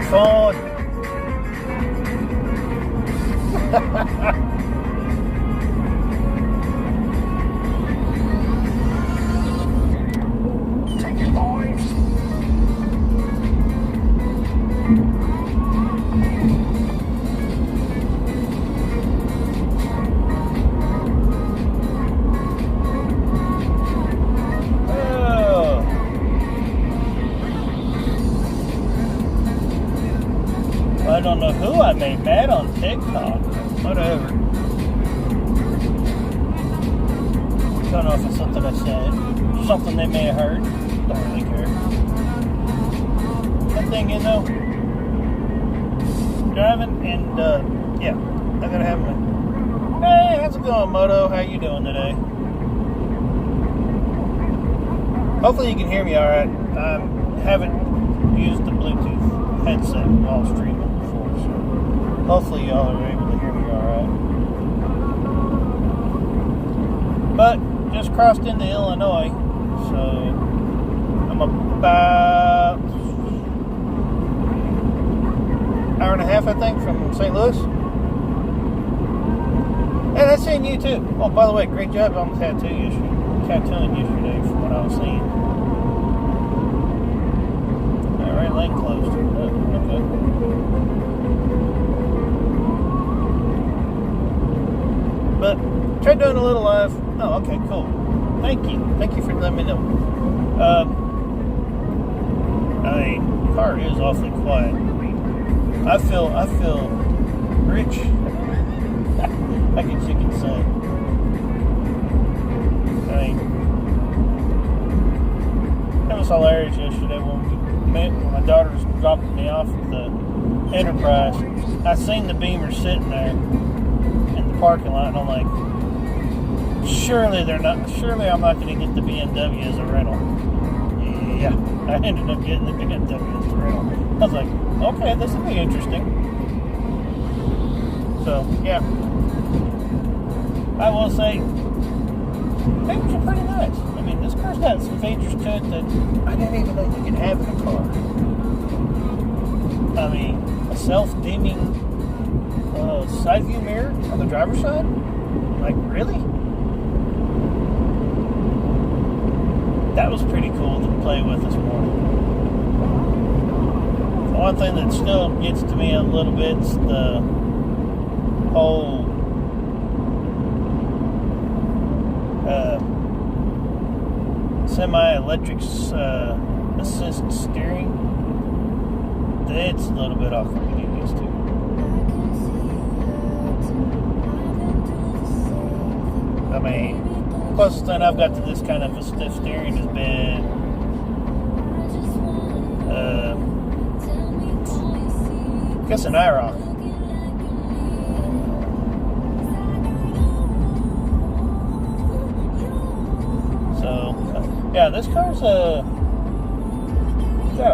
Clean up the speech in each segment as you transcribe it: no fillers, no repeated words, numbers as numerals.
phone. Take it, boys. I don't know who I made mad on TikTok. Whatever. Don't know if it's something I said. Something they may have heard. Don't really care. That thing, you know, driving and, yeah, I gotta have my... Hey, how's it going, Moto? How you doing today? Hopefully you can hear me alright. I haven't used the Bluetooth headset while streaming. Hopefully y'all are able to hear me alright. But just crossed into Illinois, so I'm about an hour and a half, I think, from St. Louis. And I've seen you too. Oh, by the way, great job on the tattooing yesterday from what I was seeing. Alright, lane closed. Okay. But tried doing a little live. Oh, okay, cool. Thank you for letting me know. The car is awfully quiet. I feel rich. I guess you can say. I mean, it was hilarious yesterday when my daughter was dropping me off at the Enterprise. I seen the Beamer sitting there parking lot, and I'm like, surely I'm not going to get the BMW as a rental. Yeah, I ended up getting the BMW as a rental. I was like, okay, this will be interesting. So, yeah, I will say, features are pretty nice. I mean, this car's got some features to it that I didn't even know you could have in a car. I mean, a self-dimming side view mirror on the driver's side? Like, really? That was pretty cool to play with this morning. The one thing that still gets to me a little bit is the whole semi-electric assist steering. It's a little bit awkward to get used to. I mean, closest thing I've got to this kind of a stiff steering has been I guess an IROC. So, yeah, this car's got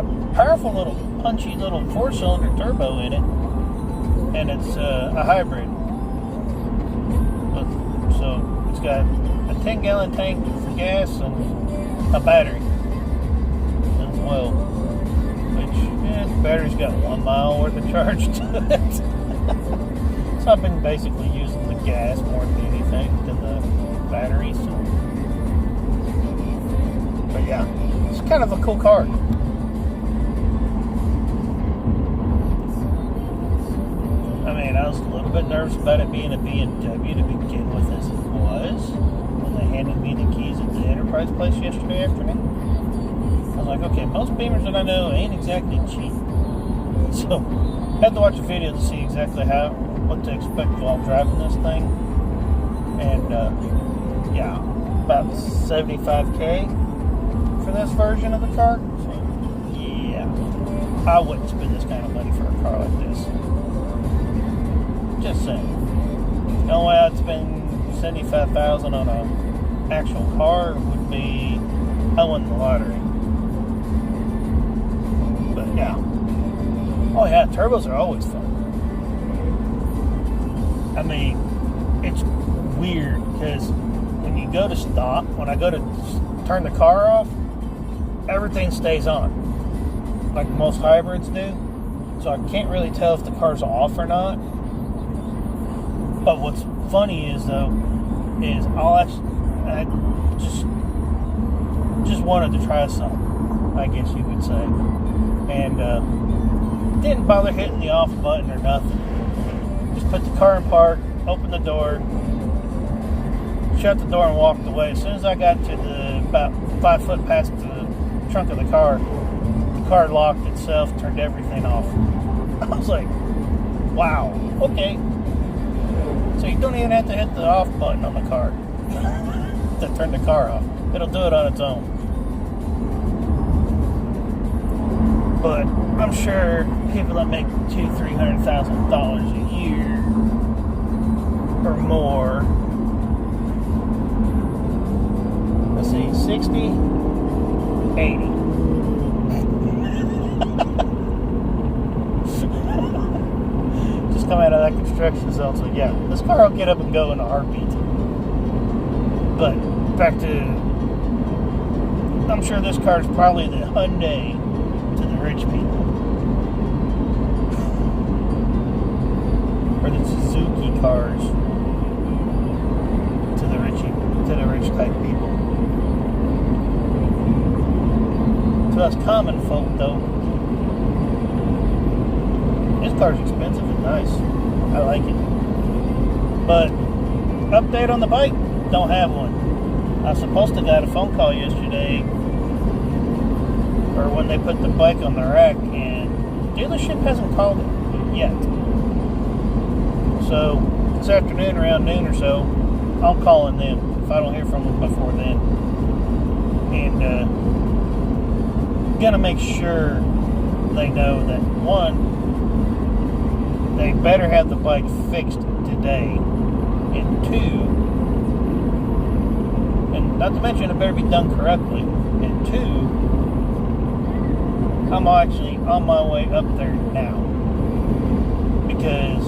a powerful little, punchy little 4-cylinder turbo in it, and it's a hybrid. So it's got a 10-gallon tank for gas and a battery as well. Which, the battery's got 1 mile worth of charge to it. So I've been basically using the gas more than anything than the batteries. But yeah, it's kind of a cool car. I mean, I was a little bit nervous about it being a BMW to begin with, as it was when they handed me the keys at the Enterprise place yesterday afternoon. I was like, okay, most Beamers that I know ain't exactly cheap. So, I had to watch a video to see exactly what to expect while driving this thing. And, yeah, about $75,000 for this version of the car. So, yeah, I wouldn't spend this kind of money for a car like this. Just saying. The only way I'd spend $75,000 on an actual car would be I won the lottery. But yeah. Oh yeah, turbos are always fun. I mean, it's weird because when you go to stop, when I go to turn the car off, everything stays on, like most hybrids do. so I can't really tell if the car's off or not. But what's funny is though, is I just wanted to try something, I guess you could say, and didn't bother hitting the off button or nothing. Just put the car in park, opened the door, shut the door, and walked away. As soon as I got to about 5 foot past the trunk of the car locked itself, turned everything off. I was like, wow, okay. So you don't even have to hit the off button on the car to turn the car off. It'll do it on its own. But I'm sure people that make $200,000-$300,000 a year or more, let's see, 60, 80. Just come out of that construction zone. So yeah, this car will get up and go in a heartbeat. But back to, I'm sure this car is probably the Hyundai to the rich people, or the Suzuki cars to the rich type people. To us common folk, though, this car's expensive and nice. I like it. But update on the bike, don't have one. I was supposed to got a phone call yesterday, or when they put the bike on the rack, and dealership hasn't called it yet. So this afternoon around noon or so, I'm calling them if I don't hear from them before then, and gonna make sure they know that, one, they better have the bike fixed today, and two, and not to mention it better be done correctly, and two, I'm actually on my way up there now, because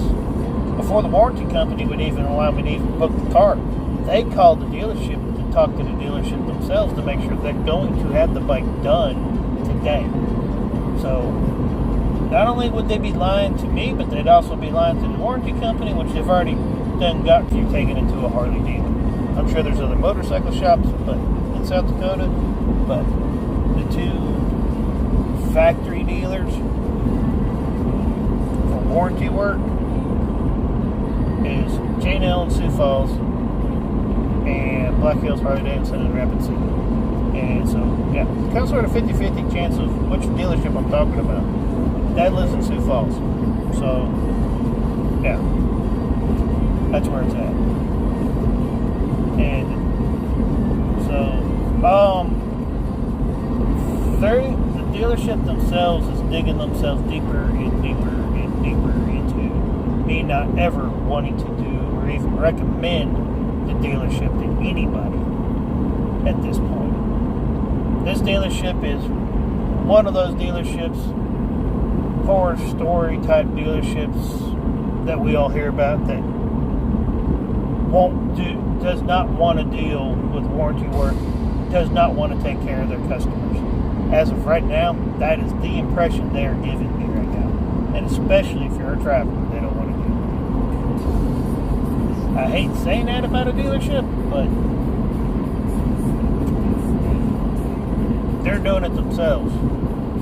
before the warranty company would even allow me to even book the car, they called the dealership to talk to the dealership themselves to make sure they're going to have the bike done today. So not only would they be lying to me, but they'd also be lying to the warranty company, which they've already done got you taken into a Harley dealer. I'm sure there's other motorcycle shops but in South Dakota, but the two factory dealers for warranty work is J&L in Sioux Falls and Black Hills Harley Davidson in Rapid City. And so, yeah, kind of sort of 50-50 chance of which dealership I'm talking about. Dad lives in Sioux Falls, so yeah, that's where it's at. And so, the dealership themselves is digging themselves deeper and deeper and deeper into me not ever wanting to do or even recommend the dealership to anybody at this point. This dealership is one of those dealerships, horror story type dealerships that we all hear about, that does not want to deal with warranty work, does not want to take care of their customers. As of right now, that is the impression they're giving me right now. And especially if you're a traveler, they don't want to do it. I hate saying that about a dealership, but they're doing it themselves.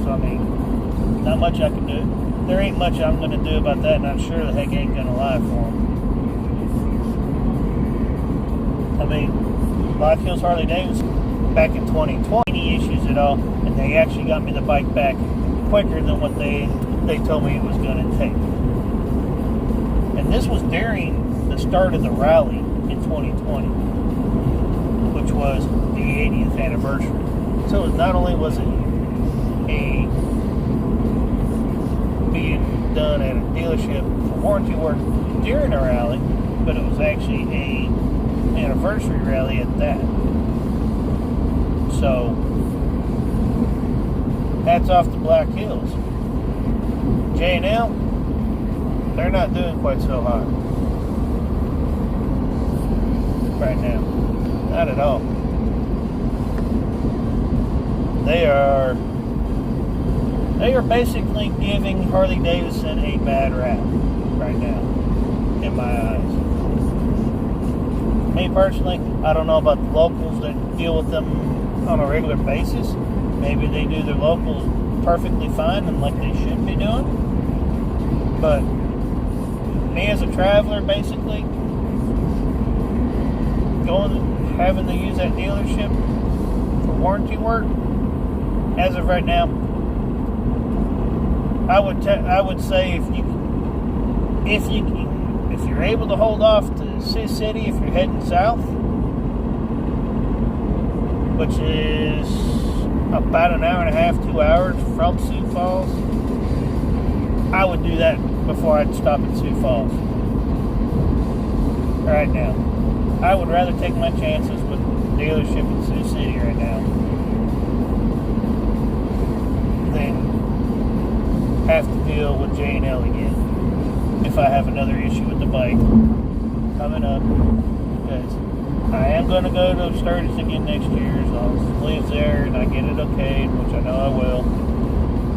So, I mean, not much I can do. There ain't much I'm going to do about that, and I'm sure the heck ain't going to lie for them. I mean, Black Hills Harley Davidson back in 2020, any issues at all, and they actually got me the bike back quicker than what they told me it was going to take. And this was during the start of the rally in 2020, which was the 80th anniversary. So not only was it being done at a dealership for warranty work during a rally, but it was actually a anniversary rally at that. So hats off to Black Hills. J&L, they're not doing quite so hot right now. Not at all. They are basically giving Harley Davidson a bad rap right now, in my eyes. Me personally, I don't know about the locals that deal with them on a regular basis. Maybe they do their locals perfectly fine and like they should be doing. But me as a traveler, basically, having to use that dealership for warranty work, as of right now, I would say if you're able to hold off to Sioux City, if you're heading south, which is about an hour and a half, 2 hours from Sioux Falls, I would do that before I'd stop at Sioux Falls. Right now, I would rather take my chances with the dealership in Sioux City right now than have to deal with J&L again if I have another issue with the bike coming up, because I am going to go to Sturgis again next year as long as it leaves there and I get it okayed, which I know I will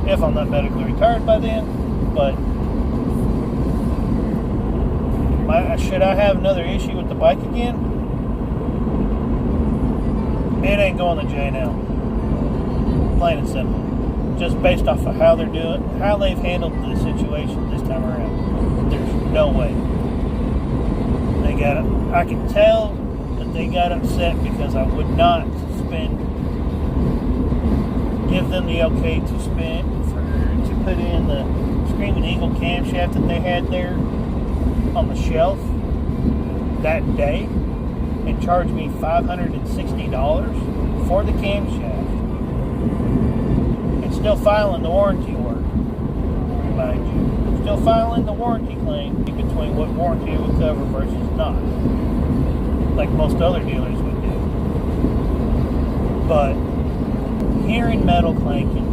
if I'm not medically retired by then. But should I have another issue with the bike again, it ain't going to J&L, plain and simple. Just based off of how they've handled the situation this time around. There's no way. I can tell that they got upset because I would not give them the okay to put in the Screaming Eagle camshaft that they had there on the shelf that day and charge me $560 for the camshaft. Still filing the warranty work, remind you. Still filing the warranty claim between what warranty would cover versus not, like most other dealers would do. But hearing metal clanking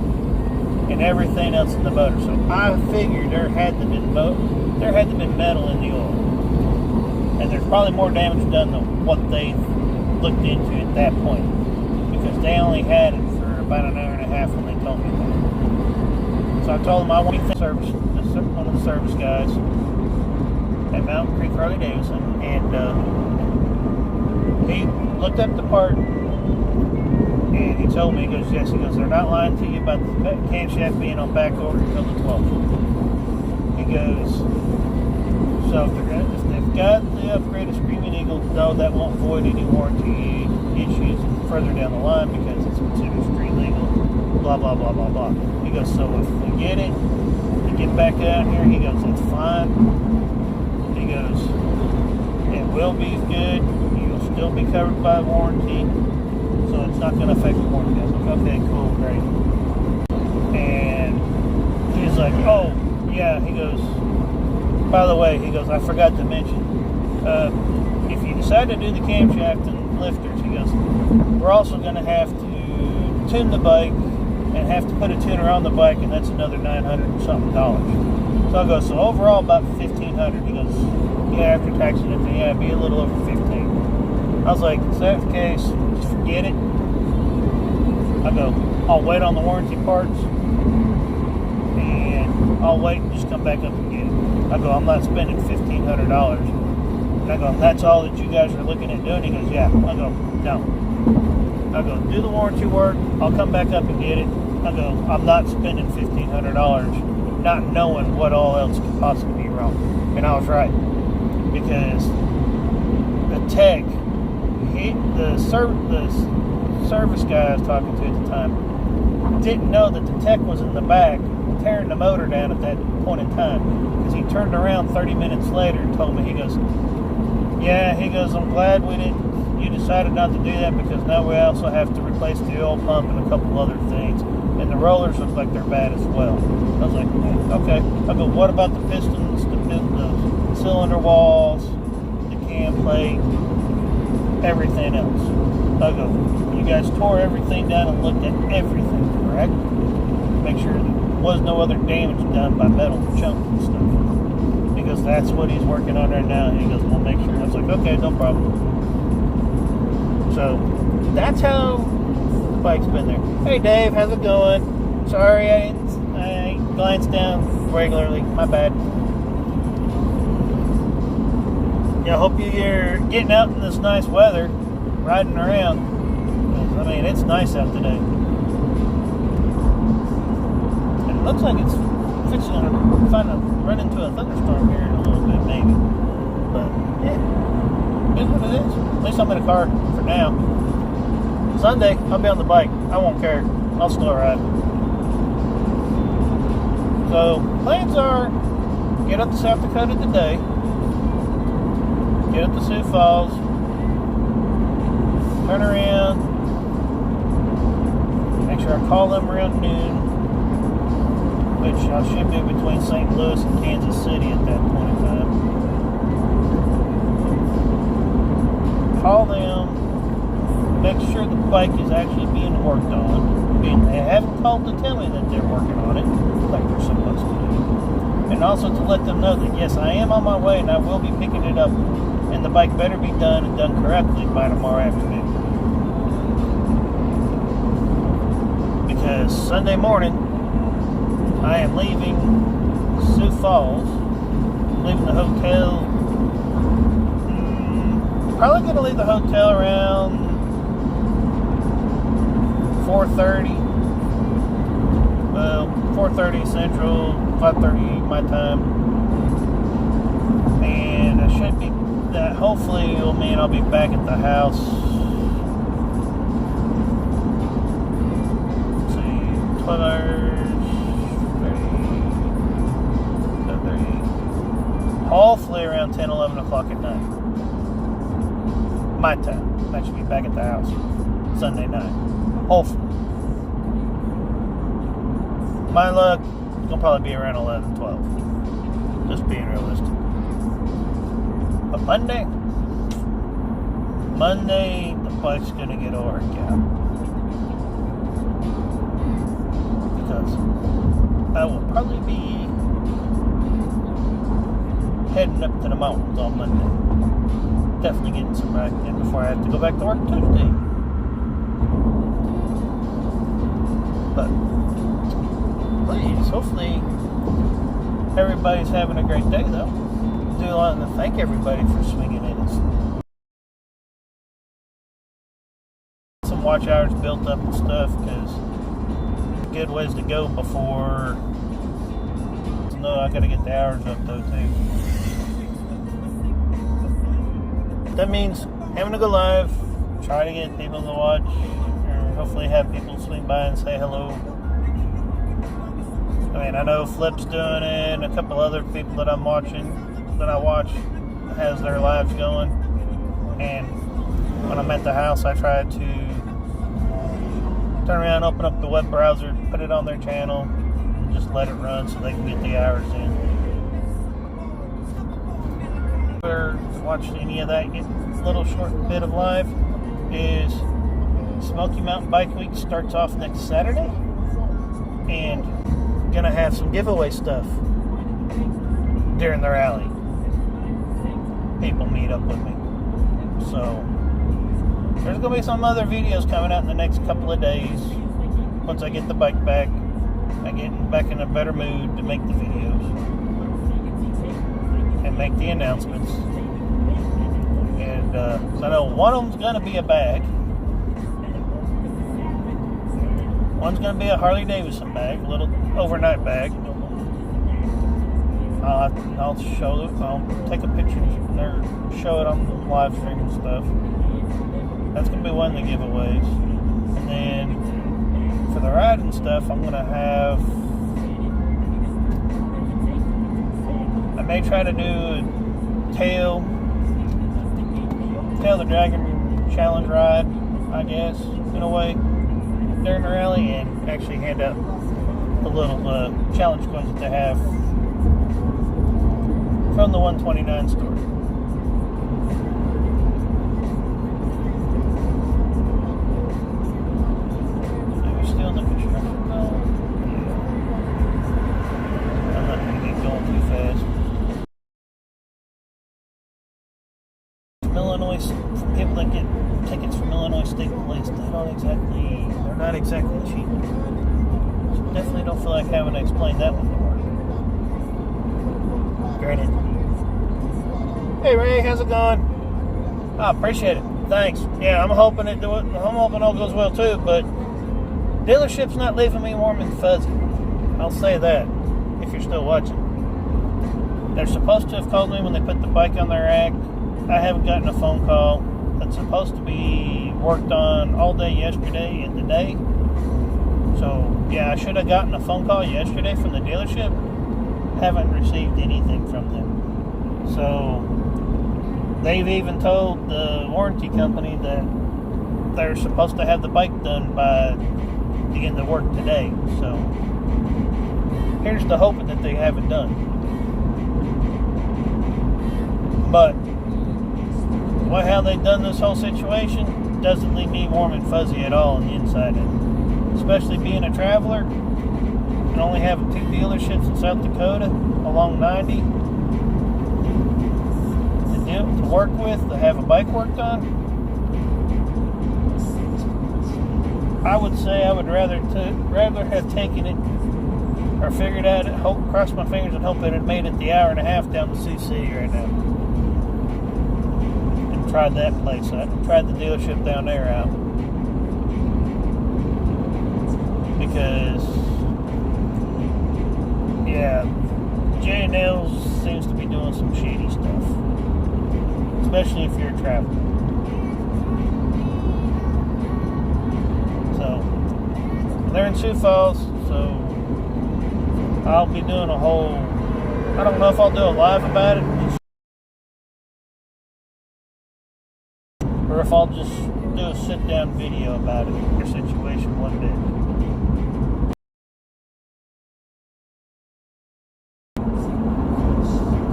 and everything else in the motor, so I figured there had to be metal in the oil, and there's probably more damage done than what they looked into at that point, because they only had it for about an hour and a half when they told me that. So I told them I want to service one of the service guys at Mountain Creek Harley Davidson, and he looked up the part and he told me, he goes, yes, he goes, they're not lying to you about the camshaft being on back order until the 12th. He goes, so if they've got the upgraded Screaming Eagle, no, that won't void any warranty issues further down the line because it's considered street legal, blah, blah, blah, blah, blah. He goes, so if we get it, we get back out here, he goes, it's fine. He goes, it will be good, you'll still be covered by warranty, so it's not going to affect the warranty. I was like, okay, cool, great. And he's like, oh, yeah, he goes, by the way, he goes, I forgot to mention, if you decide to do the camshaft and lifters, he goes, we're also going to have to tune the bike and have to put a tuner on the bike, and that's another $900 and something. So I go, so overall about $1,500. He goes, yeah, after taxing it, yeah, it'd be a little over $1,500. I was like, if that's the case, just forget it. I go, I'll wait on the warranty parts, and I'll wait and just come back up and get it. I go, I'm not spending $1,500. And I go, that's all that you guys are looking at doing? He goes, yeah. I go, no. I go, do the warranty work, I'll come back up and get it. I go, I'm not spending $1,500 not knowing what all else could possibly be wrong. And I was right. Because the tech, the service guy I was talking to at the time didn't know that the tech was in the back tearing the motor down at that point in time. Because he turned around 30 minutes later and told me, he goes, yeah, he goes, I'm glad you decided not to do that, because now we also have to replace the oil pump and a couple other things, and the rollers look like they're bad as well. I was like, okay. I go, what about the pistons, the cylinder walls, the cam plate, everything else? I go, you guys tore everything down and looked at everything, correct? Make sure there was no other damage done by metal chunks and stuff, because that's what he's working on right now. And he goes, we'll make sure. I was like, okay, no problem. So that's how the bike's been there. Hey Dave, how's it going? Sorry I glance down regularly. My bad. Yeah, I hope you're getting out in this nice weather, riding around. I mean, it's nice out today. And it looks like it's fixing to run into a thunderstorm here in a little bit, maybe. But, yeah, it is what it is. At least I'm in a car for now. Sunday, I'll be on the bike. I won't care. I'll still ride. So, plans are get up to South Dakota today. Get up to Sioux Falls, turn around, make sure I call them around noon, which I should be between St. Louis and Kansas City at that point in time. Call them, make sure the bike is actually being worked on. They haven't called to tell me that they're working on it, like they're supposed to do. And also to let them know that yes, I am on my way and I will be picking it up. And the bike better be done and done correctly by tomorrow afternoon. Because Sunday morning, I am leaving Sioux Falls, leaving the hotel. Probably going to leave the hotel around 4:30. Well, 4:30 Central, 5:30 my time. And I should be... That hopefully it'll mean I'll be back at the house. Let's see, 12 hours, 30, hopefully around 10, 11 o'clock at night. My time. I should be back at the house Sunday night. Hopefully. My luck, it's gonna probably be around 11, 12. Just being realistic. But Monday, the bike's going to get worked out. Because I will probably be heading up to the mountains on Monday. Definitely getting some riding in before I have to go back to work Tuesday. But, please, hopefully, everybody's having a great day, though. I want to thank everybody for swinging in. Some watch hours built up and stuff because good ways to go before. No, I got to get the hours up though too. That means having to go live, try to get people to watch, or hopefully have people swing by and say hello. I mean, I know Flip's doing it, and a couple other people that I'm watching. That I watch has their lives going, and when I'm at the house I try to turn around, open up the web browser, put it on their channel, and just let it run so they can get the hours in. If you've watched any of that little short bit of live, is Smoky Mountain Bike Week starts off next Saturday, and gonna have some giveaway stuff during the rally. People meet up with me. So there's gonna be some other videos coming out in the next couple of days. Once I get the bike back, I get back in a better mood to make the videos and make the announcements. And so I know one of them's gonna be a bag. One's gonna be a Harley Davidson bag, a little overnight bag. I'll show it. I'll take a picture or show it on the live stream and stuff. That's gonna be one of the giveaways. And then for the ride and stuff, I'm gonna have. I may try to do a tail the Dragon Challenge ride, I guess, in a way, during the rally, and actually hand out the little challenge coins that they have from the 129 store. Are we still in the construction zone? Yeah. I'm not going to get going too fast. From Illinois, for people that get tickets from Illinois State Police, they're not exactly cheap. So definitely don't feel like having to explain that one more. Granted. Hey Ray, how's it going? I appreciate it. Thanks. Yeah, I'm hoping all goes well too, but dealership's not leaving me warm and fuzzy. I'll say that, if you're still watching. They're supposed to have called me when they put the bike on their rack. I haven't gotten a phone call. It's supposed to be worked on all day yesterday and today. So, yeah, I should have gotten a phone call yesterday from the dealership. Haven't received anything from them. So, they've even told the warranty company that they're supposed to have the bike done by the end of work today. So, here's to hoping that they have it done. But how they've done this whole situation doesn't leave me warm and fuzzy at all on the inside end. Especially being a traveler and only having 2 dealerships in South Dakota along 90 to work with, to have a bike worked on. I would say I would rather have taken it or figured out it, cross my fingers and hope that it made it the hour and a half down to CC right now. And tried that place. I tried the dealership down there out. Because, yeah, J&L seems to be doing some shady stuff. Especially if you're a traveler. So, they're in Sioux Falls, so I'll be doing a whole, I don't know if I'll do a live about it, or if I'll just do a sit-down video about it, your situation one day.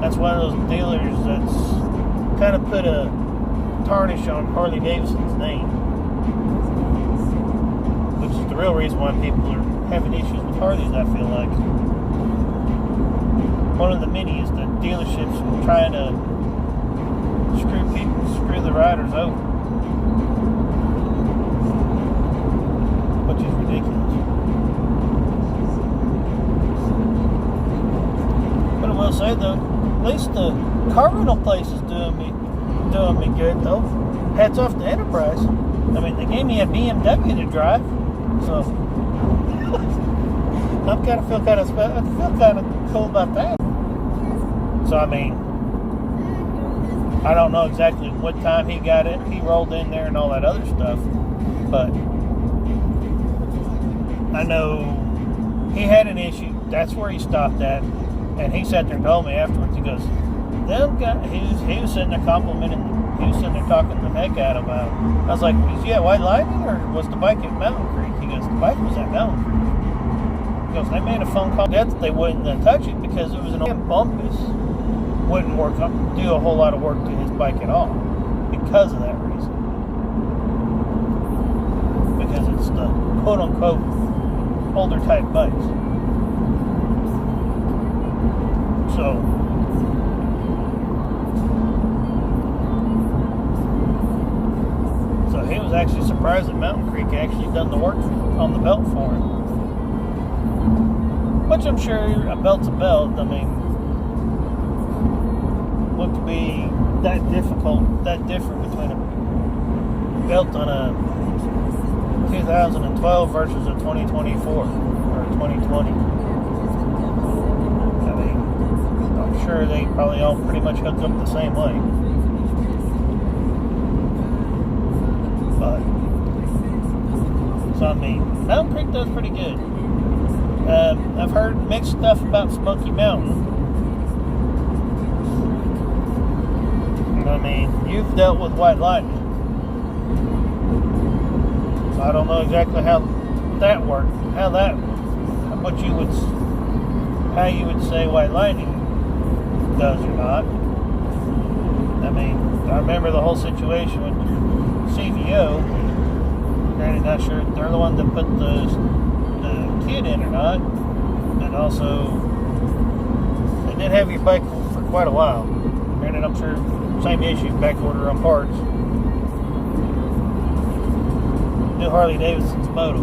That's one of those dealers that's kind of put a tarnish on Harley Davidson's name, which is the real reason why people are having issues with Harleys, I feel like. One of the many is the dealerships trying to screw the riders over, which is ridiculous. But I will say though, at least the car rental place is doing me good though. Hats off to Enterprise. I mean, they gave me a BMW to drive, so I feel kind of cool about that. So I mean, I don't know exactly what time he got it. He rolled in there and all that other stuff, but I know he had an issue. That's where he stopped at, and he sat there and told me afterwards. He goes, he was sitting there complimenting. He was sitting there talking the heck out about it. I was like, was you at White Lightning or was the bike at Mountain Creek? He goes, the bike was at Mountain Creek. He goes, they made a phone call that they wouldn't touch it because it was an bumpus. Wouldn't do a whole lot of work to his bike at all because of that reason. Because it's the quote-unquote older type bikes. So he was actually surprised that Mountain Creek actually done the work on the belt for him. Which I'm sure a belt's a belt. I mean, look to be that different between a belt on a 2012 versus a 2024 or a 2020. I mean, I'm sure they probably all pretty much hook up the same way. But, so I mean, Mountain Creek does pretty good. I've heard mixed stuff about Smoky Mountain. I mean, you've dealt with White Lightning. So I don't know exactly how that worked. How you would say White Lightning does or not. I mean, I remember the whole situation with CVO. Granted, not sure if they're the one that put the kit in or not. And also, they did have your bike for quite a while. Granted, I'm sure same issue, back order on parts. New Harley Davidson's moto.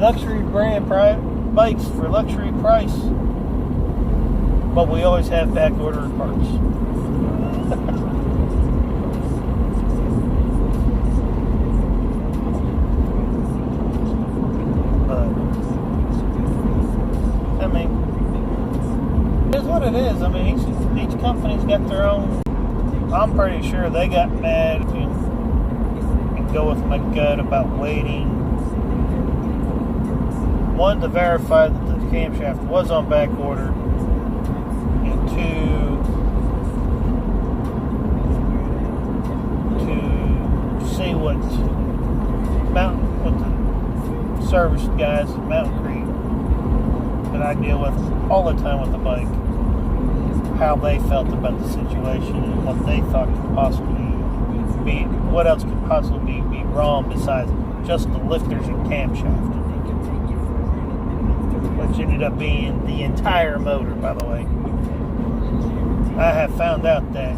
luxury brand bikes for luxury price, but we always have back order parts. But I mean, it's what it is. I mean, each company's got their own. I'm pretty sure they got mad and go with my gut about waiting. One, to verify that the camshaft was on back order, and two, to see what the service guys at Mountain Creek that I deal with all the time with the bike, how they felt about the situation and what they thought could possibly be, what else could possibly be wrong besides just the lifters and camshaft, which ended up being the entire motor, by the way. I have found out that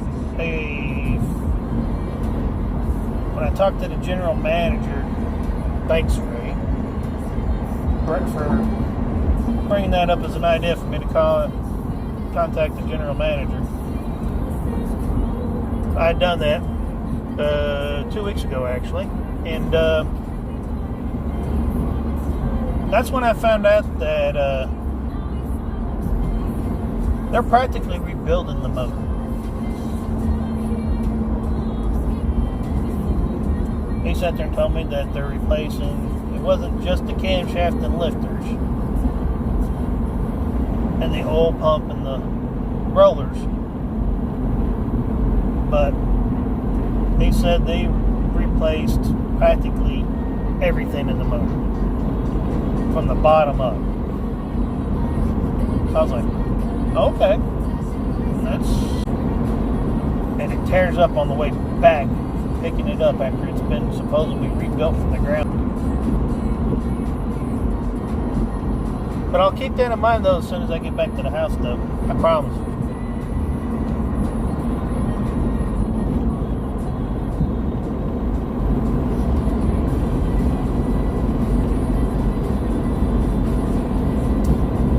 when I talked to the general manager, thanks Ray for bringing that up as an idea for me to contact the general manager. I had done that 2 weeks ago, actually, and that's when I found out that they're practically rebuilding the motor. He sat there and told me that they're replacing, it wasn't just the camshaft and lifters and the oil pump and the rollers, but he said they replaced practically everything in the motor from the bottom up. So I was like, okay, and it tears up on the way back, picking it up after it's been supposedly rebuilt from the ground. But I'll keep that in mind, though, as soon as I get back to the house, though. I promise.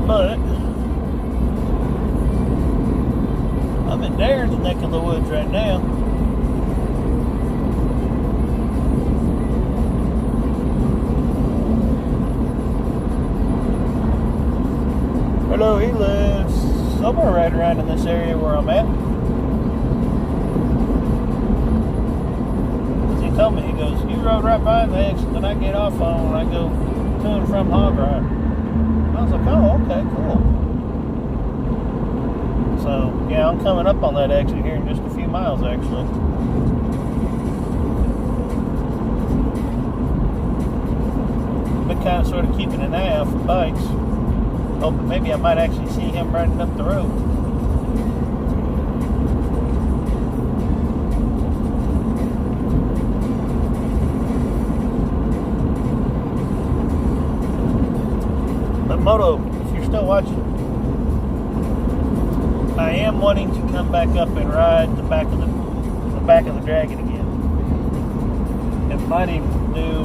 But I'm in Darren's neck of the woods right now. Hello, he lives somewhere right around in this area where I'm at. He told me, he goes, you rode right by the exit that I get off on when I go to and from Hog Ride. I was like, oh, okay, cool. So, yeah, I'm coming up on that exit here in just a few miles, actually. Been kind of sort of keeping an eye out for bikes. Hoping maybe I might actually see him riding up the road. But Moto, if you're still watching, I am wanting to come back up and ride the back of the Dragon again. And might even do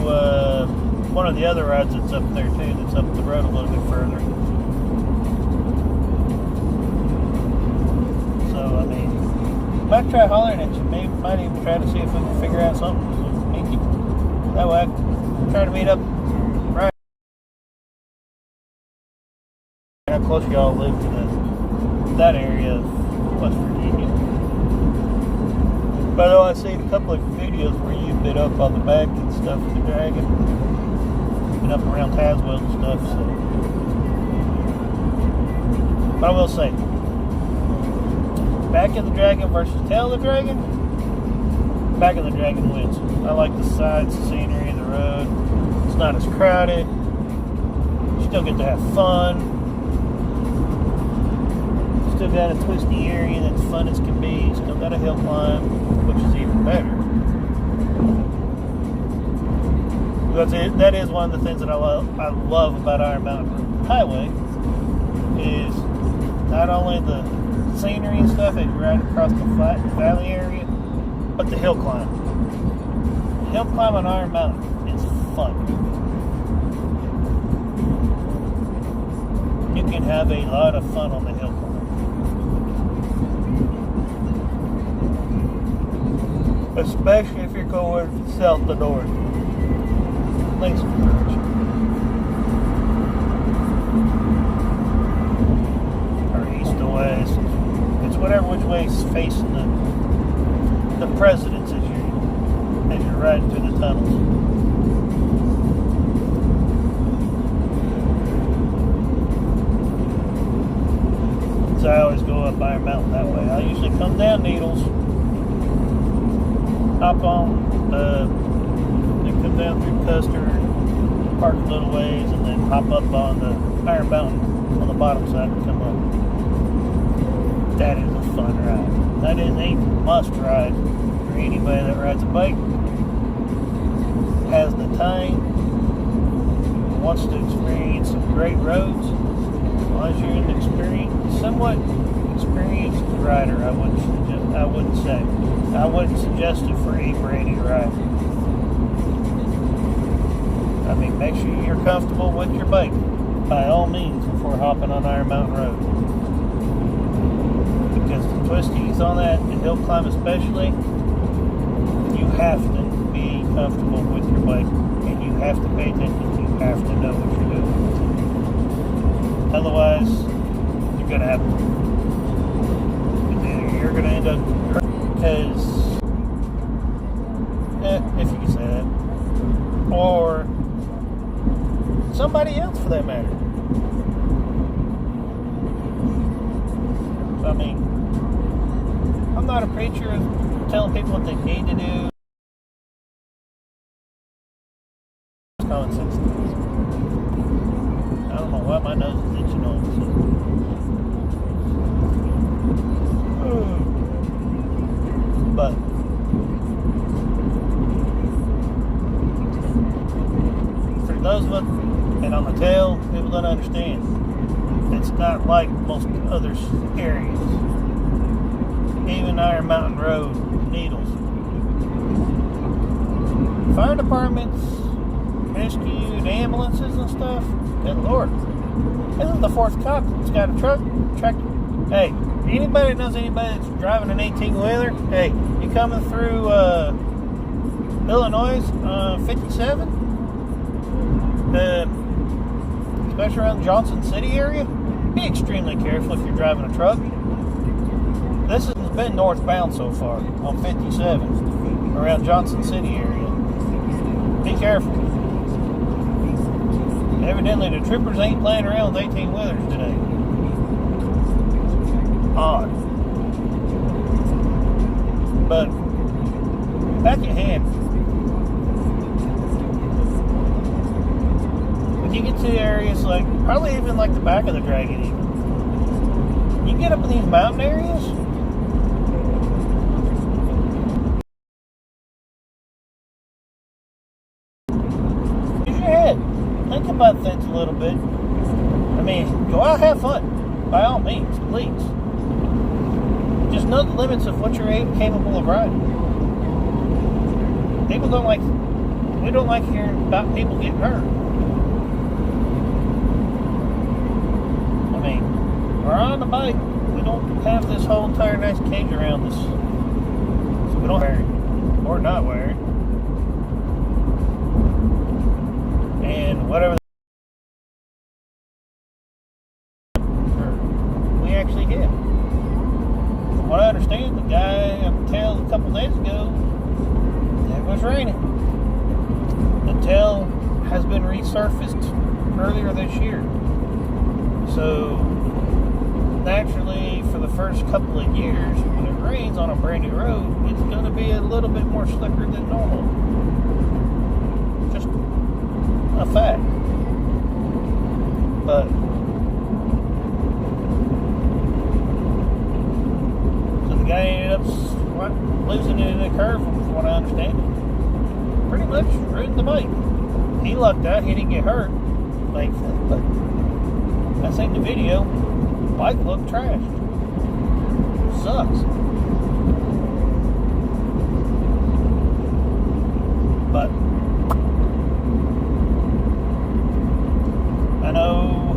one of the other rides that's up there too, that's up the road a little bit further. Might try hollering at you. Maybe might even try to see if we can figure out something. That way I can try to meet up right. How close y'all live to that area of West Virginia. But I've seen a couple of videos where you've been up on the back and stuff of the Dragon. Been up around Tazewell and stuff. So. But I will say, back of the Dragon versus tail of the Dragon, back of the Dragon wins. I like the sides, the scenery, the road. It's not as crowded. You still get to have fun. Still got a twisty area that's fun as can be. Still got a hill climb, which is even better. Because that is one of the things that I love about Iron Mountain Highway is not only the scenery and stuff as you ride across the flat valley area, but the hill climb. The hill climb on Iron Mountain is fun. you can have a lot of fun on the hill climb. Especially if you're going south to north. Thanks for courage. Or east to west. It's whatever which way is facing the presidents as you're riding through the tunnels. So I always go up Iron Mountain that way. I usually come down Needles, hop on, then come down through Custer, park a little ways, and then hop up on the Iron Mountain on the bottom side and come up. That is a fun ride. That is a must ride for anybody that rides a bike, has the time, wants to experience some great roads. As long as you're an somewhat experienced rider, I wouldn't suggest it for a brand new ride. I mean, make sure you're comfortable with your bike, by all means, before hopping on Iron Mountain Road. Because the twisties on that, and hill climb especially, you have to be comfortable with your bike, and you have to pay attention. You have to know what you're doing. Otherwise, you're going to have you're going to end up because if you can say that, or somebody else for that matter. I mean, I'm not a preacher of telling people what they need to do. It's common sense things. I don't know why my nose is itching all of a sudden. But for those of us, and on the tail, people don't understand. It's not like most other areas. Even Iron Mountain Road, Needles. Fire departments, rescue, and ambulances and stuff. Good Lord. This is the fourth cop that's got a tractor. Hey, anybody that knows anybody that's driving an 18-wheeler, hey, you coming through Illinois, 57? Especially around the Johnson City area, be extremely careful if you're driving a truck. This has been northbound so far on 57 around Johnson City area. Be careful. Evidently the troopers ain't playing around with 18-wheelers today. Odd. But back at hand, when you get to areas like, probably even like the back of the Dragon even, you get up in these mountain areas, use your head. Think about things a little bit. I mean, go out, have fun. By all means, please. Just know the limits of what you're capable of riding. We don't like hearing about people getting hurt. I mean, we're on the bike. We don't have this whole entire nice cage around us. So we don't wear it. Or not wear it. And whatever we actually hit. From what I understand, the guy up tail a couple days ago, it was raining. The tail has been resurfaced earlier this year. So naturally, for the first couple of years, when it rains on a brand new road, it's going to be a little bit more slicker than normal. Just a fact. But so the guy ended up losing it in a curve, from what I understand. Pretty much ruined the bike. He lucked out; he didn't get hurt, thankfully. But I seen the video. Bike looked trashed. Sucks. But I know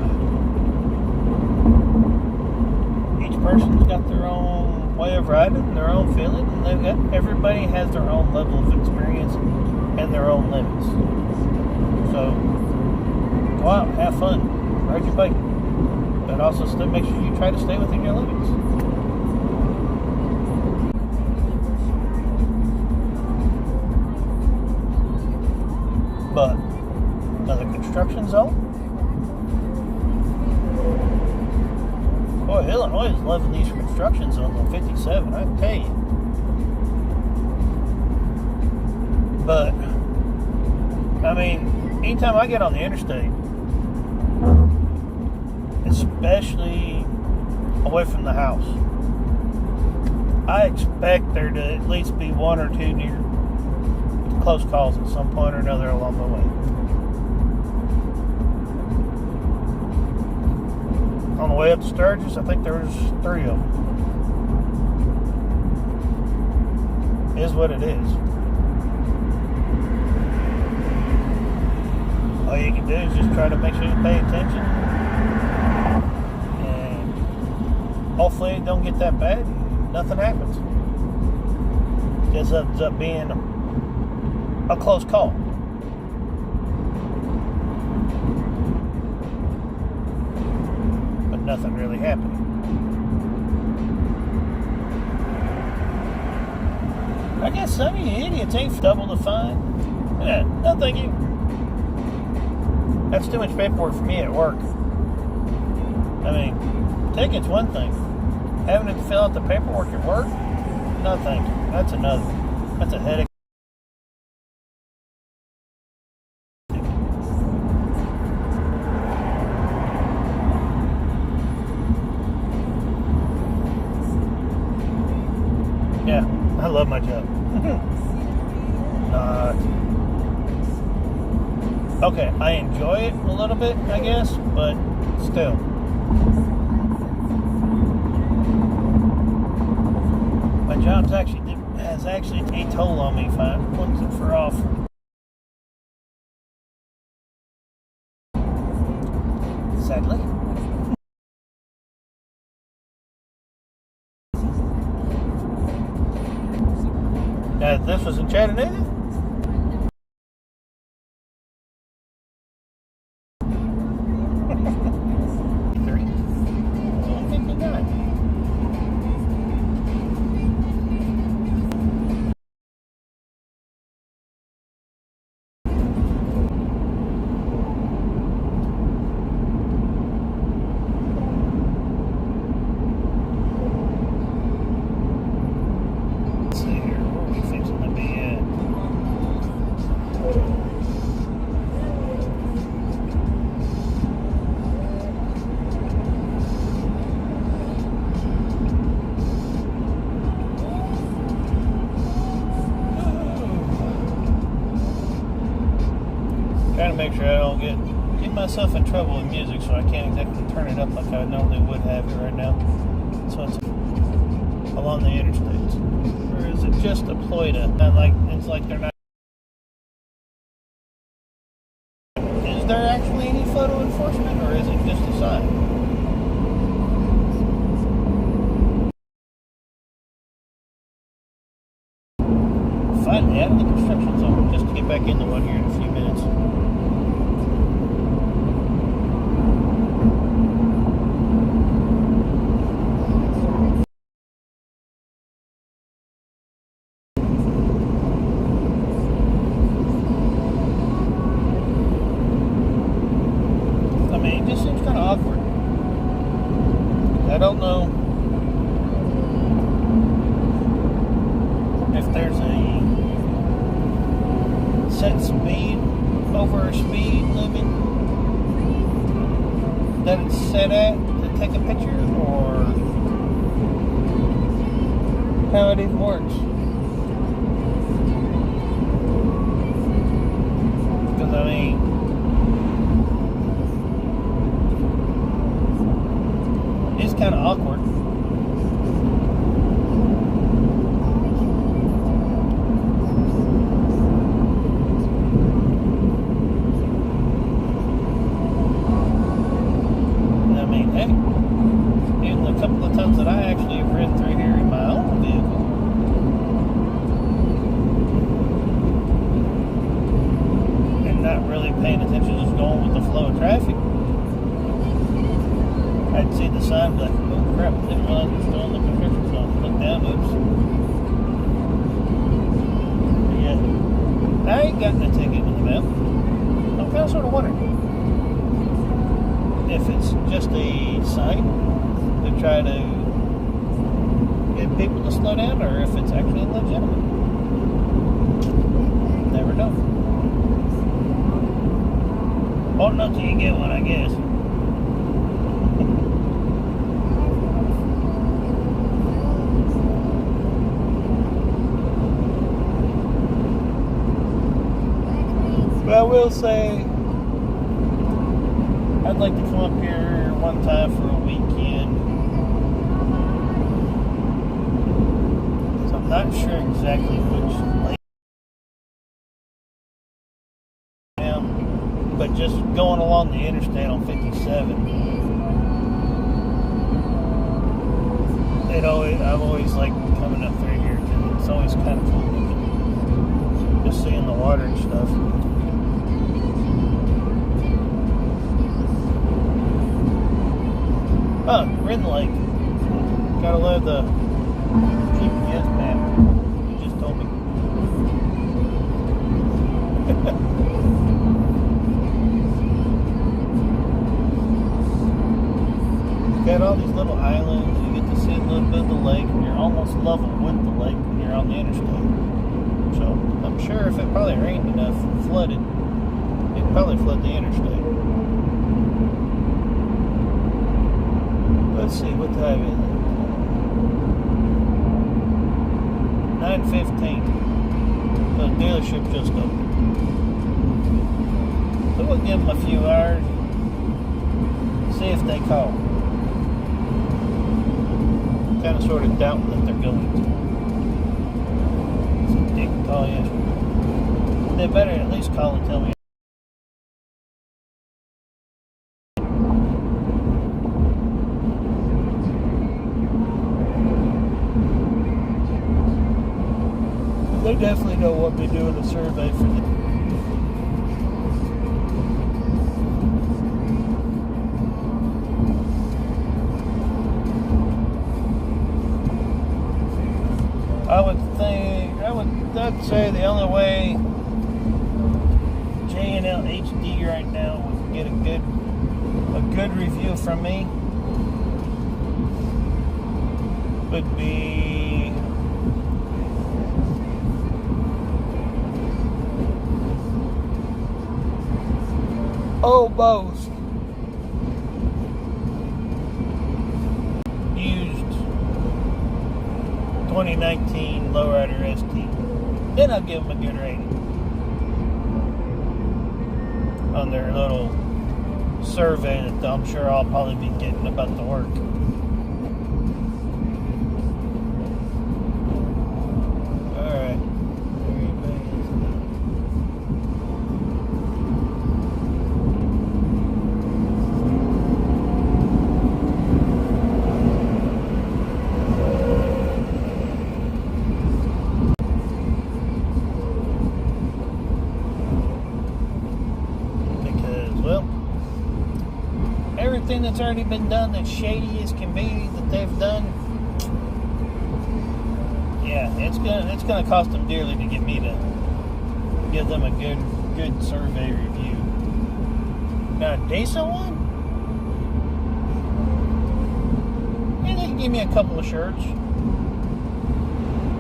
everybody has their own level of experience and their own limits. So go out, have fun, ride your bike, but also make sure you try to stay within your limits. But another construction zone. Boy, Illinois is loving these construction zones on 57, I can tell you. But, I mean, anytime I get on the interstate, especially away from the house, I expect there to at least be one or two near close calls at some point or another along the way. On the way up to Sturgis, I think there was 3 of them. Is what it is. All you can do is just try to make sure you pay attention, and hopefully it don't get that bad. Nothing happens. Just ends up being a close call. But nothing really happening. I guess some of you idiots ain't double the fine. Yeah, no thank you. That's too much paperwork for me at work. I mean, ticket's one thing. Having to fill out the paperwork at work? No thank you. That's another. That's a headache. Yeah, I love my job. Okay, I enjoy it a little bit, I guess, but still. My job has actually a toll on me once and for all. Sadly. This was in Chattanooga? Trying to make sure I don't get myself in trouble with music, so I can't exactly turn it up like I normally would have it right now. So it's along the interstates, or is it just a ploy to? Not like it's like they're not. Is there actually any photo enforcement, or is it just a sign? Finally out of the construction zone, just to get back into one here in a few minutes. I mean, it just seems kind of awkward. I don't know if there's a set speed over a speed limit that it's set at to take a picture, or how it even works. Because I mean, it's kind of awkward. Even the couple of times that I actually have ridden through here in my own vehicle, the sign, like, oh crap, I didn't realize it was still in the construction zone. Look down, oops. But yeah, I ain't gotten a ticket in the mail. I'm kind of sort of wondering if it's just a sign to try to get people to slow down, or if it's actually legitimate. Never know. Won't know till you get one, I guess. But I will say, I'd like to come up here one time for a weekend. Because I'm not sure exactly which lake I am, but just going along the interstate on 57, I've always liked coming up through here because it's always kind of cool looking. Just seeing the water and stuff. Oh, Rin Lake. Gotta love the GPS map. You just told me. Got all these little islands. You get to see a little bit of the lake, and you're almost level with the lake when you're on the interstate. So I'm sure if it probably rained enough, flooded, it'd probably flood the interstate. Let's see, what time is it? 9:15. The dealership just opened. So we'll give them a few hours. See if they call. Kind of sort of doubting that they're going to. So they can call you. They better at least call and tell me. They definitely don't want me doing a survey for them. I'd say the only way J&L HD right now would get a good review from me would be almost used 2019 Lowrider ST. Then I'll give them a good rating on their little survey that I'm sure I'll probably be getting about the work. Alright. Everything that's already been done that's shady as can be that they've done, yeah, it's gonna cost them dearly to get me to give them a good survey review. Now a decent one, yeah, they can give me a couple of shirts,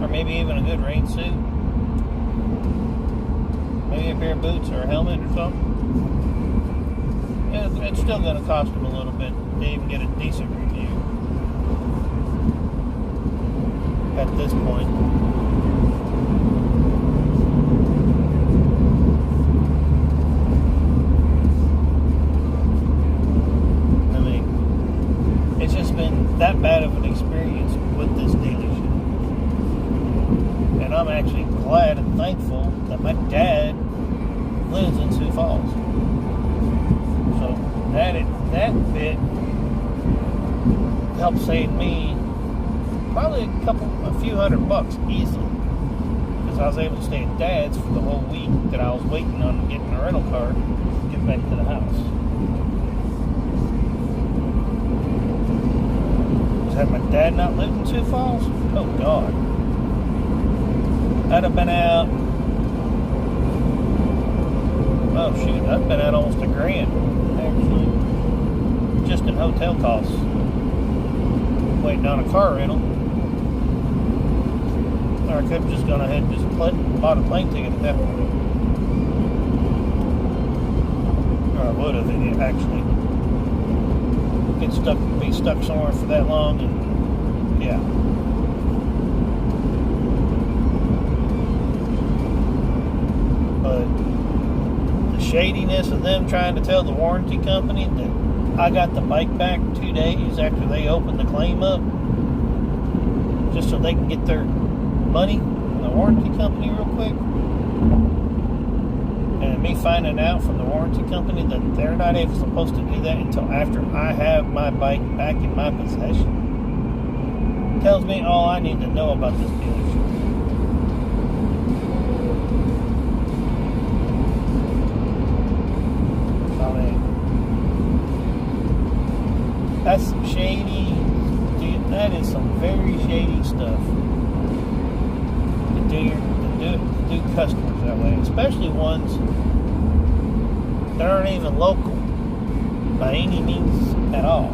or maybe even a good rain suit, maybe a pair of boots or a helmet or something. It's still going to cost them a little bit to even get a decent review at this point. I mean, it's just been that bad of an experience with this dealership. And I'm actually glad and thankful that my dad lives in Sioux Falls. So that bit helped save me probably a few $100 easily, because I was able to stay at Dad's for the whole week that I was waiting on getting a rental car to get back to the house. had my dad not lived in Sioux Falls, oh God, I'd have been out. Oh shoot, I've been out almost $1,000 actually, just in hotel costs, waiting on a car rental. Or I could have just gone ahead and just bought a plane ticket at that point. Or I would have, actually. Be stuck somewhere for that long, and yeah. But the shadiness of them trying to tell the warranty company that I got the bike back 2 days after they opened the claim up, just so they can get their money from the warranty company real quick, and me finding out from the warranty company that they're not even supposed to do that until after I have my bike back in my possession, tells me all I need to know about this dealership. I mean, that's some shady, dude, that is some very shady stuff. Do customers that way, especially ones that aren't even local by any means at all.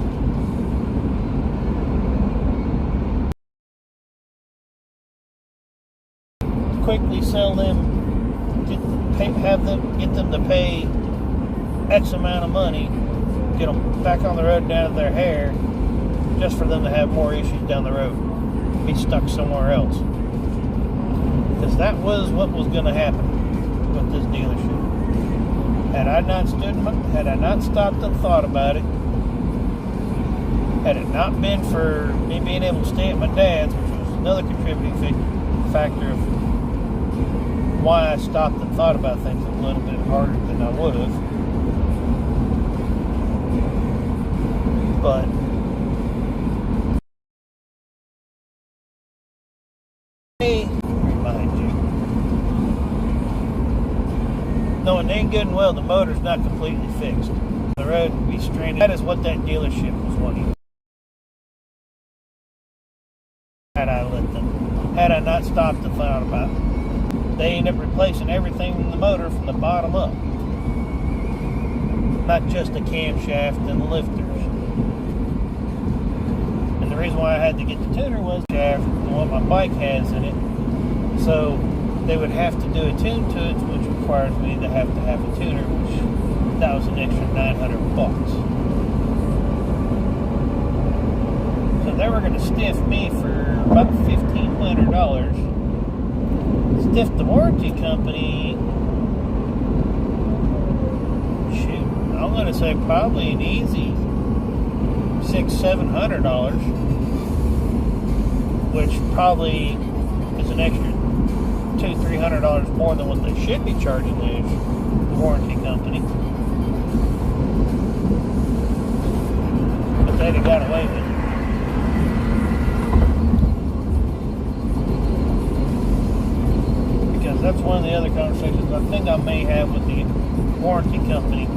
Quickly sell them, get them to pay X amount of money, get them back on the road down to their hair, just for them to have more issues down the road, be stuck somewhere else. Because that was what was going to happen with this dealership. Had I not stopped and thought about it, had it not been for me being able to stay at my dad's, which was another contributing factor of why I stopped and thought about things a little bit harder than I would have. But knowing dang good and well the motor's not completely fixed, the road would be stranded. That is what that dealership was wanting. Had I not stopped and thought about it, they end up replacing everything in the motor from the bottom up, not just the camshaft and the lifters. And the reason why I had to get the tuner was shaft and what my bike has in it, so they would have to do a tune to it, which requires me to have a tuner, which that was an extra $900. So they were going to stiff me for about $1,500. Stiff the warranty company, shoot, I'm going to say probably an easy $600-700, which probably is an extra $200-300 more than what they should be charging the warranty company. But they'd have got away with it. Because that's one of the other conversations I think I may have with the warranty company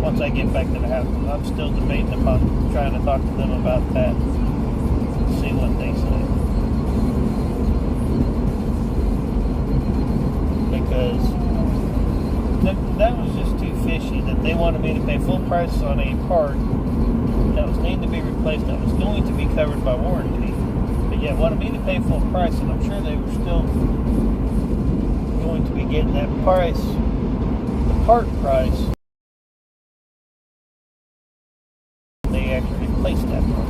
once I get back to the house. I'm still debating upon trying to talk to them about that, see what they say. Because that was just too fishy, that they wanted me to pay full price on a part that was needing to be replaced, that was going to be covered by warranty, but yet wanted me to pay full price, and I'm sure they were still going to be getting that price, the part price, they actually replaced that part.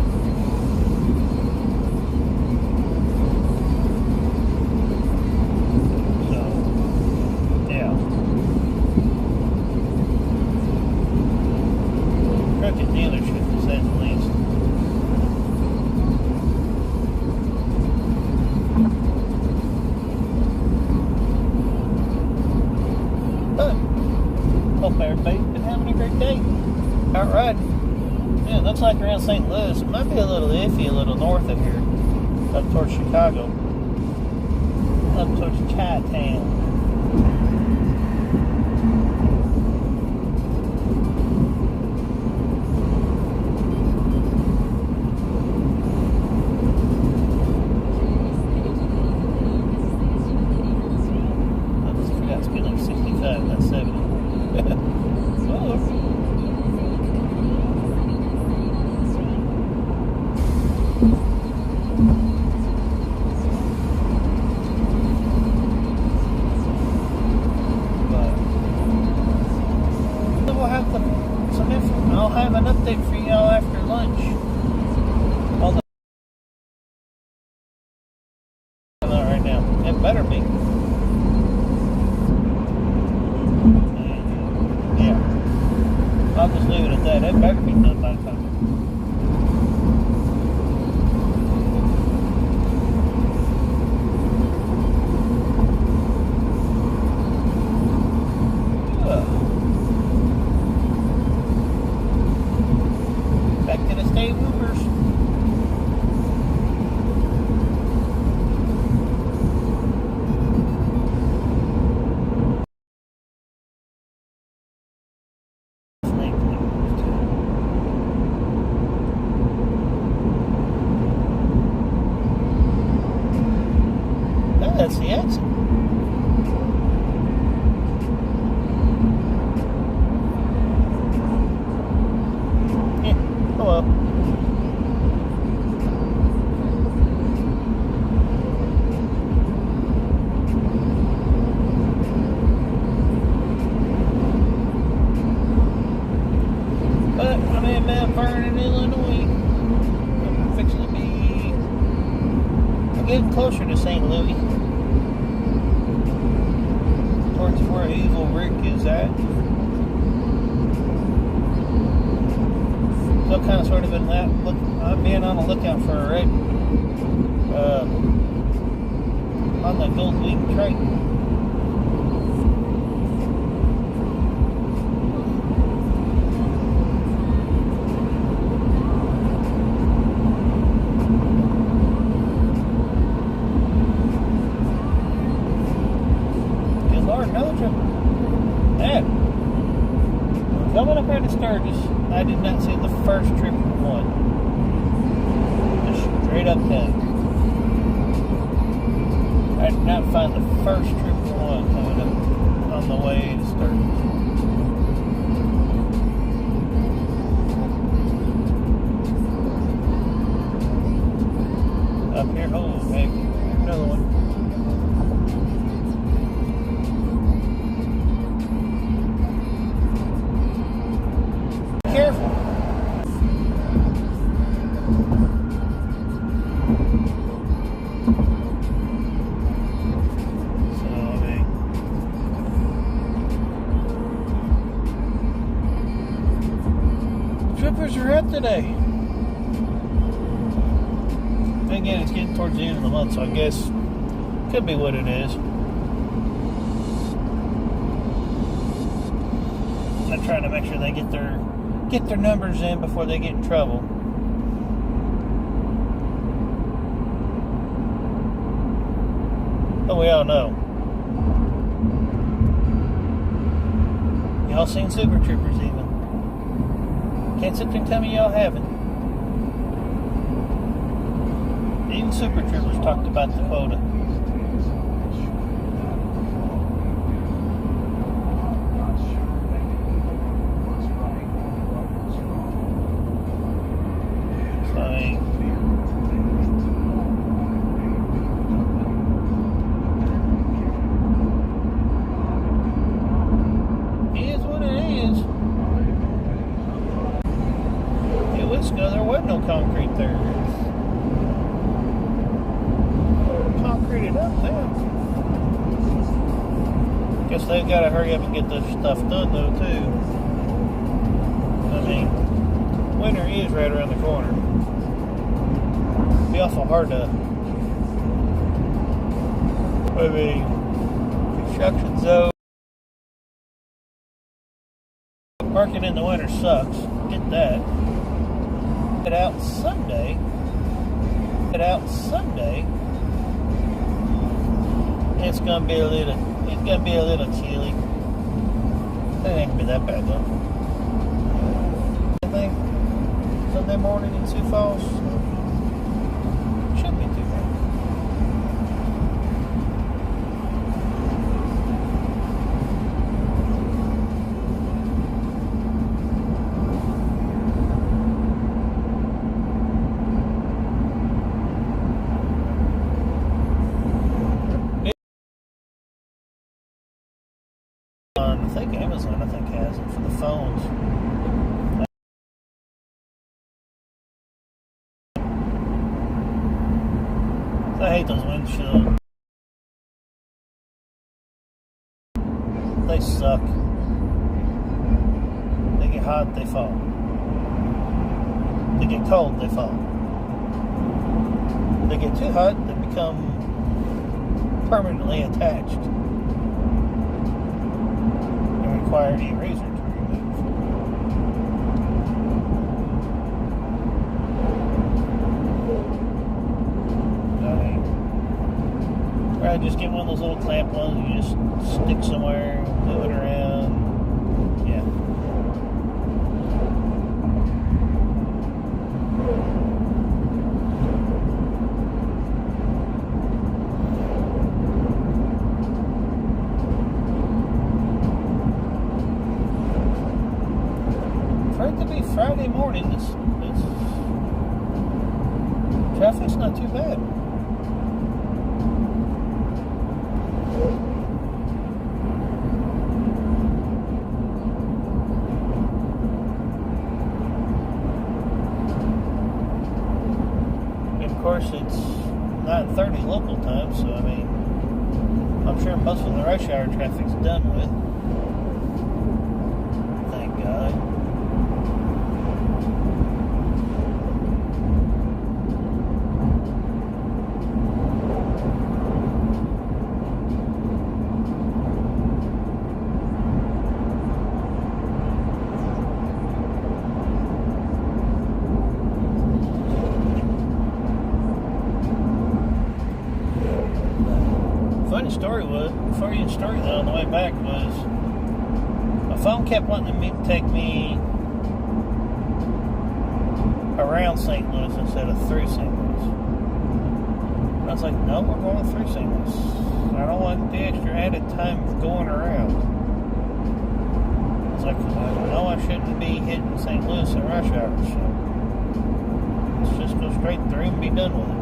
Dealership, to say the least. But hope everybody's been having a great day out riding. Yeah, it looks like around St. Louis. It might be a little iffy a little north of here, up towards Chicago, up towards Chi-Town. Better be. Yeah. I'll just leave it at that. It better be done by the time. Back to the state Woopers. That's the exit. Yeah, oh well. But I'm in Mount Vernon, Illinois. I'm fixing to be. I'm getting closer to St. Louis. Towards where Evil Rick is at. So kind of sort of been that. I'm being on the lookout for a wreck on the Gold Wing train. Coming up here to Sturgis, I did not see the first trip one. Just straight up cut. I did not find the first trip one coming up on the way to Sturgis. Up here, oh, hey, another one. Careful. So, trippers are up today. Again, it's getting towards the end of the month, so I guess could be what it is. I'm trying to make sure they get their numbers in before they get in trouble. But we all know. Y'all seen Super Troopers even. Can't sit there and tell me y'all haven't. Even Super Troopers talked about the quota. There was no concrete there. Concreted up now. Guess they've got to hurry up and get this stuff done though too. I mean, winter is right around the corner. It'd be awful hard to. I mean, construction zone. Parking in the winter sucks. Get that. Get out Sunday. It's gonna be a little chilly. It ain't gonna be that bad though. I think Sunday morning in Sioux Falls shouldn't be too bad. I think Amazon has it for the phones. I hate those windshield they suck. They get hot, they fall. They get cold, they fall. They get too hot, they become permanently attached and require a razor to remove. I just get one of those little clamp ones you just stick somewhere, move it around. Yeah. For it to be Friday morning, this traffic's not too bad. Of course, it's 9:30 local time, so I mean, I'm sure most of the rush hour traffic's done with. Thank God. Funny story though on the way back was my phone kept wanting me to take me around St. Louis instead of through St. Louis. And I was like, no, we're going through St. Louis. I don't want the extra added time of going around. I was like, no, I shouldn't be hitting St. Louis at rush hour, so let's just go straight through and be done with it.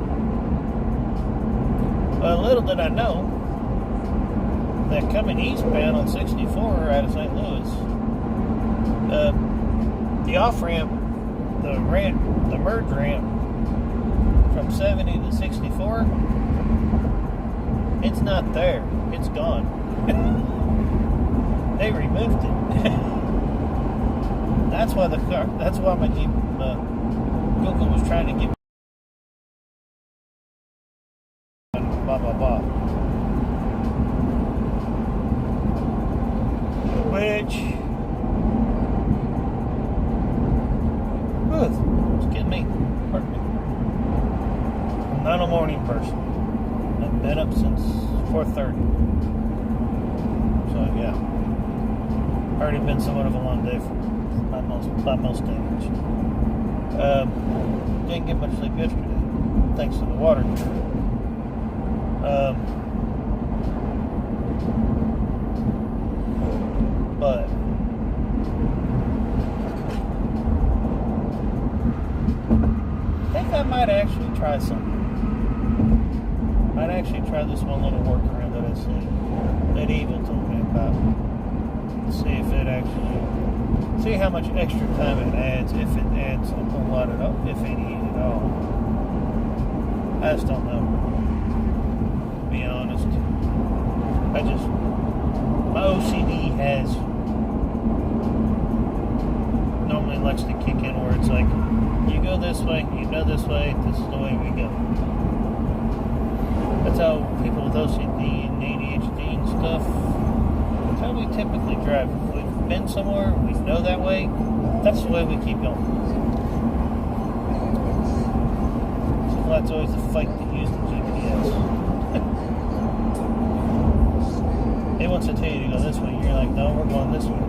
Well, little did I know that coming eastbound on 64 out of St. Louis, the off-ramp, the merge ramp from 70 to 64, it's not there. It's gone. They removed it. That's why my Jeep Google was trying to get blah blah blah. Which, it's getting me. Pardon me. I'm not a morning person. I've been up since 4:30. So yeah, already been somewhat of a long day by most days. Didn't get much sleep yesterday, thanks to the water. But I think I might actually try something. Might actually try this one little workaround that I see that Evil told me about. See if it actually, see how much extra time it adds, if it adds a whole lot at all, if any at all. I just don't know. To be honest, my OCD normally likes to kick in where it's like, you go this way, you know this way, this is the way we go. That's how people with OCD and ADHD and stuff, that's how we typically drive. If we've been somewhere, we know that way, that's the way we keep going. So that's always the fight to use the GPS. They want to tell you to go this way, you're like, no, we're going this way.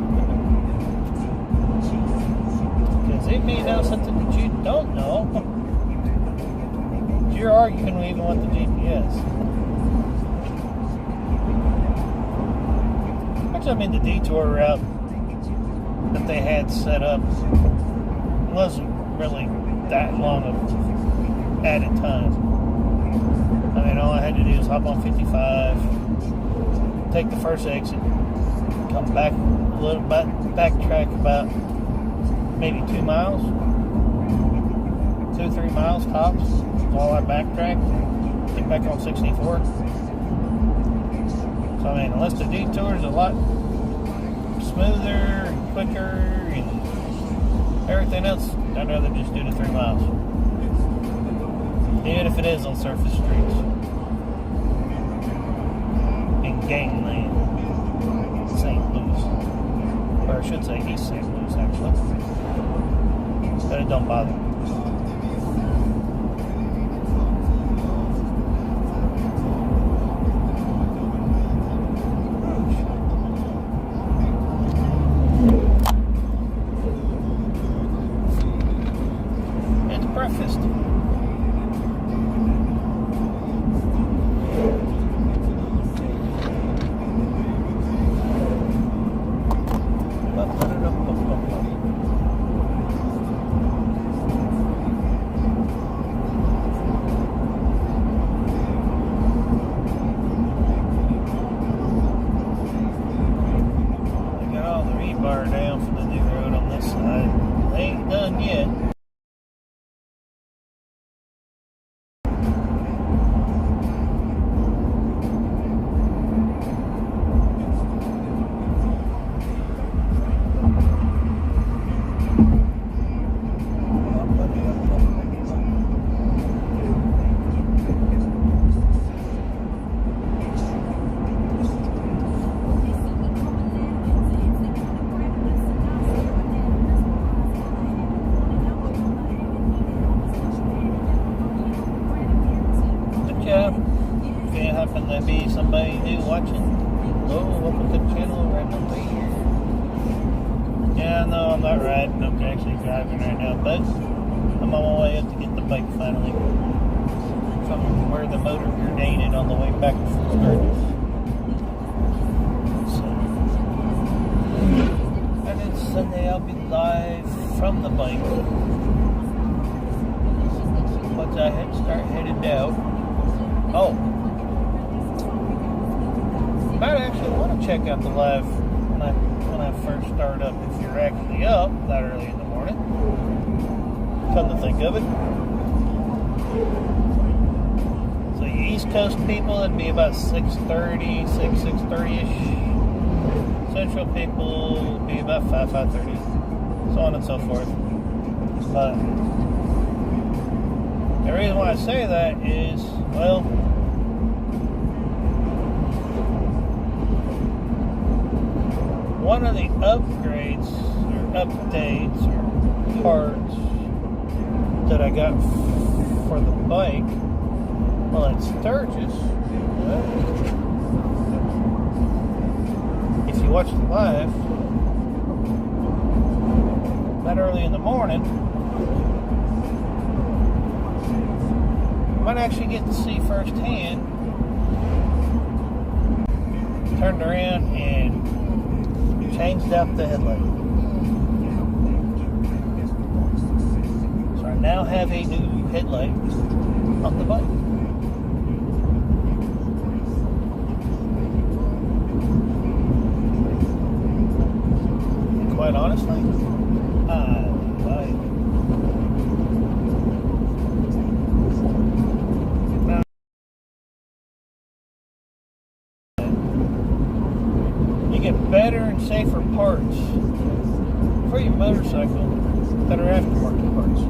Because they may know something that you don't know. You're arguing we even want the GPS. Actually, I mean, the detour route that they had set up wasn't really that long of added time. I mean, all I had to do was hop on 55, take the first exit, come back a little bit, backtrack about maybe 2 miles, 2-3 miles tops. All I backtracked, get back on 64. So I mean, unless the detour is a lot smoother and quicker and everything else, I'd rather just do the 3 miles. Even if it is on surface streets. In gangland. St. Louis. Or I should say East St. Louis, actually. But it don't bother me. It's breakfast. Down for the new road on this side. They ain't done yet. If you happen to be somebody new watching, hello, welcome to the channel, right over here. Yeah, no, I'm not riding, I'm actually driving right now, but I'm on my way up to get the bike finally from where the motor grenaded on the way back from Sturgis. So, and then Sunday I'll be live from the bike. Once I start headed out. Oh, might actually want to check out the live when I first start up. If you're actually up that early in the morning, come to think of it. So you East Coast people, it'd be about 6:30, 6:30ish. Central people would be about 5:30, so on and so forth. But the reason why I say that is, well, one of the upgrades or updates or parts that I got for the bike, well, at Sturgis, if you watch the live that early in the morning, might actually get to see firsthand. Turned around and changed out the headlight. So I now have a new headlight on the bike. And quite honestly, I like it. Get better and safer parts for your motorcycle that are aftermarket parts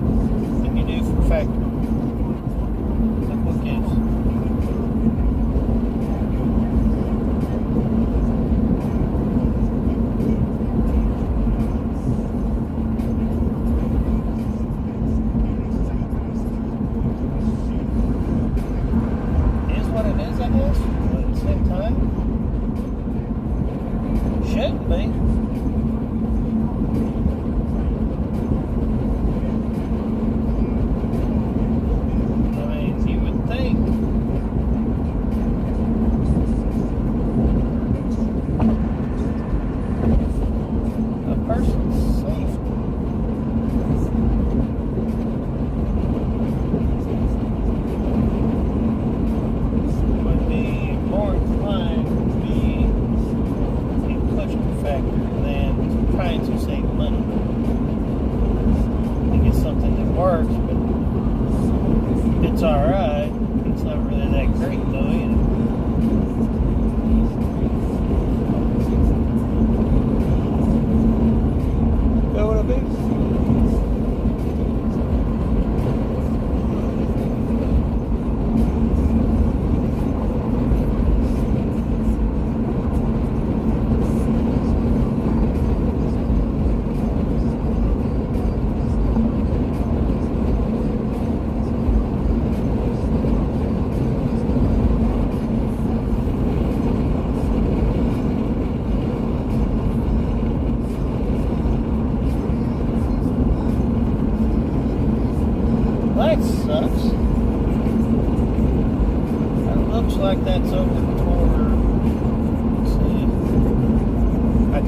than you do for factory. Like what gives? It is what it is, I guess, but at the same time, shouldn't be. I mean, you would think a person's safety would be more inclined to be a pushing factor.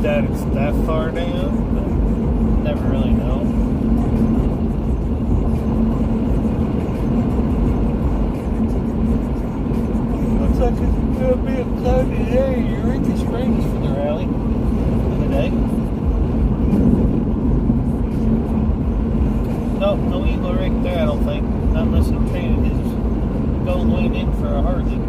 that it's that far down, but never really know. Looks like it's gonna be a cloudy day. Eureka Springs for the rally for the day. Nope, no eagle right there, I don't think. Not unless he traded his gold wing in for a Harley.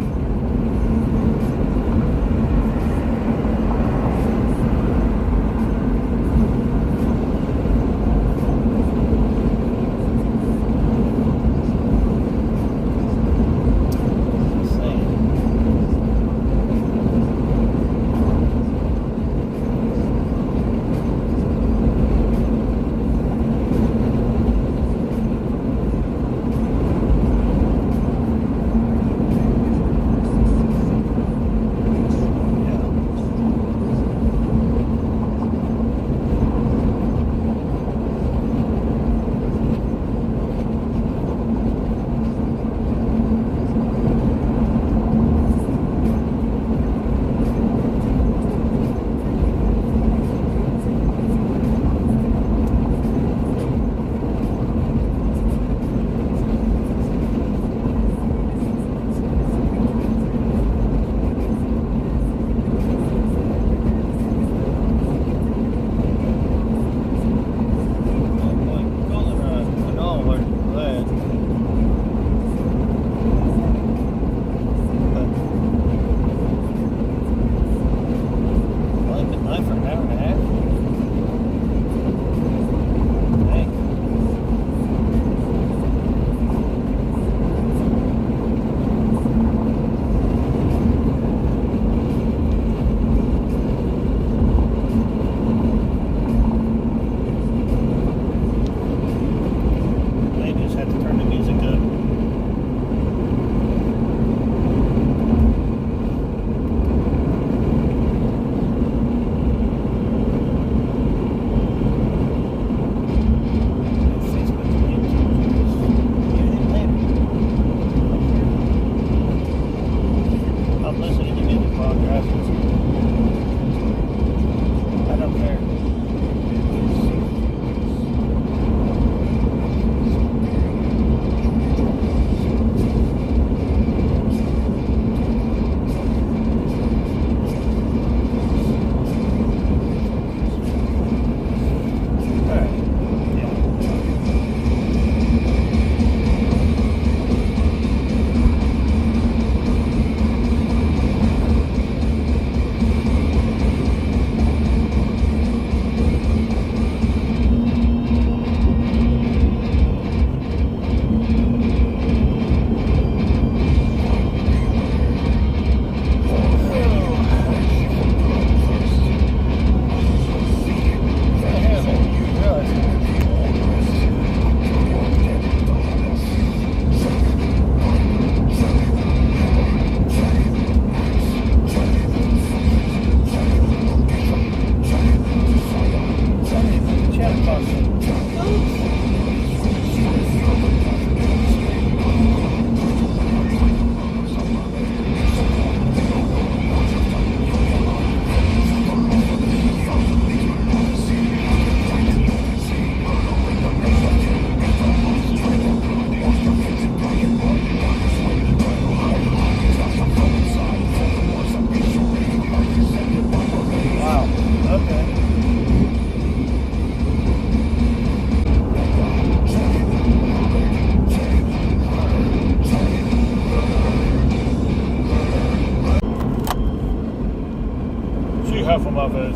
Huff them off us.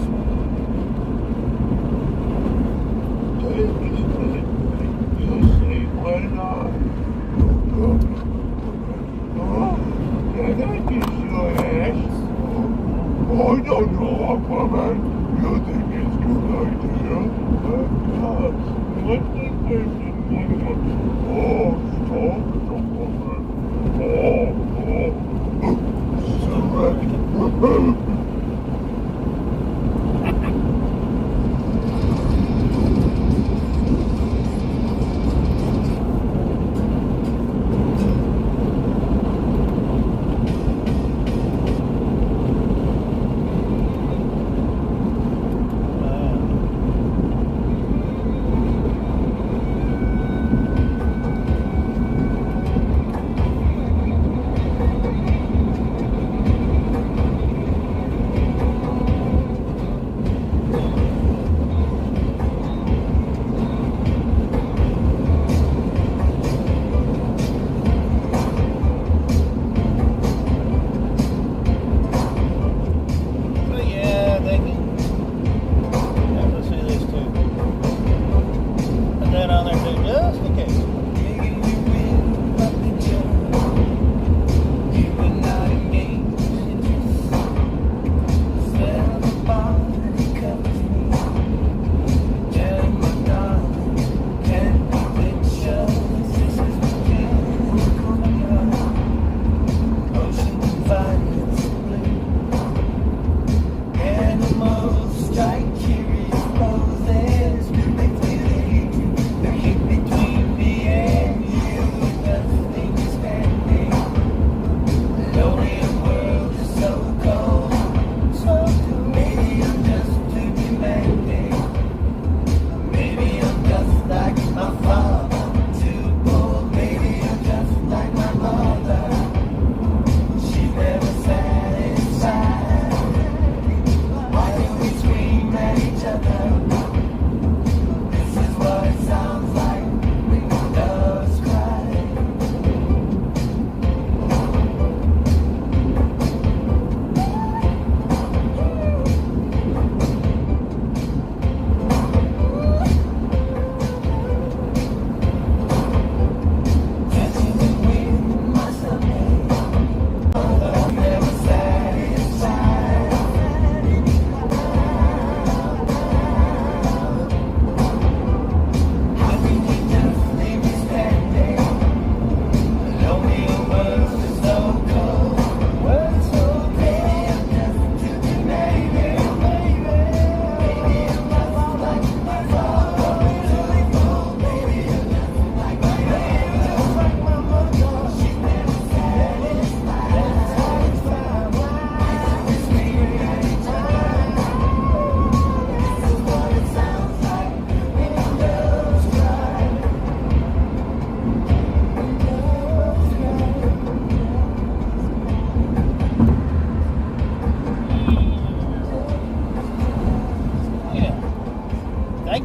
I don't know, Aquaman. You think it's a good idea? What the heck oh, stop, Aquaman. Select.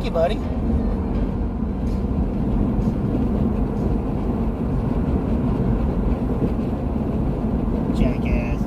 Thank you, buddy. Jackass.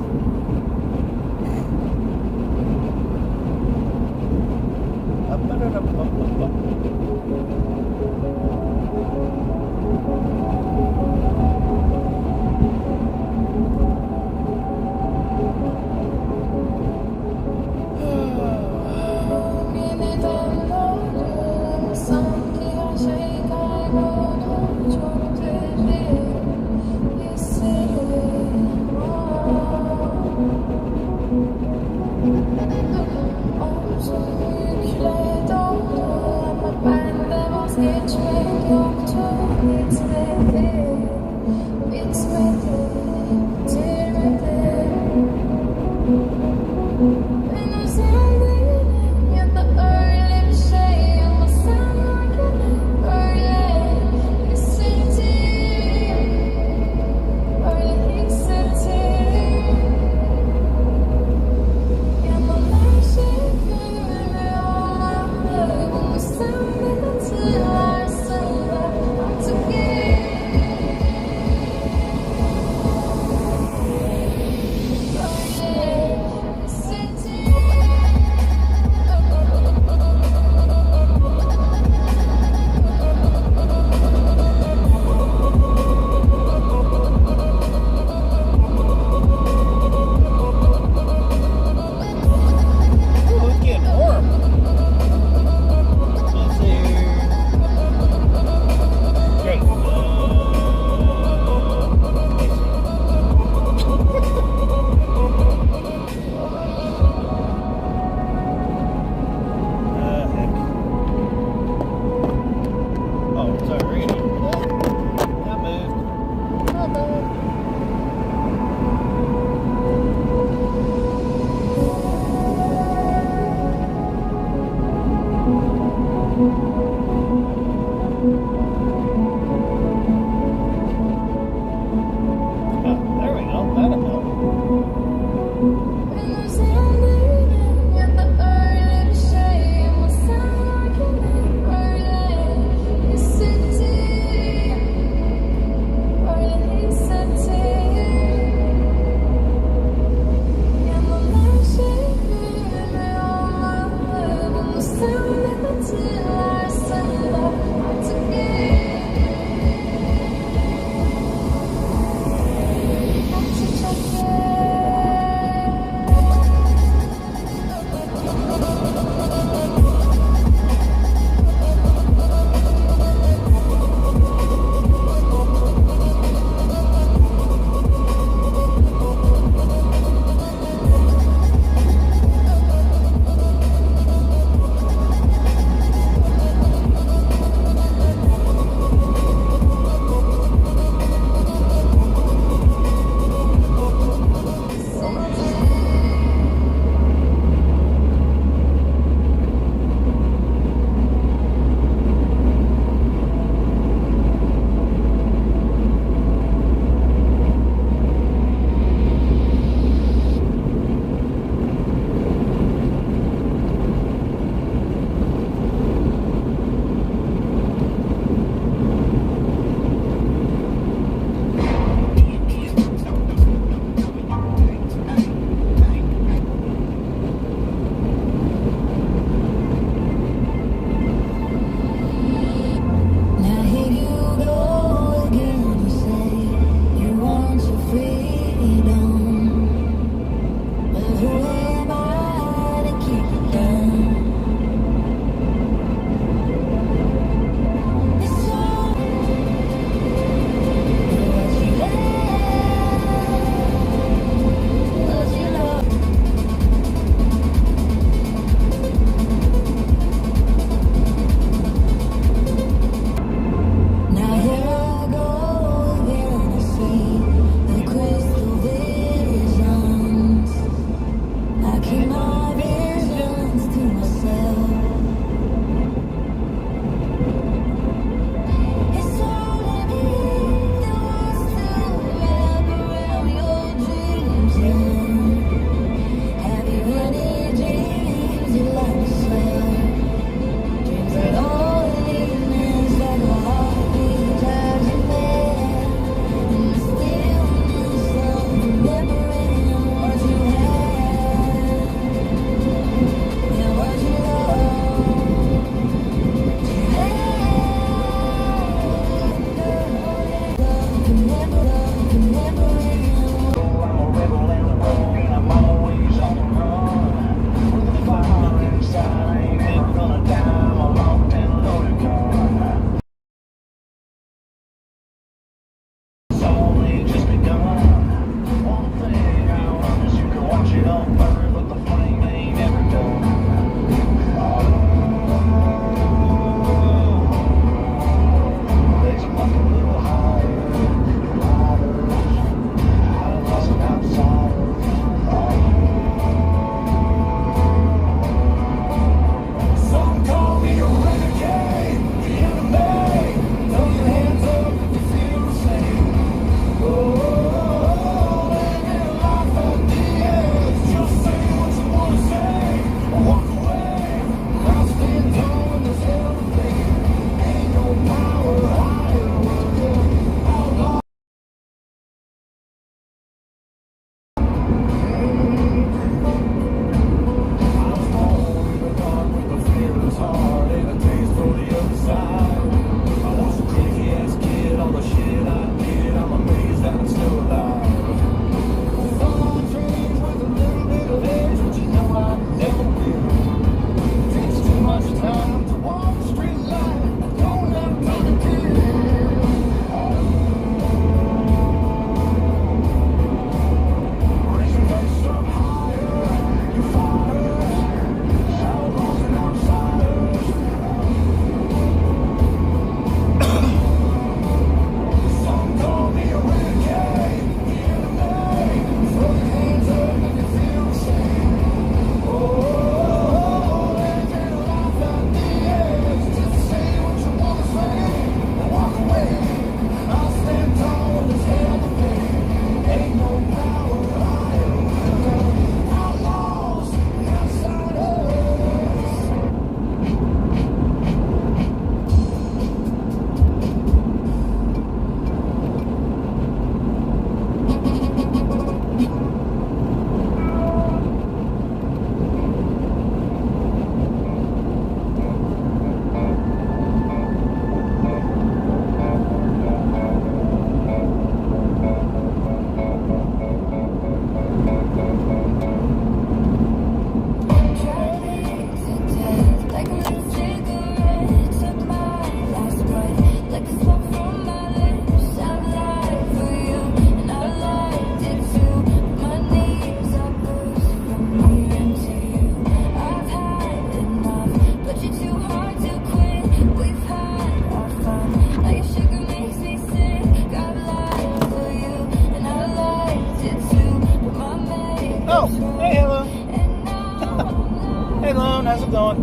how's it going?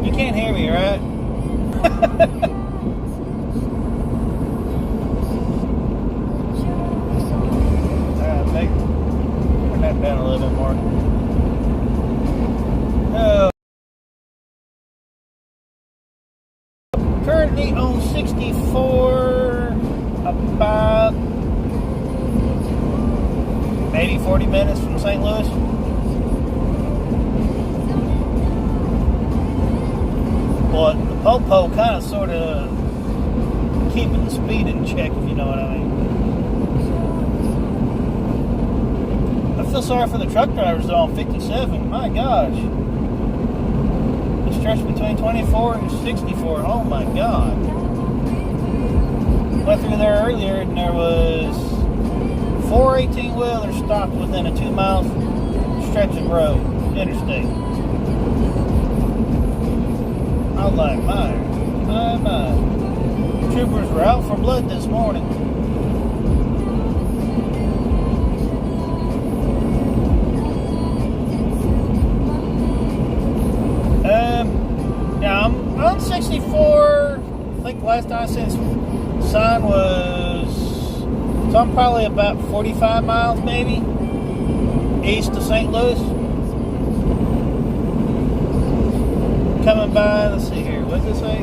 You can't hear me, right? Turn that down a little bit more. Currently on 64, about maybe 40 minutes from St. Louis. Well, the po-po kind of sort of keeping the speed in check, if you know what I mean. I feel sorry for the truck drivers though on 57. My gosh. The stretch between 24 and 64. Oh my God. Went through there earlier and there was 4 18-wheelers stopped within a 2-mile stretch of road, interstate. I was like, my. Troopers were out for blood this morning. Yeah, I'm on 64. I think last time I seen sign was, so I'm probably about 45 miles maybe east of St. Louis. Coming by, let's see here, what does it say?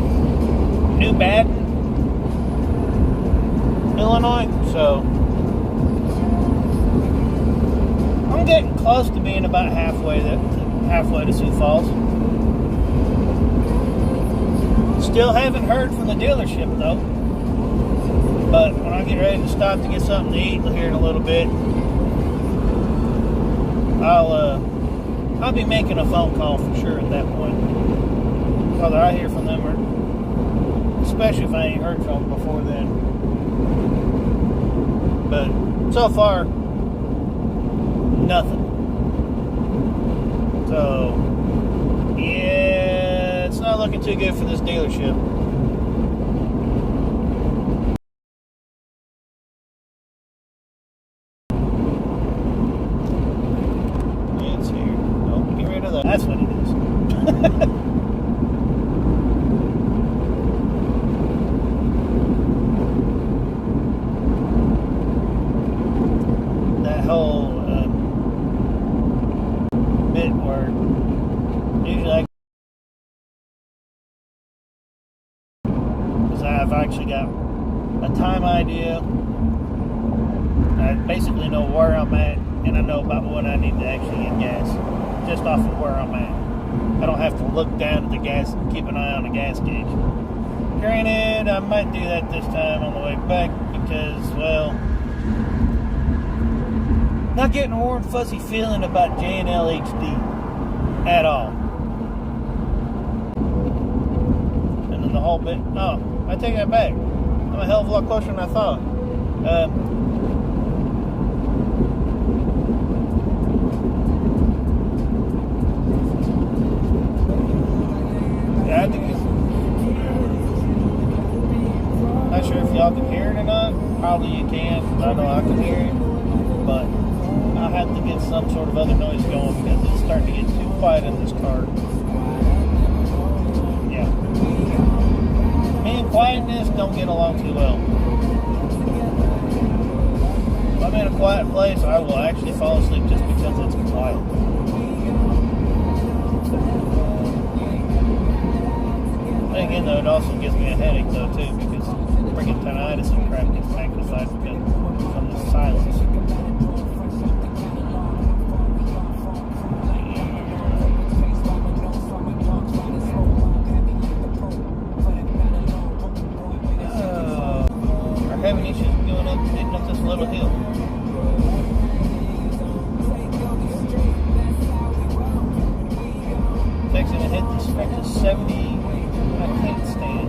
New Baden, Illinois. So I'm getting close to being about halfway to Sioux Falls. Still haven't heard from the dealership though. But when I get ready to stop to get something to eat here in a little bit, I'll be making a phone call for sure at that point. Whether I hear from them or, especially if I ain't heard from them before then. But so far, nothing. So yeah, it's not looking too good for this dealership. It's here. Oh, get rid of that. That's what it is. That whole bit where usually I've actually got a time idea. I basically know where I'm at, and I know about when I need to actually get gas, just off of where I'm at. I don't have to look down at the gas and keep an eye on the gas gauge. Granted, I might do that this time on the way back because, well, not getting a warm, fuzzy feeling about J&L HD at all. And then the whole bit, oh, I take that back. I'm a hell of a lot closer than I thought. Yeah, I think not sure if y'all can hear it or not. Probably you can. I know I can hear it. But I have to get some sort of other noise going because it's starting to get too quiet in this car. Yeah. Me and quietness don't get along too well. If I'm in a quiet place, I will actually fall asleep just because it's quiet. Then again, though, it also gives me a headache, though, too, because freaking tinnitus and crap gets magnified from the silence. We're having issues getting up this little hill. Fixing to hit the stretch of 70. I can't stand.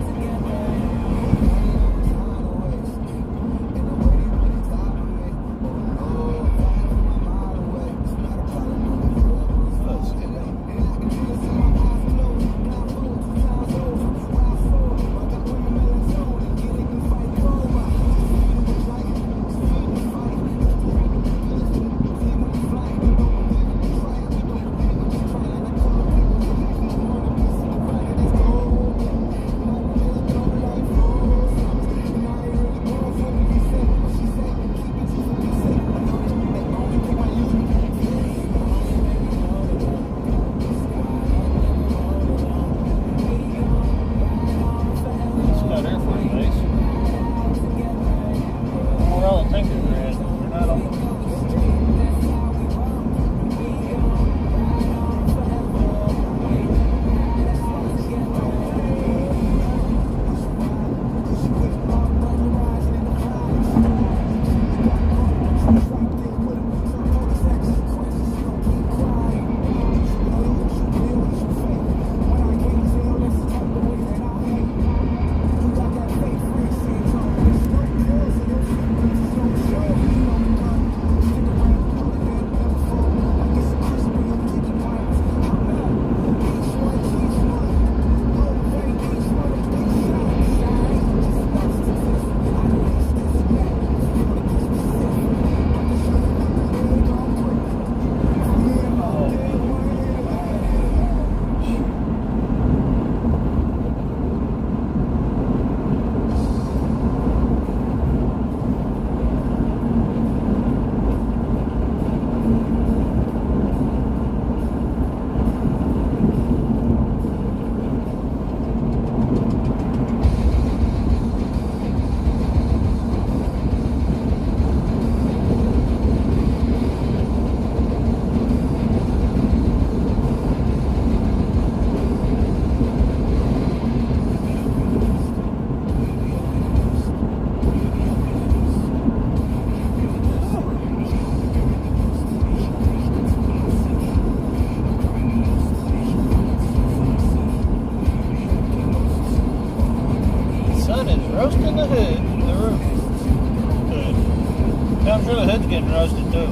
I'm sure the hood's getting roasted too.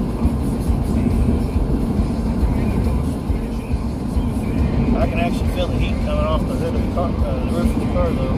I can actually feel the heat coming off the hood of the car, the roof of the car though.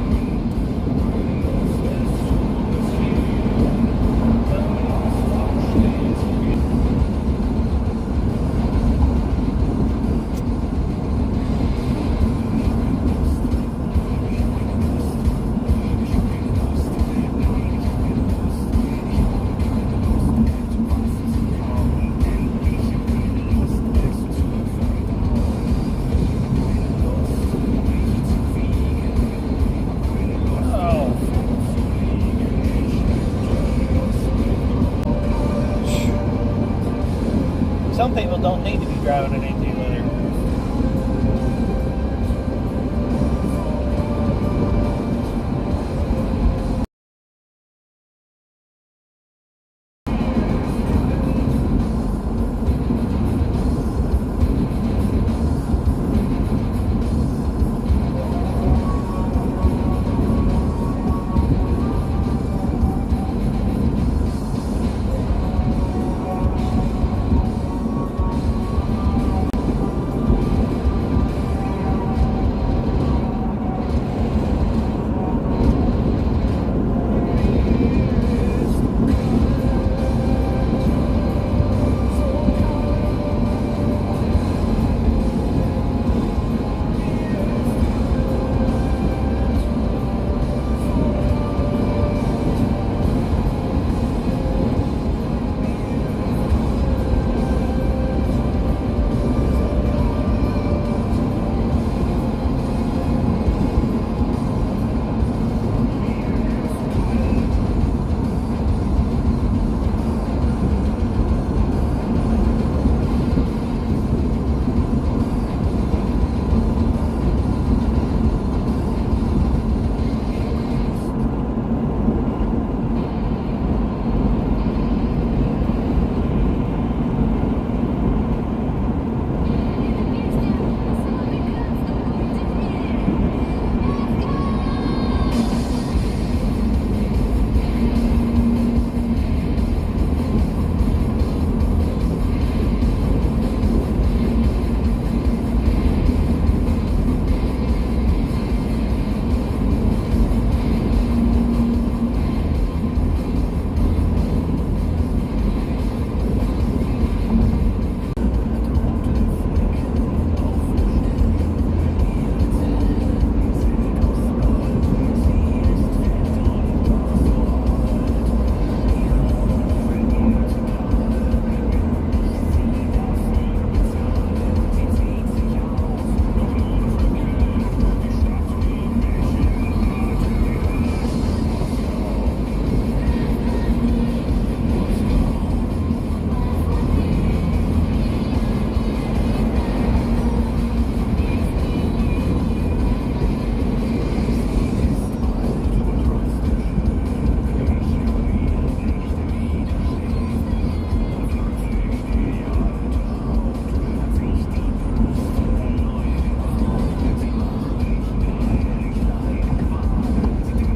Some people don't need to be driving in 18 wheeler.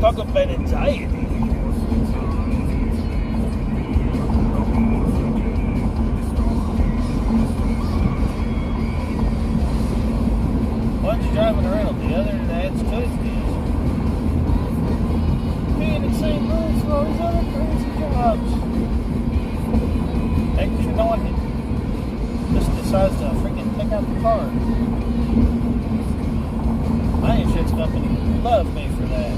Talk about anxiety. One's driving around, the other adds to his deal. Being in the same room for all these other crazy jobs. Making sure no one just decides to freaking take out the car. My insurance company loves me for that.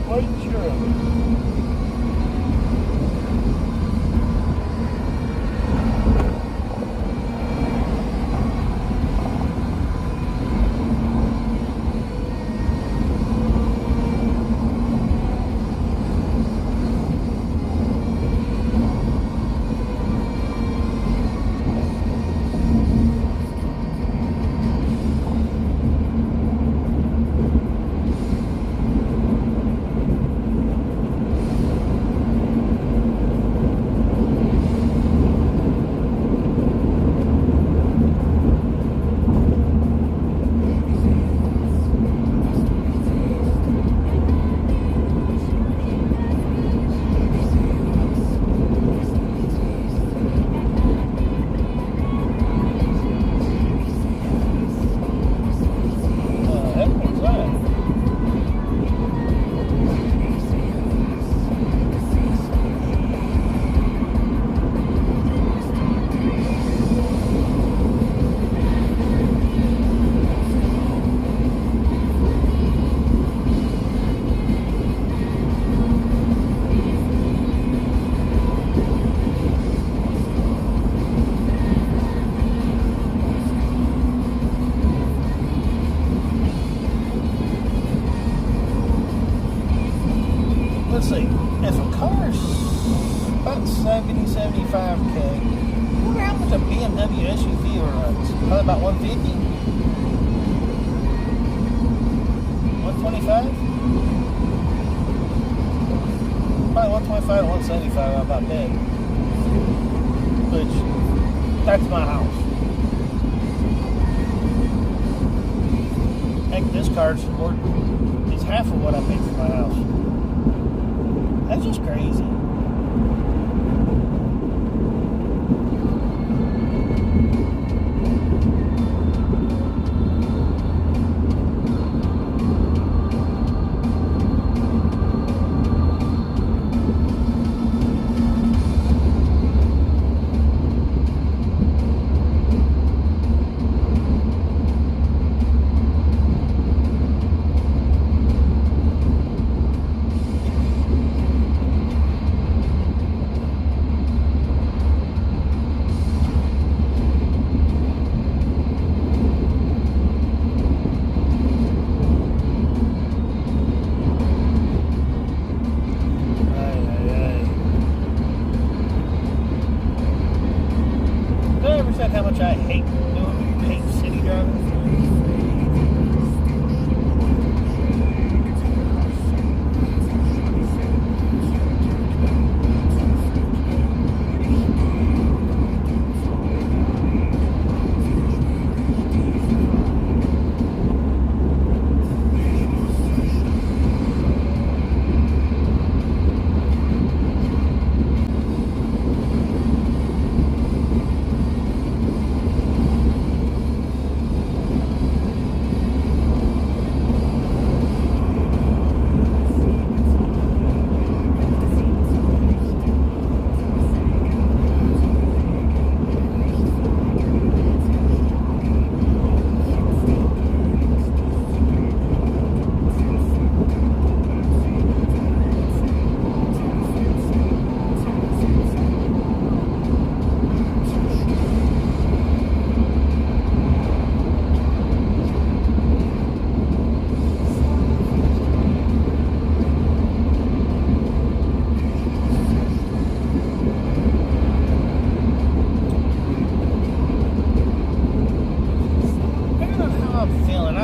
Quite sure of it. let's see. If a car's about 70, 75K, I wonder how much a BMW SUV runs. Probably about 150? 125? Probably 125 to 175 I'm about dead. Which, that's my house. Heck, this car's more, it's half of what I paid for my house. That's just crazy. How much I hate city driving.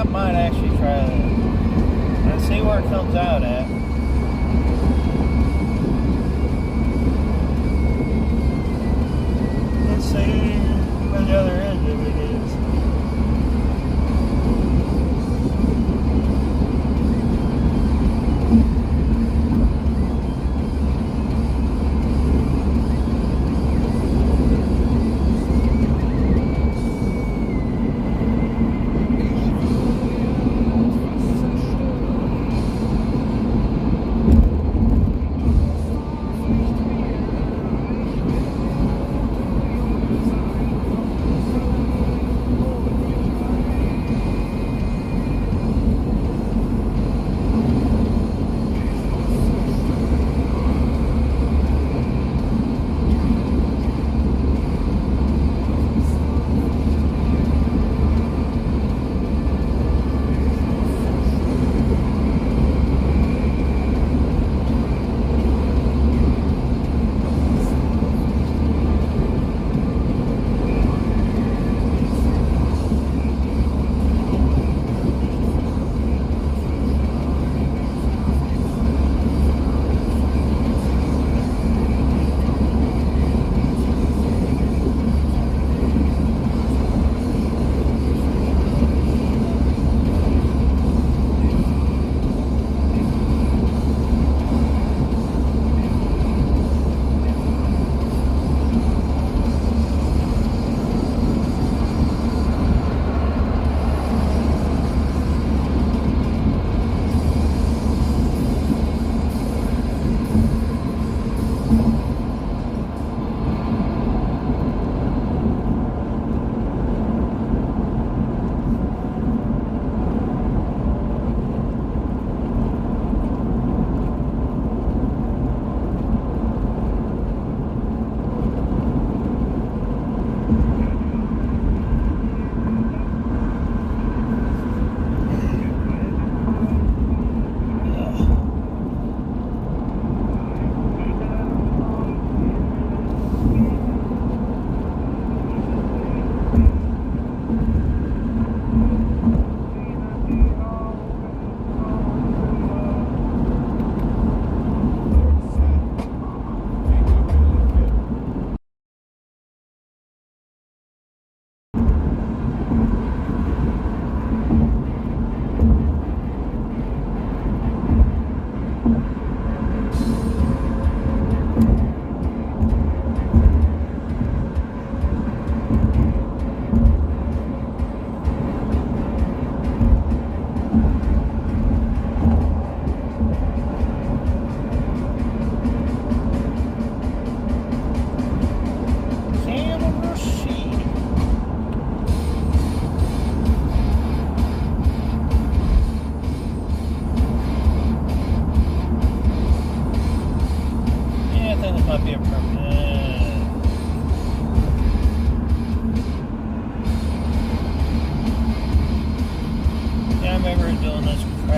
I might actually try that and see where it comes out at. Let's see where the other end of it is.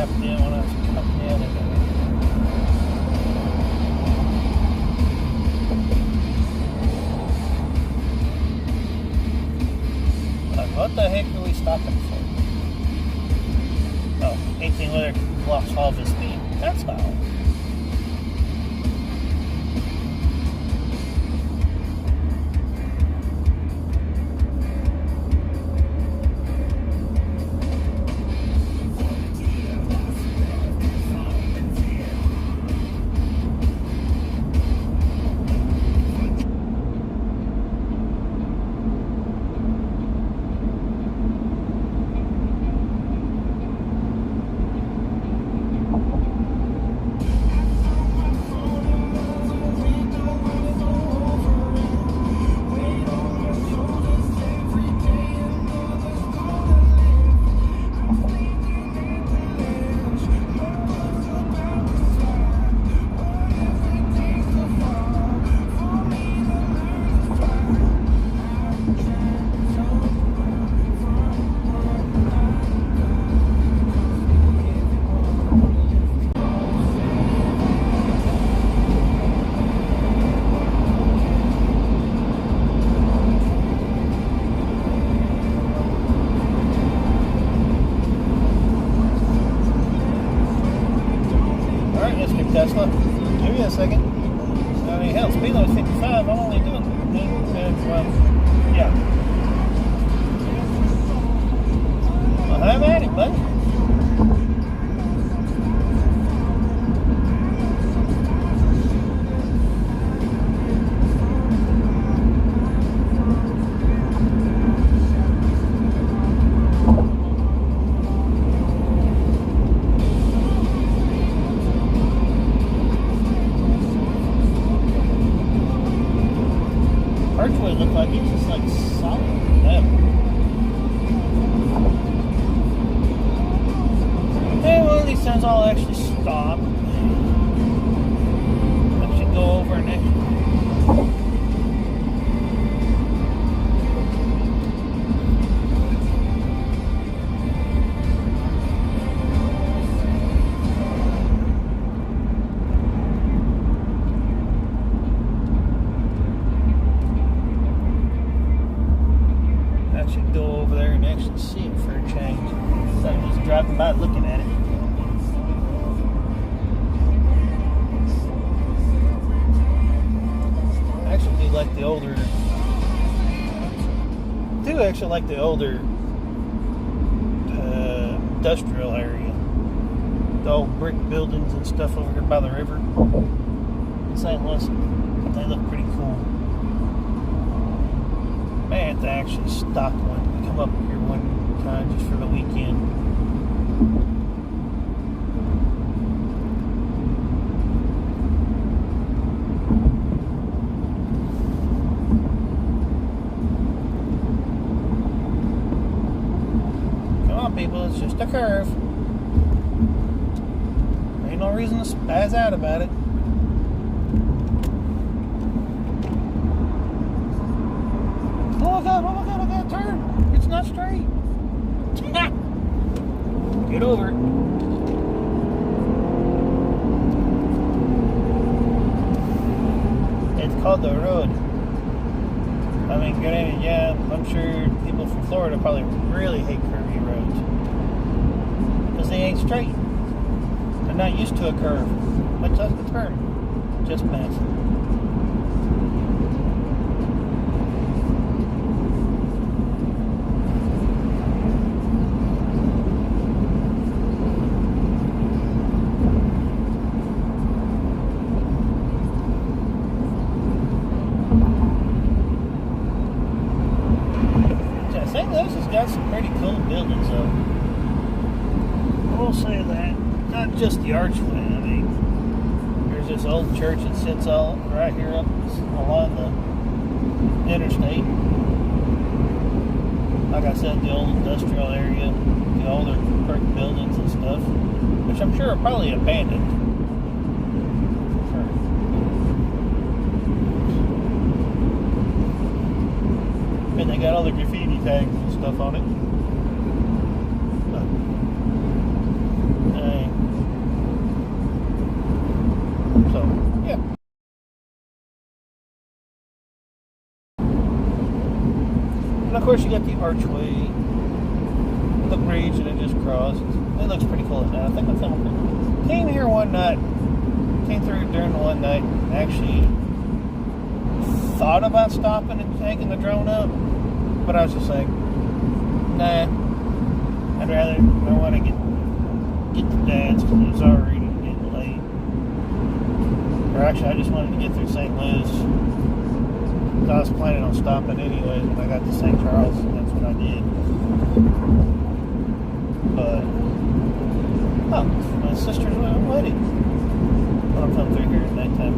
tapped in when I was coming the other day. Like, what the heck are we stopping for? Oh, 18-wheeler lost all of his speed. That's all. Tesla. Give me a second. I mean, hell, speed limit 55. I'm only doing, yeah. Well, have at it, buddy. Archway looked like it's just like solid metal. Okay, well, these times I'll actually stop. I should go over next. I should go over there and actually see it for a change. Instead of just driving by looking at it. I actually do like the older. I do actually like the older industrial area. The old brick buildings and stuff over here by the river in St. Louis. They look pretty cool. May have to actually stop one and come up here one time just for the weekend. Come on, people, it's just a curve. Ain't no reason to spaz out about it. Oh my god, turn! It's not straight! Get over it. It's called the road. I mean, granted, yeah, I'm sure people from Florida probably really hate curvy roads. Because they ain't straight. They're not used to a curve. Much less a turn. Just pass it. St. Louis has got some pretty cool buildings, though. I will say that. Not just the Archway. I mean, there's this old church that sits all right here up along the interstate. Like I said, the old industrial area, the older brick buildings and stuff, which I'm sure are probably abandoned. And they got all the graffiti tags and stuff on it. But, course, you got the archway, the bridge that I just crossed. It looks pretty cool now. I think I came here one night, came through during the one night, and actually thought about stopping and taking the drone up, but I was just like, nah. I want to get to Dad's because it's already getting late. Or actually, I just wanted to get through St. Louis. I was planning on stopping anyways when I got to St. Charles, and that's what I did. But, oh, my sister's wedding. I'll come through here at nighttime.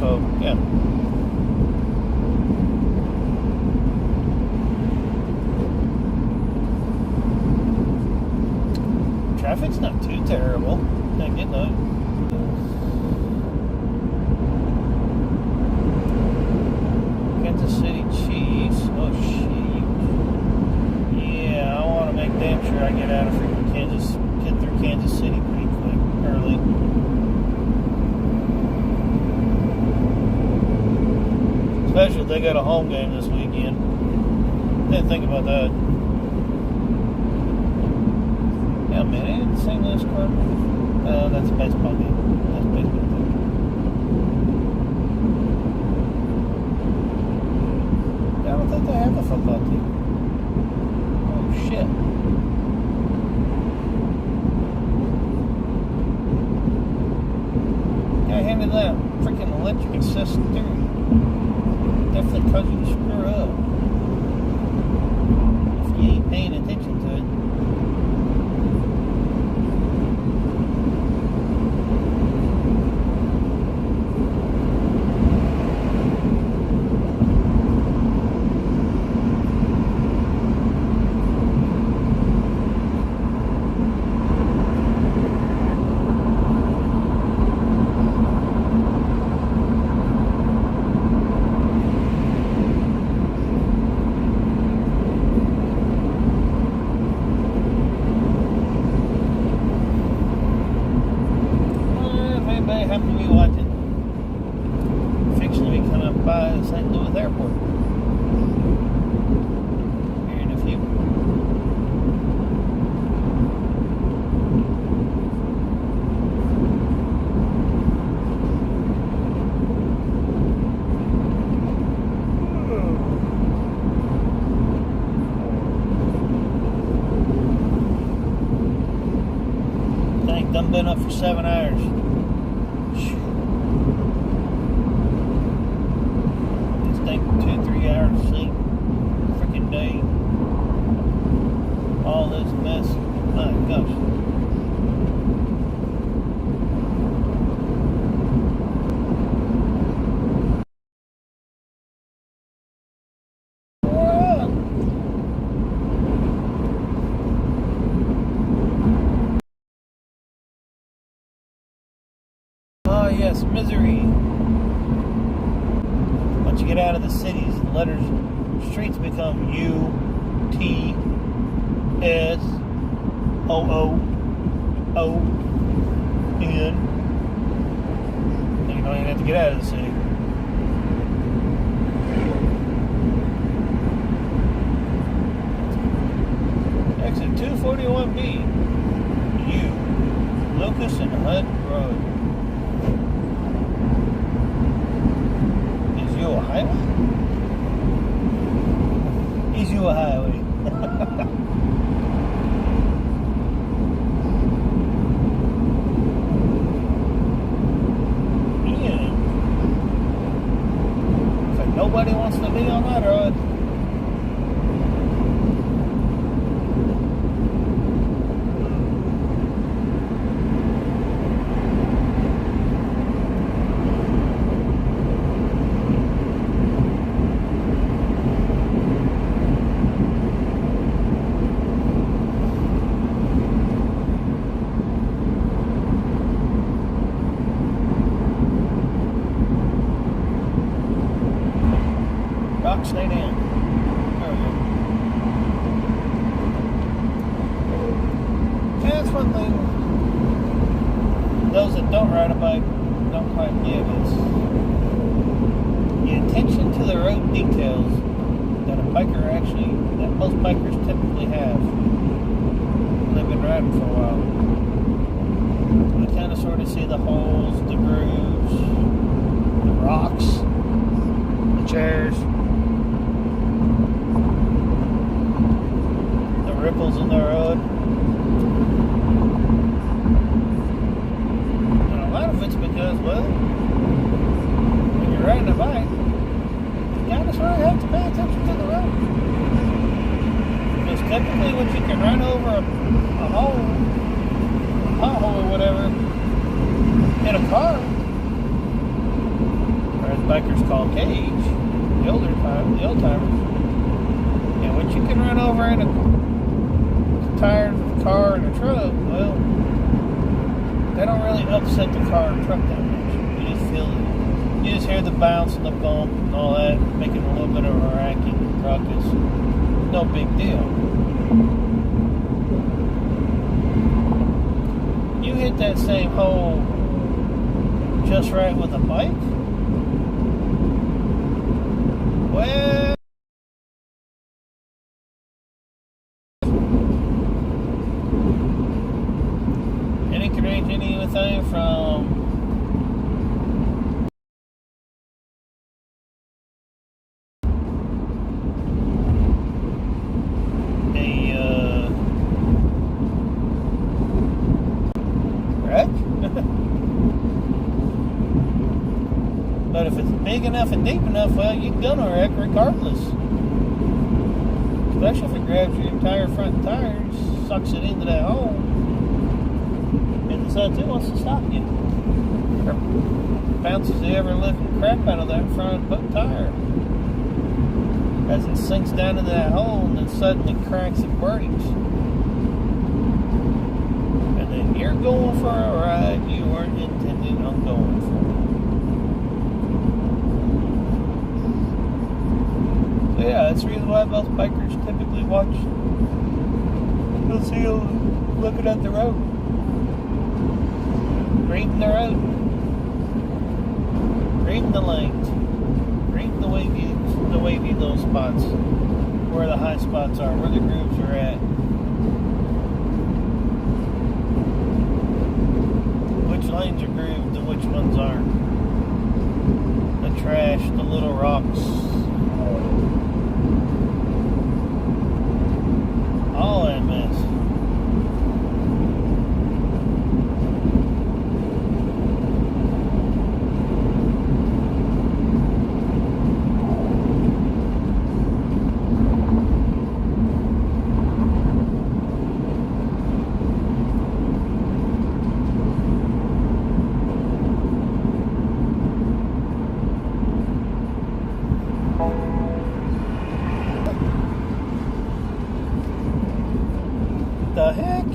So, yeah. Traffic's not too terrible. Not getting out. Kansas City Chiefs. Oh, shit. Yeah, I want to make damn sure I get out of freaking get through Kansas City pretty quick, early. Especially if they got a home game this weekend. Didn't think about that. Yeah, man, ain't the St. Louis Cardinals. Oh, that's a baseball game. That's a baseball game. I don't think they have a football team. Oh, shit. Guy handed that freaking electric assist steering. Definitely cause you to screw up. If you ain't paying attention to it. Happen to be watching, fixing to be coming up by the St. Louis airport here in a few. Dang, done been up for 7 hours. It's taking 2-3 hours of sleep. Freaking day. All this mess. My gosh. Oh yes, misery. Once you get out of the cities, the letters, streets become U-T-S-O-O-O-N. You don't even have to get out of the city. Exit 241B. U. Lucas and Hunt Road. Is you a highway? Is you a highway? Yeah. So nobody wants to be on that road. biker actually, that most bikers typically have. They've been riding for a while. You kind of sort of see the holes, the grooves, the rocks, the chairs, the ripples in the road. And a lot of it's because, well, when you're riding a bike, you kind of sort of have to pay attention to the road. Because typically when you can run over a hole, a pothole or whatever, in a car, or as bikers call cage, the old timers, and when you can run over in a tires of a car and a truck, well, they don't really upset the car or truck that much. You just feel it. You just hear the bounce and the bump and all that, making a little bit of a racket and ruckus. No big deal. You hit that same hole just right with a bike? Well, and it can range anything from wreck. But if it's big enough and deep enough, well, you're gonna wreck regardless. Especially if it grabs your entire front tires, sucks it into that hole, and decides it wants to stop you. Or bounces the ever-living crap out of that front butt tire as it sinks down into that hole and then suddenly cracks and breaks. And then you're going for a ride you weren't intending on going for. So yeah, that's the reason why most bikers typically watch. You'll see them looking at the road, reading the road, reading the lanes, reading the wavy little spots, where the high spots are, where the grooves are at. Which lanes are grooved and which ones aren't. The trash, the little rocks. All that mess. The heck?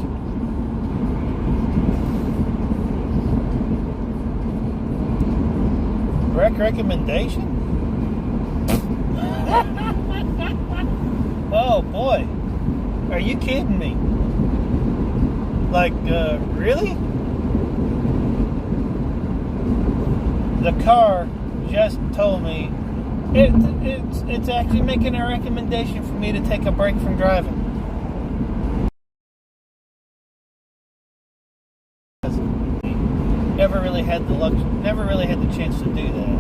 Wreck recommendation? Oh boy. Are you kidding me? Like, really? The car just told me it's actually making a recommendation for me to take a break from driving. Never really had the chance to do that.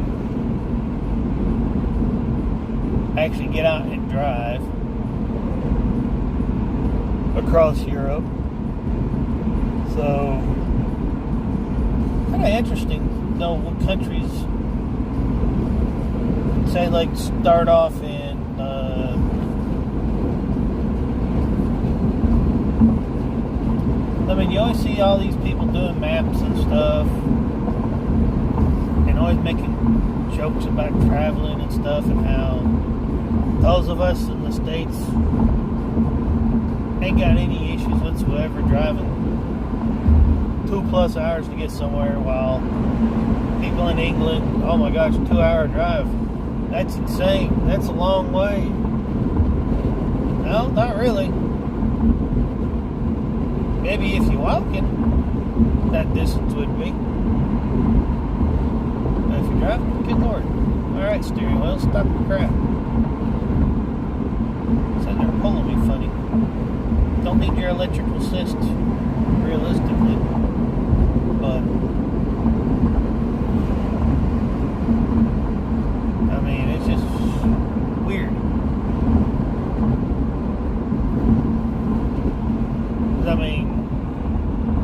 Actually get out and drive across Europe. So kind of interesting, you know, what countries say, like, start off in I mean, you always see all these people doing maps and stuff, and always making jokes about traveling and stuff, and how those of us in the States ain't got any issues whatsoever driving 2+ hours to get somewhere, while people in England, oh my gosh, 2-hour drive. That's insane. That's a long way. No, not really. Maybe if you're walking, that distance would be. But if you're driving, good lord. Alright, steering wheel, stop the crap. pulling me funny. Don't need your electrical assist, realistically. But, I mean, it's just weird. I mean,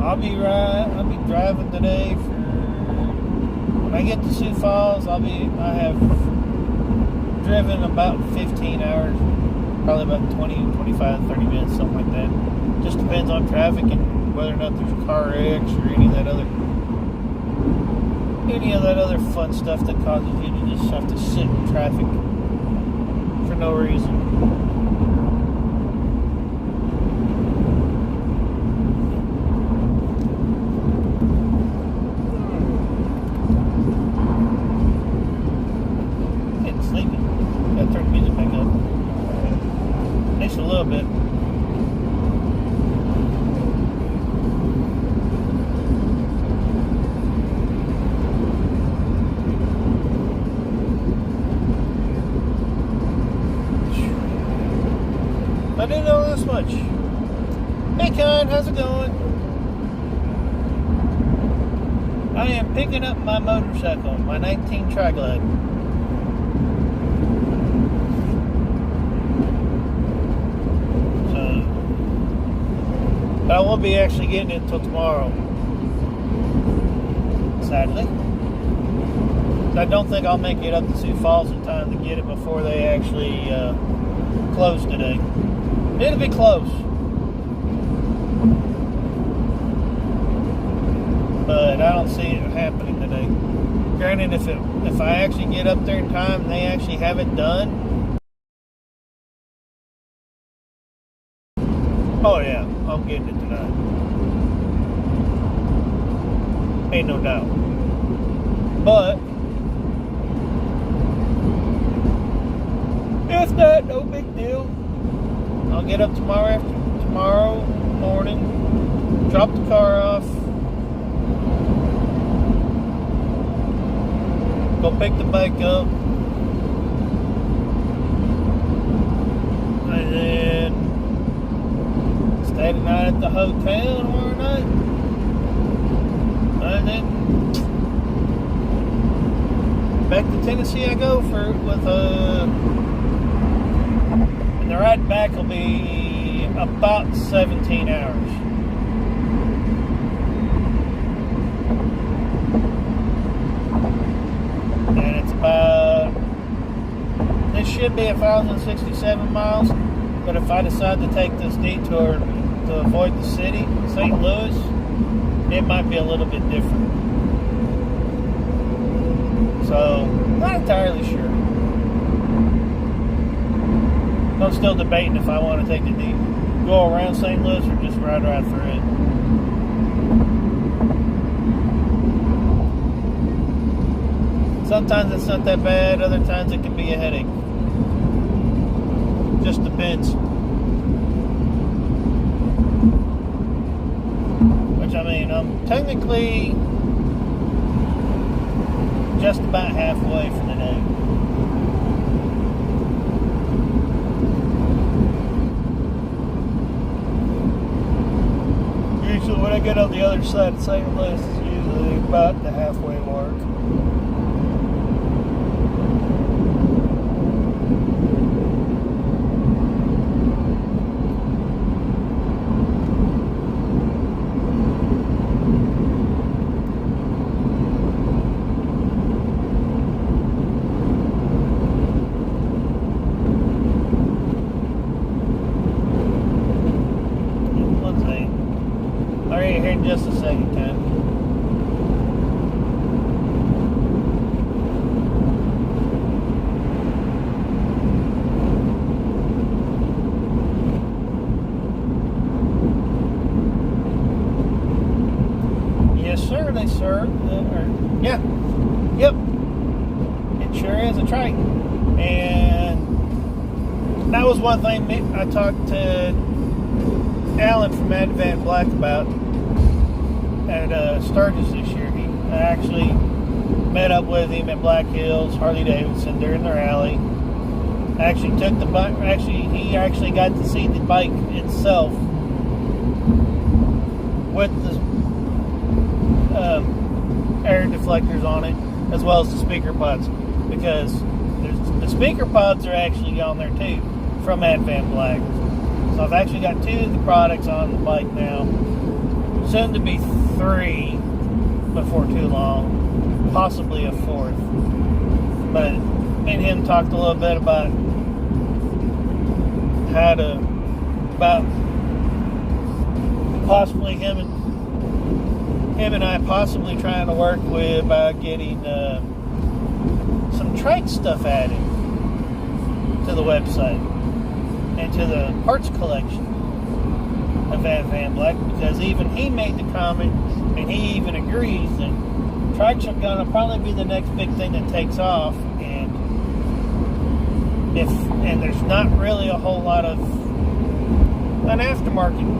I'll be driving today when I get to Sioux Falls, I have driven about 15 hours, probably about 20, 25, 30 minutes, something like that. Just depends on traffic and whether or not there's a car wrecks or any of that other fun stuff that causes you to just have to sit in traffic for no reason. A little bit. I didn't know this much. Hey, Con, how's it going? I am picking up my motorcycle, my 19 Tri-Glide. But I won't be actually getting it until tomorrow, sadly. I don't think I'll make it up to Sioux Falls in time to get it before they actually close today. It'll be close. But I don't see it happening today. Granted, if I actually get up there in time and they actually have it done, oh yeah, I'm getting it tonight. Ain't no doubt. But if not, no big deal. I'll get up tomorrow morning, drop the car off, go pick the bike up, and then stay the night at the hotel tomorrow night, and then back to Tennessee I go and the ride back will be about 17 hours. And it's this should be 1,067 miles, but if I decide to take this detour to avoid the city, St. Louis, it might be a little bit different. So, not entirely sure. I'm still debating if I want to take go around St. Louis or just ride right through it. Sometimes it's not that bad, other times it can be a headache. Just depends. Which, I mean, I'm technically just about halfway for the day. Usually when I get on the other side of St. Louis, it's usually about the halfway mark. Here in just a second, Ken. Yes, sir. They serve. Yeah. Yep. It sure is a trike. And that was one thing I talked to Alan from Advent Black about at Sturgis this year. I actually met up with him at Black Hills, Harley Davidson, during their rally. Actually took the bike. He actually got to see the bike itself with the air deflectors on it, as well as the speaker pods, because the speaker pods are actually on there too from Advan Black. So I've actually got 2 of the products on the bike now, soon to be 3 before too long, possibly a 4th. But me and him talked a little bit about possibly him and I possibly trying to work with about getting some trike stuff added to the website and to the parts collection of Van Black, because even he made the comment and he even agrees that trikes are going to probably be the next big thing that takes off, and there's not really a whole lot of an aftermarket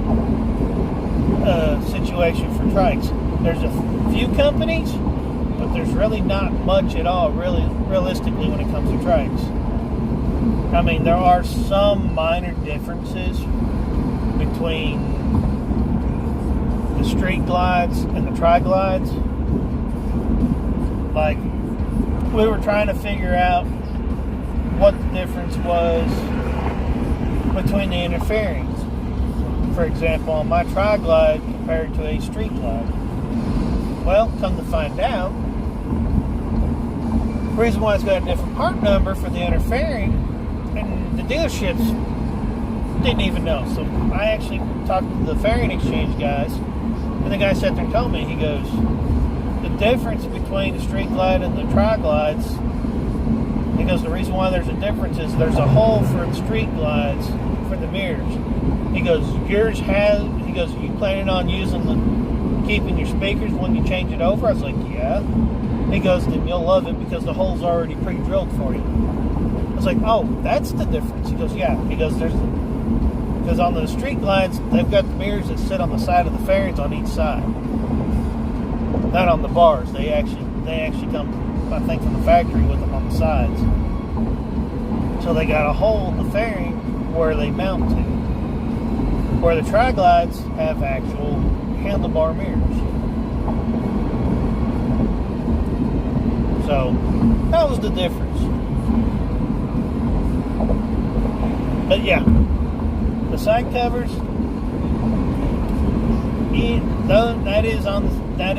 situation for trikes. There's a few companies, but there's really not much at all, really, realistically, when it comes to trikes. I mean, there are some minor differences between the street glides and the tri-glides. Like, we were trying to figure out what the difference was between the interferings. For example, on my tri-glide compared to a street glide. Well, come to find out, the reason why it's got a different part number for the interfering, and the dealerships didn't even know. So I actually talked to the fairing exchange guys, and the guy sat there and told me, he goes, the difference between the street glide and the tri-glides, he goes, the reason why there's a difference is there's a hole for the street glides for the mirrors. He goes, yours has, he goes, are you planning on keeping your speakers when you change it over? I was like, yeah. He goes, then you'll love it because the hole's already pre-drilled for you. I was like, oh, that's the difference. He goes, yeah. He goes, because on the street glides, they've got the mirrors that sit on the side of the fairings on each side. Not on the bars. They actually come, I think, from the factory with them on the sides. So they got a hole in the fairing where they mount to. Where the tri-glides have actual handlebar mirrors. So that was the difference. But yeah, the side covers, that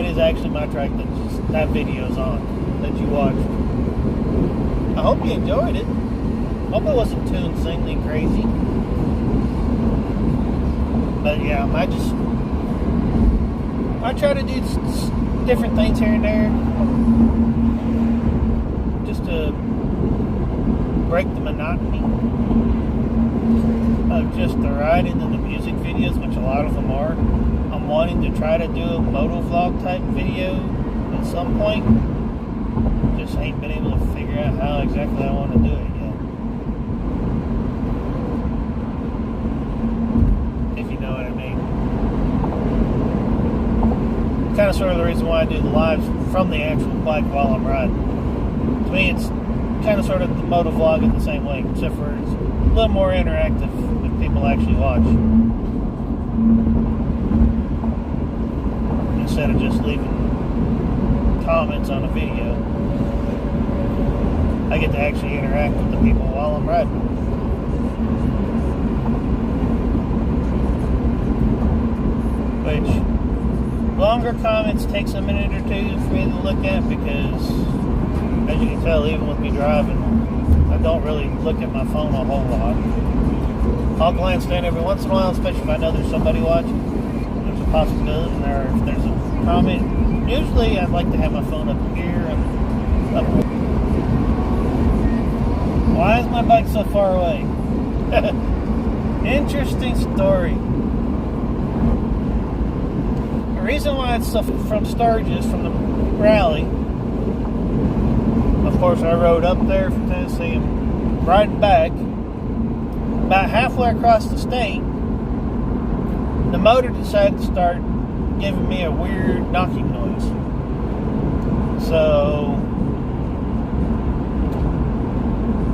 is actually my track that video's on that you watched. I hope you enjoyed it. Hope it wasn't too insanely crazy. But yeah, I try to do different things here and there, just to break the monotony of just the riding and the music videos, which a lot of them are. I'm wanting to try to do a moto vlog type video at some point. Just ain't been able to figure out how exactly I want to do it yet. Kind of sort of the reason why I do the lives from the actual bike while I'm riding. To me, it's kind of sort of the moto vlog in the same way, except for it's a little more interactive if people actually watch, instead of just leaving comments on a video. I get to actually interact with the people while I'm riding. Which, longer comments takes a minute or two for me to look at, because as you can tell, even with me driving, I don't really look at my phone a whole lot. I'll glance down every once in a while, especially if I know there's somebody watching. There's a possibility, or if there's a comment. Usually I'd like to have my phone up here and up. Why is my bike so far away? Interesting story. The reason why it's from Sturgis, from the rally, of course I rode up there from Tennessee and riding back. About halfway across the state, the motor decided to start giving me a weird knocking noise. So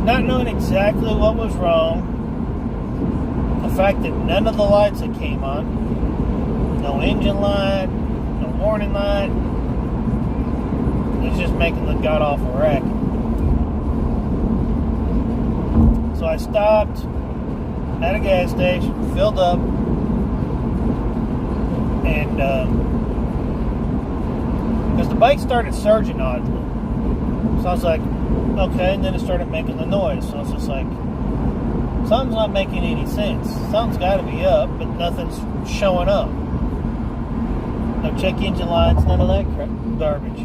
not knowing exactly what was wrong, the fact that none of the lights that came on, no engine light, no warning light, it was just making the god-awful racket. So I stopped at a gas station, filled up, and because the bike started surging oddly. So I was like, okay, and then it started making the noise. So I was just like, something's not making any sense. Something's got to be up, but nothing's showing up. No check engine lights, none of that garbage.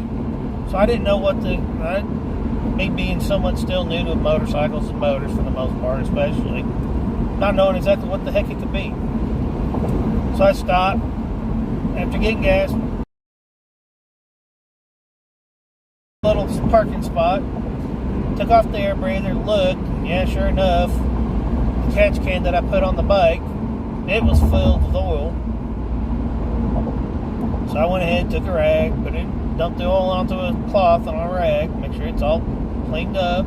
So I didn't know what me being somewhat still new to motorcycles and motors for the most part, especially, not knowing exactly what the heck it could be. So I stopped after getting gas, little parking spot, took off the air breather, looked, and yeah, sure enough, the catch can that I put on the bike, it was filled with oil. So I went ahead, took a rag, dumped the oil onto a cloth on a rag, make sure it's all cleaned up,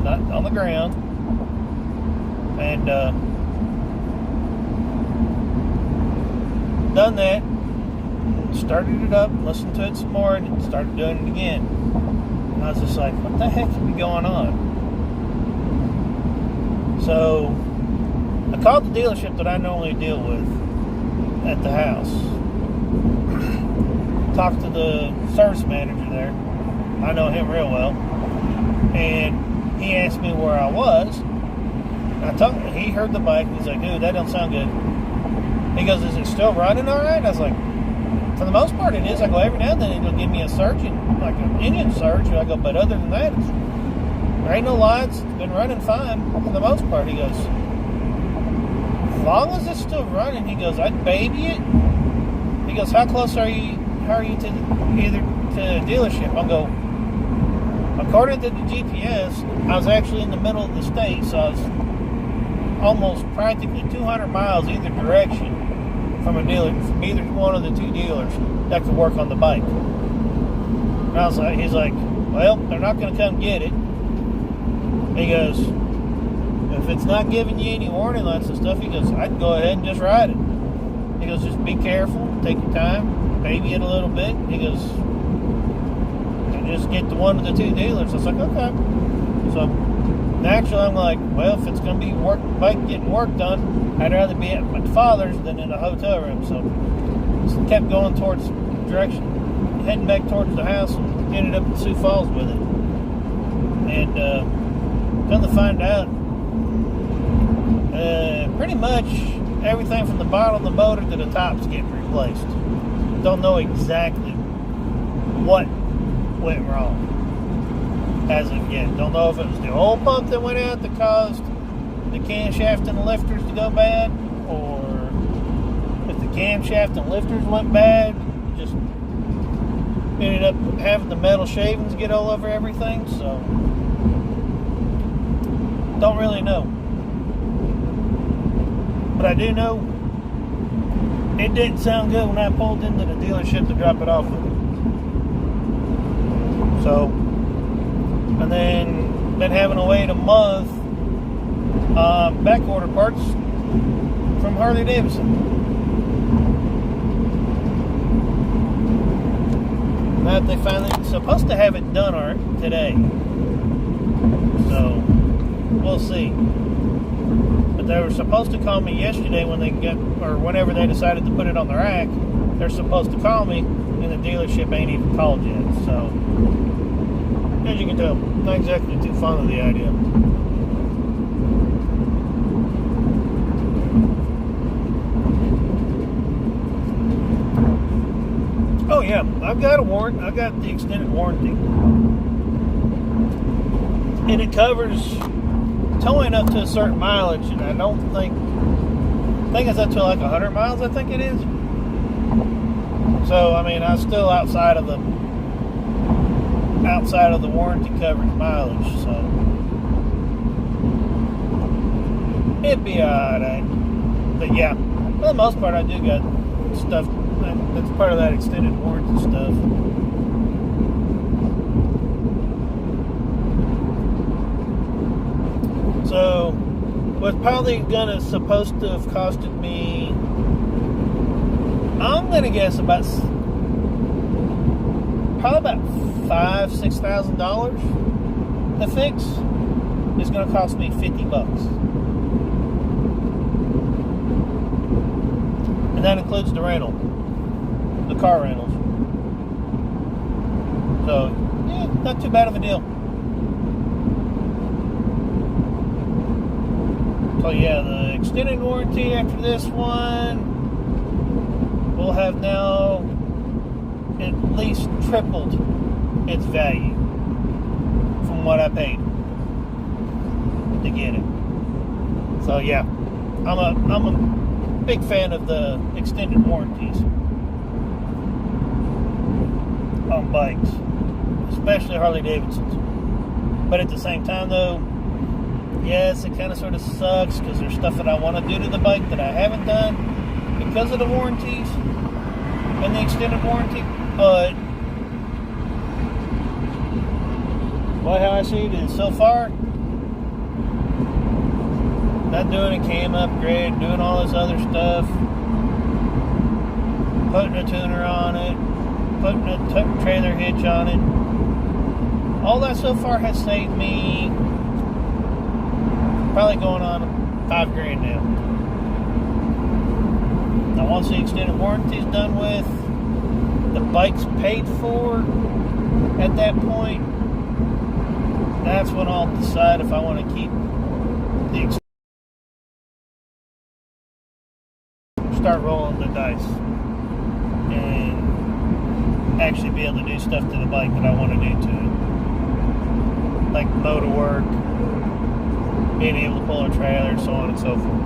not on the ground, and done that, started it up, listened to it some more, and started doing it again. And I was just like, what the heck could be going on? So I called the dealership that I normally deal with at the house. Talked to the service manager there. I know him real well. And he asked me where I was. And I told him, he heard the bike, and he's like, dude, that don't sound good. He goes, is it still running all right? I was like, for the most part it is. I go, every now and then it'll give me a surging, like an engine surge. I go, but other than that, there ain't no lights. It's been running fine for the most part. He goes, as long as it's still running, he goes, I'd baby it. He goes, how close are you to the dealership? I'll go, according to the GPS, I was actually in the middle of the state, so I was almost practically 200 miles either direction from a dealer, from either one of the two dealers that could work on the bike. And I was like, he's like, well, they're not going to come get it. He goes, if it's not giving you any warning lights and stuff, he goes, I'd go ahead and just ride it. He goes, just be careful, take your time, baby it a little bit. He goes, and just get to one of the two dealers. I was like, okay. So naturally, I'm like, well, if it's going to be bike getting work done, I'd rather be at my father's than in a hotel room. So just kept going towards direction, heading back towards the house, and ended up in Sioux Falls with it. And come to find out, pretty much everything from the bottom of the motor to the top's getting replaced. Don't know exactly what went wrong as of yet. Don't know if it was the oil pump that went out that caused the camshaft and the lifters to go bad, or if the camshaft and lifters went bad, just ended up having the metal shavings get all over everything. So don't really know, but I do know it didn't sound good when I pulled into the dealership to drop it off with it. So, and then been having to wait a month back order parts from Harley Davidson. Now they finally supposed to have it done today, so we'll see. But they were supposed to call me yesterday when they whenever they decided to put it on the rack. They're supposed to call me, and the dealership ain't even called yet. So as you can tell, not exactly too fond of the idea. Oh yeah, I've got a warrant. I've got the extended warranty, and it covers towing up to a certain mileage. And I think it's up to like 100 miles. I think it is. So I mean, I'm still outside of the warranty coverage mileage. So it'd be alright. But yeah, for the most part, I do got stuff. That's part of that extended warranty stuff. So, was probably supposed to have costed me, I'm gonna guess probably about $5,000-$6,000 to fix. It's gonna cost me $50, and that includes the rental, the car rentals. So, yeah, not too bad of a deal. So yeah, the extended warranty after this one will have now at least tripled its value from what I paid to get it. So yeah, I'm a big fan of the extended warranties on bikes, especially Harley Davidsons. But at the same time though, yes, it kind of sort of sucks because there's stuff that I want to do to the bike that I haven't done because of the warranties and the extended warranty. But well, how I see it is so far, not doing a cam upgrade, doing all this other stuff, putting a tuner on it, putting a trailer hitch on it, all that so far has saved me probably going on $5,000 now. Now once the extended warranty is done with, the bike's paid for at that point, that's when I'll decide if I want to keep the start rolling the dice and actually be able to do stuff to the bike that I want to do to it, like motor work, being able to pull a trailer, so on and so forth.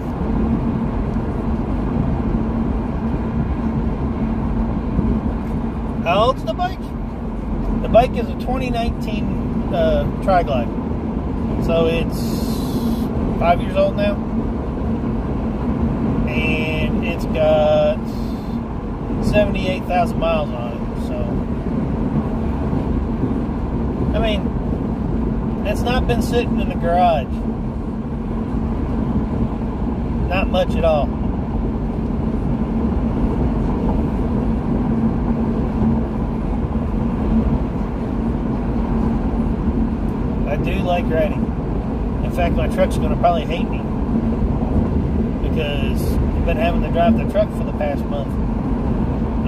How old's the bike? The bike is a 2019 Tri-Glide. So it's 5 years old now. And it's got 78,000 miles on it. So, I mean, it's not been sitting in the garage. Not much at all. I do like riding. In fact, my truck's going to probably hate me because I've been having to drive the truck for the past month.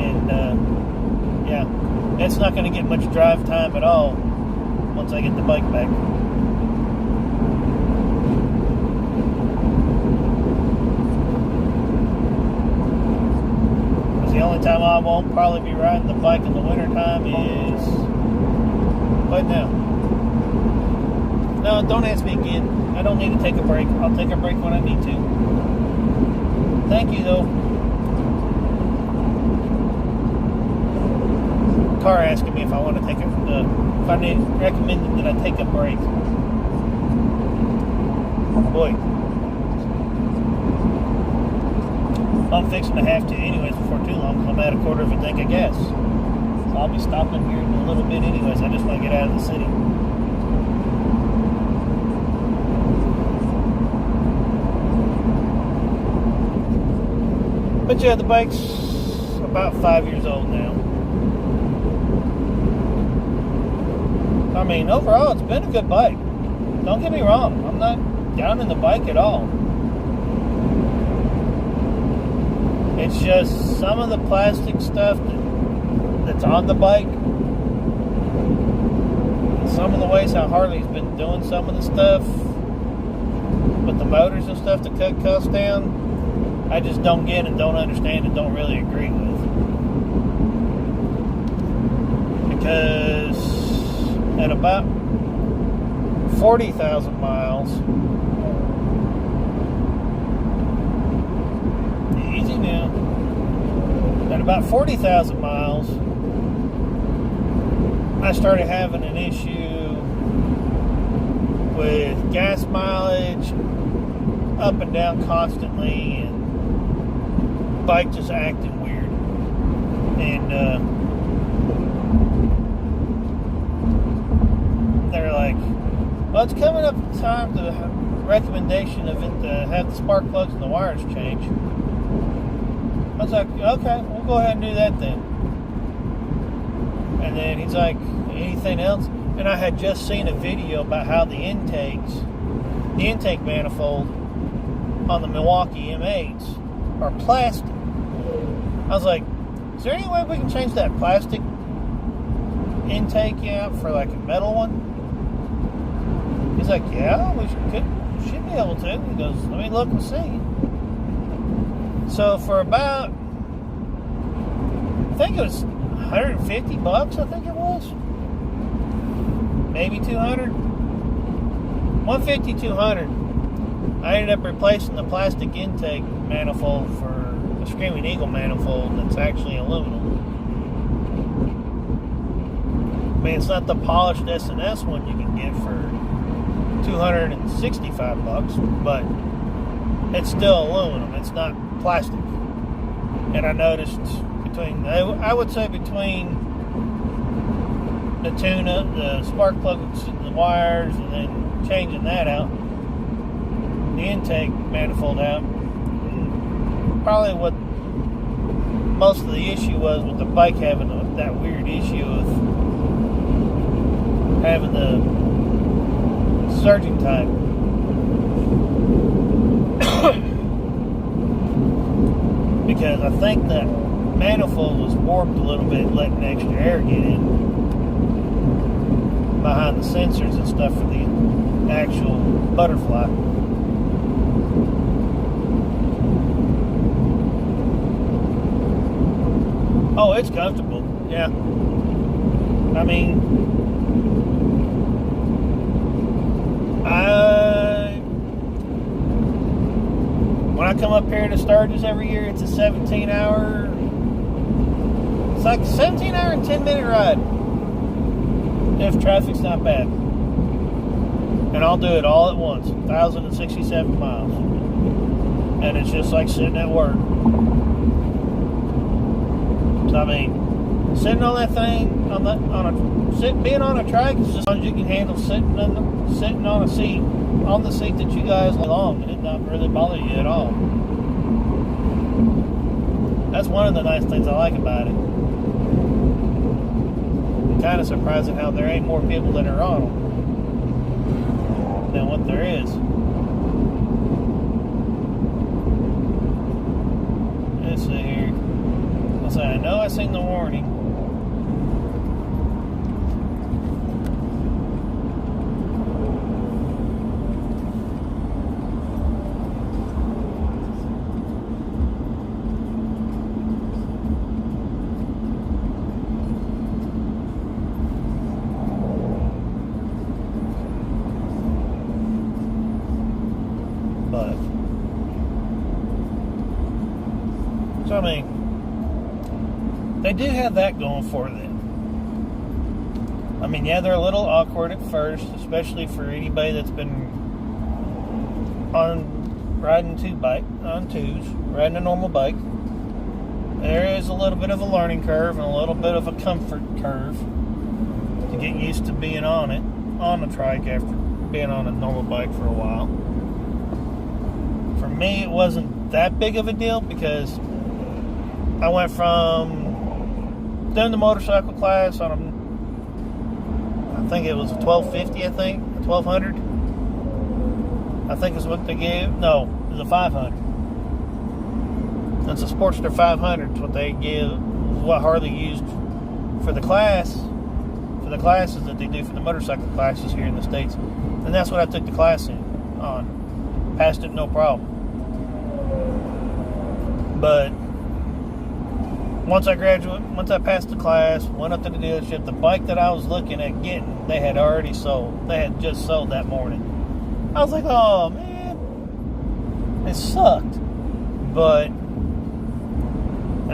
And, yeah, it's not going to get much drive time at all once I get the bike back. The only time I won't probably be riding the bike in the wintertime is right now. No, don't ask me again. I don't need to take a break. I'll take a break when I need to. Thank you, though. Car asking me if I want to take if I recommended that I take a break. Boy. I'm fixing to have to anyways before too long because I'm at a quarter of a tank of gas. So I'll be stopping here in a little bit anyways. I just want to get out of the city. But yeah, the bike's about 5 years old now. I mean, overall, it's been a good bike. Don't get me wrong. I'm not down in the bike at all. It's just some of the plastic stuff that's on the bike, some of the ways how Harley's been doing some of the stuff with the motors and stuff to cut costs down, I just don't get and don't understand and don't really agree with. Because at about 40,000 miles, easy now. At about 40,000 miles, I started having an issue with gas mileage up and down constantly, and bike just acting weird. And they're like, well, it's coming up time to recommendation of it to have the spark plugs and the wires changed. I was like, okay, we'll go ahead and do that then. And then he's like, anything else? And I had just seen a video about how the intake manifold on the Milwaukee M8s are plastic. I was like, is there any way we can change that plastic intake out for like a metal one? He's like, yeah, we should be able to. He goes, let me look and see. So for about, I think it was $150, I think it was. Maybe 200. 150, 200. I ended up replacing the plastic intake manifold for the Screaming Eagle manifold that's actually aluminum. I mean, it's not the polished S&S one you can get for $265, but it's still aluminum. It's not plastic. And I noticed I would say between the tune-up, the spark plugs and the wires, and then changing that out, the intake manifold out, probably what most of the issue was with the bike having that weird issue of having the surging time. Because I think that manifold was warped a little bit, letting extra air get in behind the sensors and stuff for the actual butterfly. Oh, it's comfortable. Yeah. I mean, when I come up here to Sturgis every year, it's a 17-hour. It's like a 17-hour and 10-minute ride if traffic's not bad. And I'll do it all at once, 1,067 miles. And it's just like sitting at work. So I mean, sitting on that thing, being on a trike is just as long as you can handle sitting on a seat, on the seat that you guys lay long, and it not really bother you at all. That's one of the nice things I like about it. Kind of surprising how there ain't more people that are on them than what there is. Let's see here. I know I seen the warning. But so I mean, they do have that going for them. I mean, yeah, they're a little awkward at first, especially for anybody that's been riding a normal bike. There is a little bit of a learning curve and a little bit of a comfort curve to get used to being on a trike after being on a normal bike for a while. For me, it wasn't that big of a deal because I went from doing the motorcycle class on I think it was a 1250, a 1200. I think is what they gave. No, it was a 500. That's a Sportster 500. It's what they give, what Harley used for the classes that they do for the motorcycle classes here in the States. And that's what I took the class on. Passed it no problem. But once I passed the class, went up to the dealership, the bike that I was looking at getting, they had already sold. They had just sold that morning. I was like, oh man, it sucked. But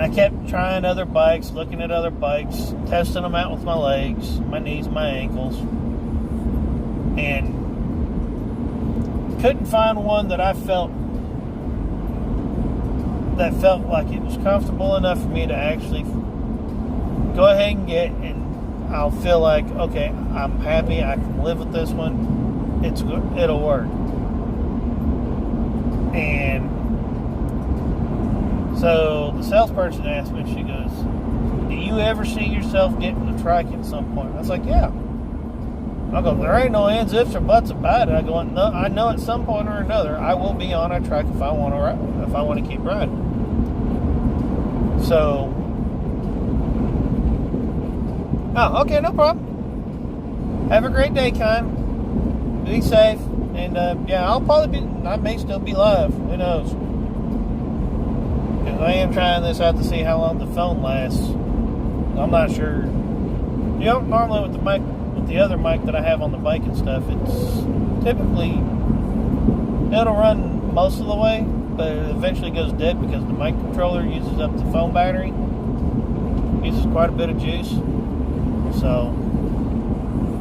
I kept trying other bikes, looking at other bikes, testing them out with my legs, my knees, my ankles, and couldn't find one that I felt like it was comfortable enough for me to actually go ahead and get, and I'll feel like, okay, I'm happy, I can live with this one, it'll work. And so the salesperson asked me, she goes, do you ever see yourself getting a trike at some point? I was like, yeah. I go, there ain't no ands, ifs, or buts about it. I go, no, I know at some point or another I will be on a trike if I want to ride, if I want to keep riding. So, oh, okay, no problem. Have a great day, Kyle. Be safe, and yeah, I'll probably be. I may still be live. Who knows? Because I am trying this out to see how long the phone lasts. I'm not sure. You know, normally with the mic, with the other mic that I have on the bike and stuff, it's typically it'll run most of the way, but it eventually goes dead because the mic controller uses up the phone battery. Uses quite a bit of juice, so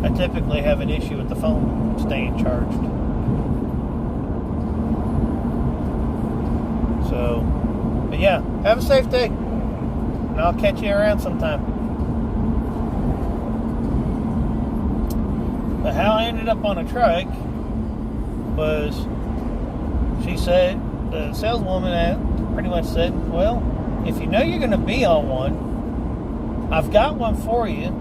I typically have an issue with the phone staying charged. So, but yeah, have a safe day, and I'll catch you around sometime. But how I ended up on a trike was, she said, the saleswoman pretty much said, well, if you know you're going to be on one, I've got one for you.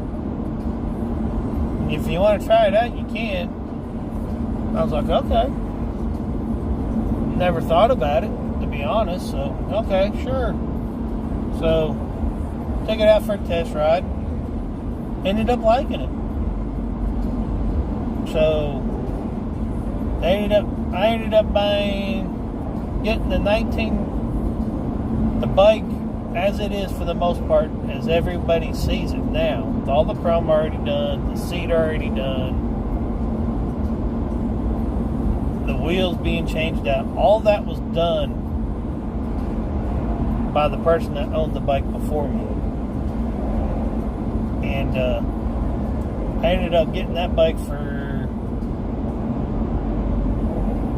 If you want to try it out, you can. I was like, okay. Never thought about it, to be honest, so, okay, sure. So, took it out for a test ride. Ended up liking it. So, I ended up getting the bike as it is for the most part, as everybody sees it now. With all the chrome already done, the seat already done, the wheels being changed out, all that was done by the person that owned the bike before me. And I ended up getting that bike for,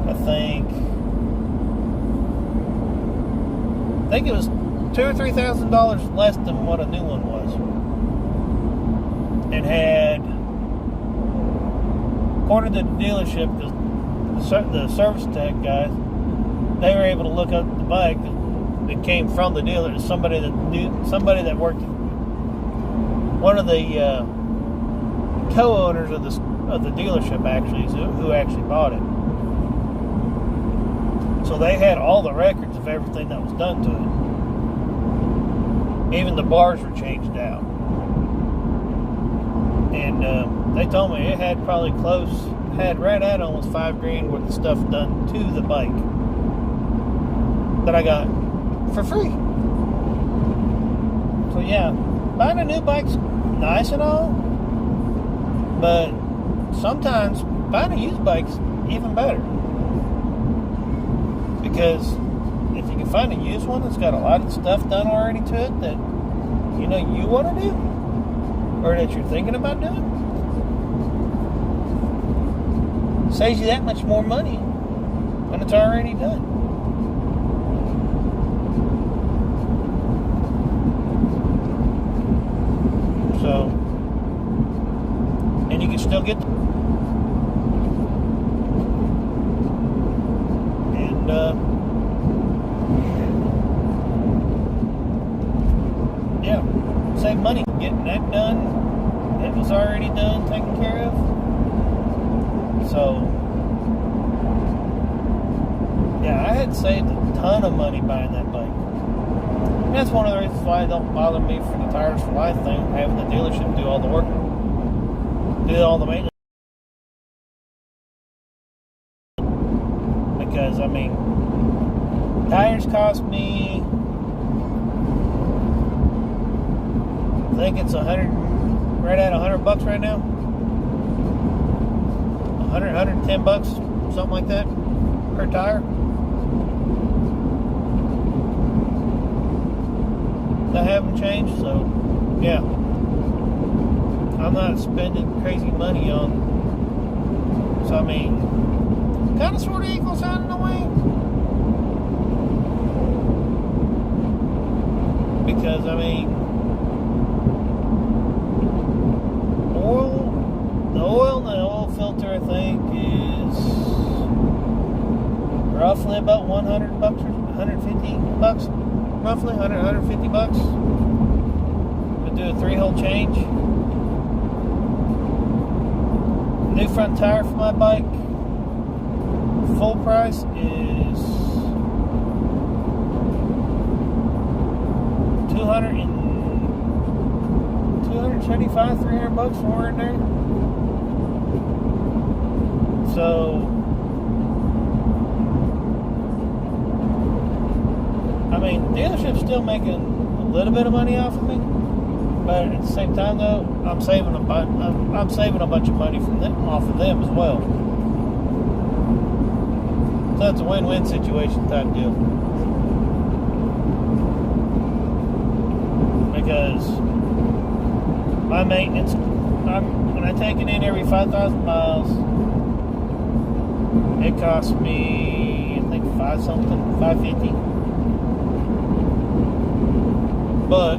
I think it was $2,000 or $3,000 less than what a new one was, and had, according to the dealership, the service tech guys, they were able to look up the bike that came from the dealer. Somebody that worked, one of the co-owners of the dealership actually, who actually bought it. So they had all the records of everything that was done to it. Even the bars were changed out. And they told me it had had right at almost $5,000 worth of stuff done to the bike that I got for free. So yeah, buying a new bike's nice and all, but sometimes buying a used bike's even better. Because if you can find a used one that's got a lot of stuff done already to it that you know you want to do, or that you're thinking about doing, saves you that much more money when it's already done. So, and you can still get yeah, save money getting that done. It was already done, taken care of. So, yeah, I had saved a ton of money buying that bike. And that's one of the reasons why it don't bother me for the tires for life thing, having the dealership do all the work, do all the maintenance. Because, I mean, tires cost me, I think it's right at $100 right now. 110 bucks, something like that, per tire. That haven't changed, so yeah, I'm not spending crazy money on. So I mean, kind of sort of equals out in a way, because I mean, the oil and the oil filter I think is roughly usually about 100 bucks or 150 bucks, roughly 100, 150 bucks. To do a 3-hole change. New front tire for my bike, full price is $275, 300 bucks, somewhere in there. So, I mean, dealership's still making a little bit of money off of me, but at the same time, though, I'm saving a bunch of money from them, off of them as well. So it's a win-win situation type deal. Because my maintenance, when I take it in every 5,000 miles, it costs me, I think, $550. But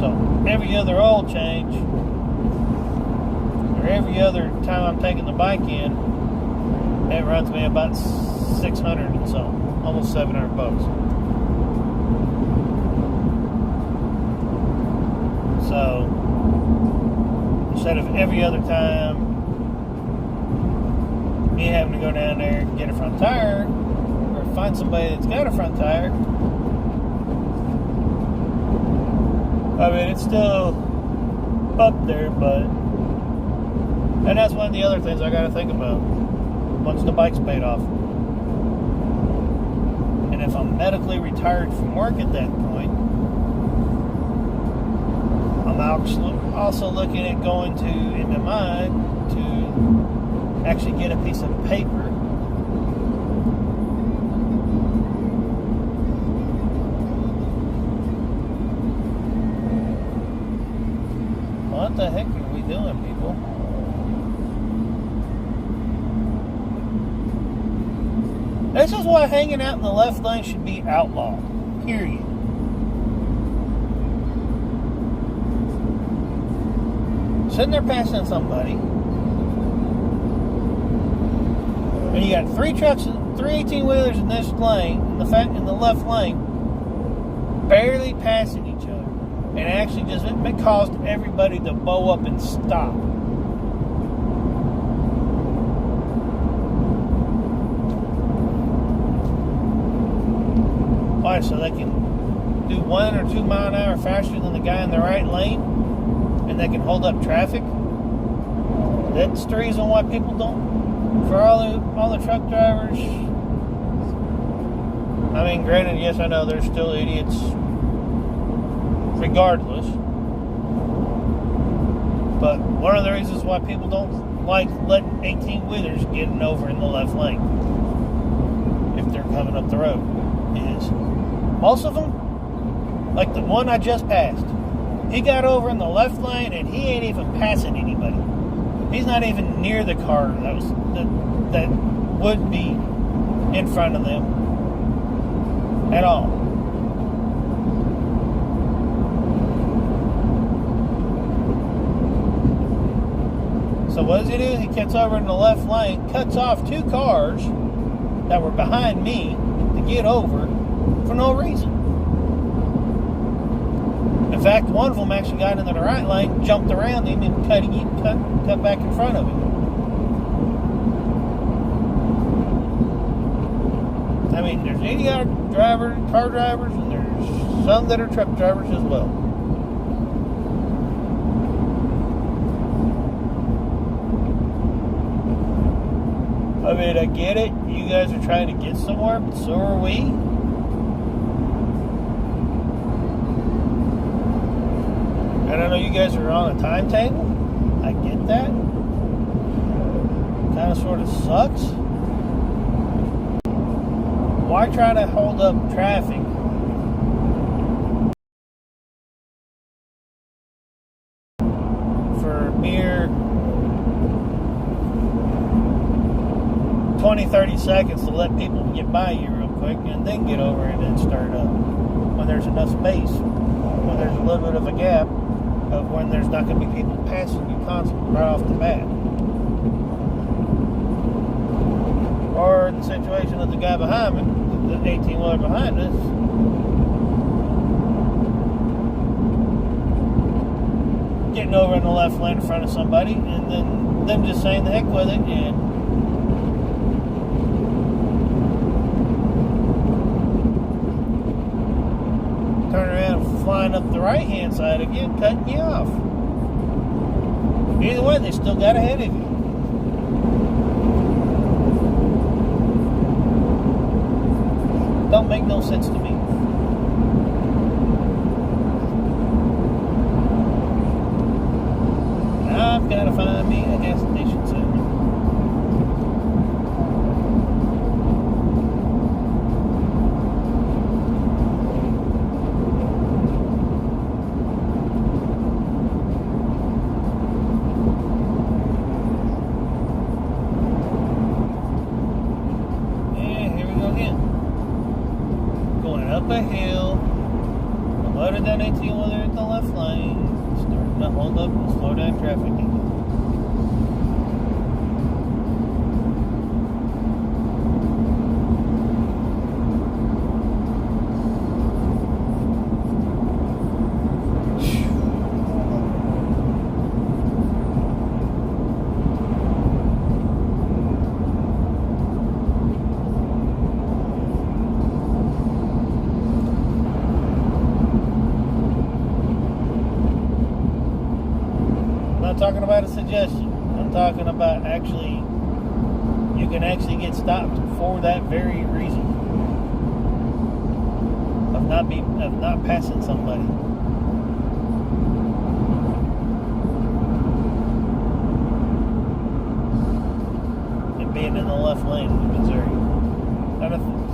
so every other oil change, or every other time I'm taking the bike in, it runs me about 600 and so, almost 700 bucks. So instead of every other time me having to go down there and get a front tire, or find somebody that's got a front tire, I mean, it's still up there, but, and that's one of the other things I got to think about once the bike's paid off. And if I'm medically retired from work at that point, I'm also looking at going to, in my mind, to actually get a piece of paper what the heck are we doing, people? This is why hanging out in the left lane should be outlawed. Period. Sitting there passing somebody, and you got 3 trucks, 3 18-wheelers in this lane, in the left lane, barely passing each other. And actually just it caused everybody to bow up and stop. Why? So they can do 1 or 2 mile an hour faster than the guy in the right lane, and they can hold up traffic. That's the reason why people don't. For all the truck drivers. I mean, granted, yes, I know there's still idiots. Regardless, but one of the reasons why people don't like letting 18-wheelers getting over in the left lane if they're coming up the road is most of them, like the one I just passed, he got over in the left lane and he ain't even passing anybody. He's not even near the car that would be in front of them at all. So what does he do? He gets over in the left lane, cuts off 2 cars that were behind me to get over for no reason. In fact, one of them actually got into the right lane, jumped around him, and cut back in front of him. I mean, there's idiotic car drivers, and there's some that are truck drivers as well. I mean, I get it. You guys are trying to get somewhere, but so are we. And I know you guys are on a timetable. I get that. Kind of sort of sucks. Why try to hold up traffic for mere 20, 30 seconds to let people get by you real quick and then get over and then start up when there's enough space, when there's a little bit of a gap of when there's not going to be people passing you constantly right off the bat. Or the situation with the guy behind me, the 18-wheeler behind us. Getting over in the left lane in front of somebody, and then them just saying the heck with it, and turn around and flying up the right-hand side again, cutting you off. Either way, they still got ahead of you. Don't make no sense to me. I've got to find me a gas station soon. Yeah, here we go again. Going up a hill. Loaded down 18-wheeler in the left lane. Starting to hold up and slow down traffic again. I'm not talking about a suggestion. I'm talking about actually, you can actually get stopped for that very reason of not passing somebody. And being in the left lane in Missouri.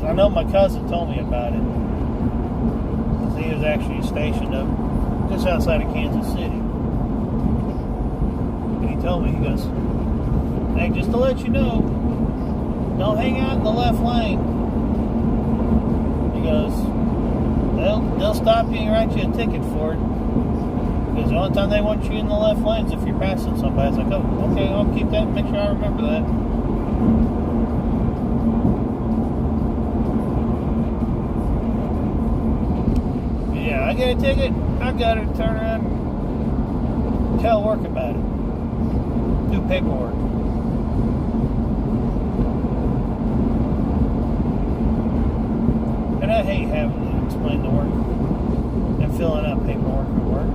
I know my cousin told me about it. Because he was actually stationed up just outside of Kansas City. He told me, he goes, hey, just to let you know, don't hang out in the left lane. He goes, they'll stop you and write you a ticket for it. Because the only time they want you in the left lane is if you're passing somebody. It's like, oh, okay, I'll keep that, make sure I remember that. But yeah, I get a ticket, I got to turn around and tell work about it. Do paperwork. And I hate having to explain the work and filling out paperwork at work.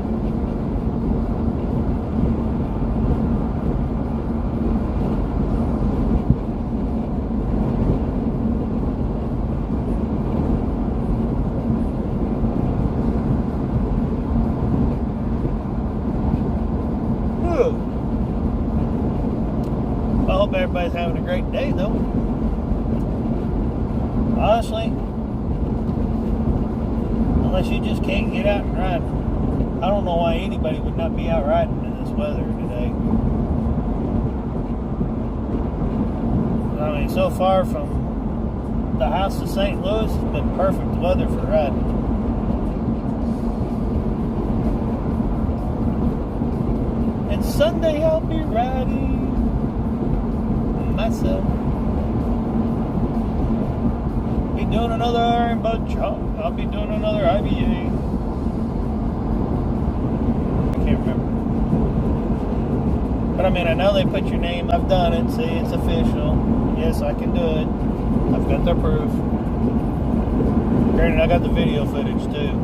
I hope everybody's having a great day, though. Honestly, unless you just can't get out and ride, I don't know why anybody would not be out riding in this weather today. I mean, so far from the house to St. Louis, it's been perfect weather for riding. And Sunday I'll be riding myself. Be doing another iron bud chop. I'll be doing another IBA. I can't remember. But I mean, I know they put your name. I've done it. See, it's official. Yes, I can do it. I've got the proof. Granted, I got the video footage too.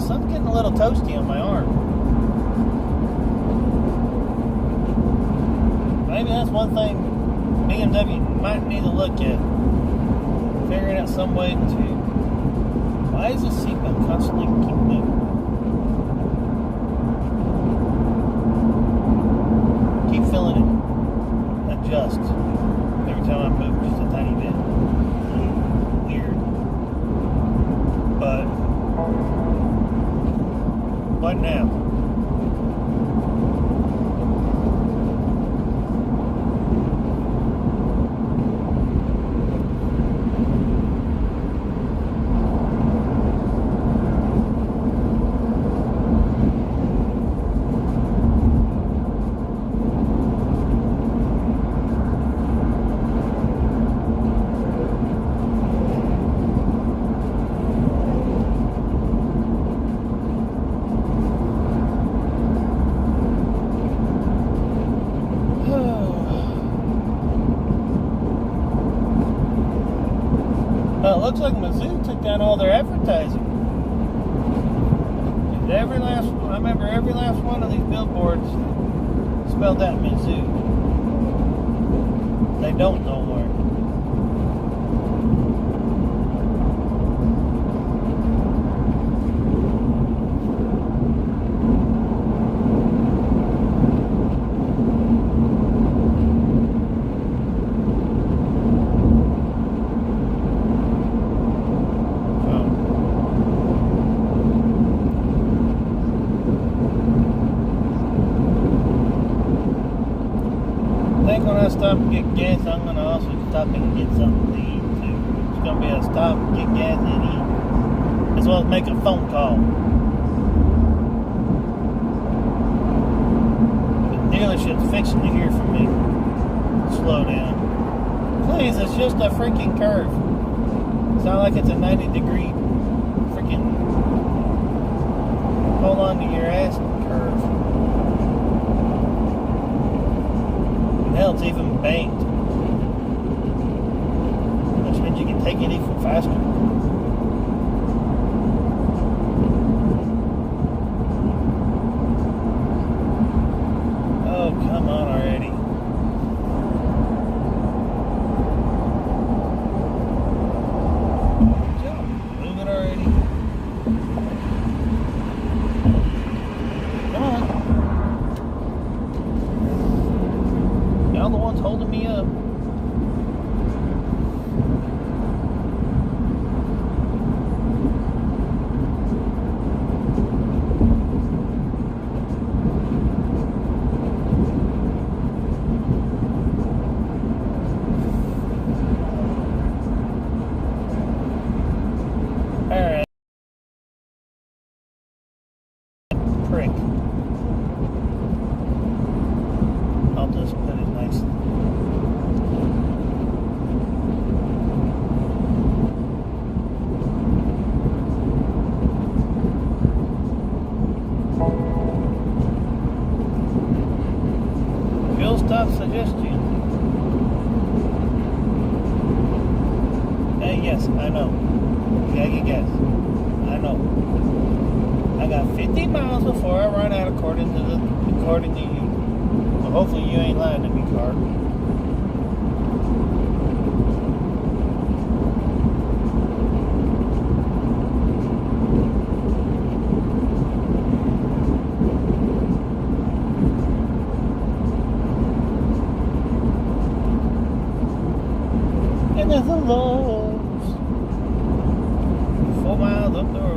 Sun's getting a little toasty on my arm. Maybe that's one thing BMW might need to look at. Figuring out some way to... Why is the seatbelt constantly keep moving? Keep feeling it adjust every time I move just a tiny bit. Weird. But what now? looks like Mizzou took down all their advertising. And I remember every last one of these billboards spelled out Mizzou. They don't know where. When I stop and get gas, I'm going to also stop and get something to eat too. It's going to be a stop, get gas, and eat, as well as make a phone call. The dealership's fixing to hear from me. Slow down. Please, it's just a freaking curve. It's not like it's a 90-degree freaking hold on to your ass curve. Hell, it's even banked, which means you can take it even faster. Oh, come on already. Move it already. Come on. Y'all the ones holding me up. Alright. Prick. I'll just put it nicely. Fuel stop suggestion. Hey, yes, I know. You gotta get gas. I know. I got 50 miles before I run out according to you. Well, hopefully you ain't lying to me, car. And there's a Lowe's 4 miles up the road.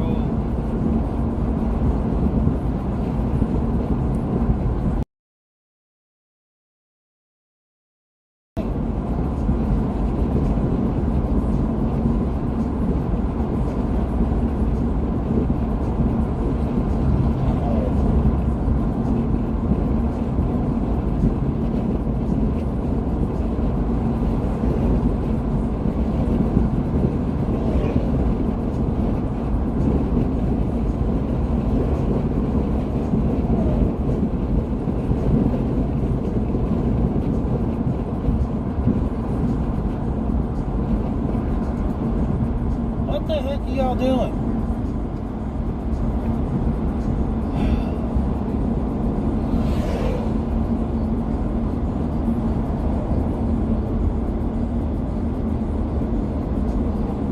What the heck are y'all doing?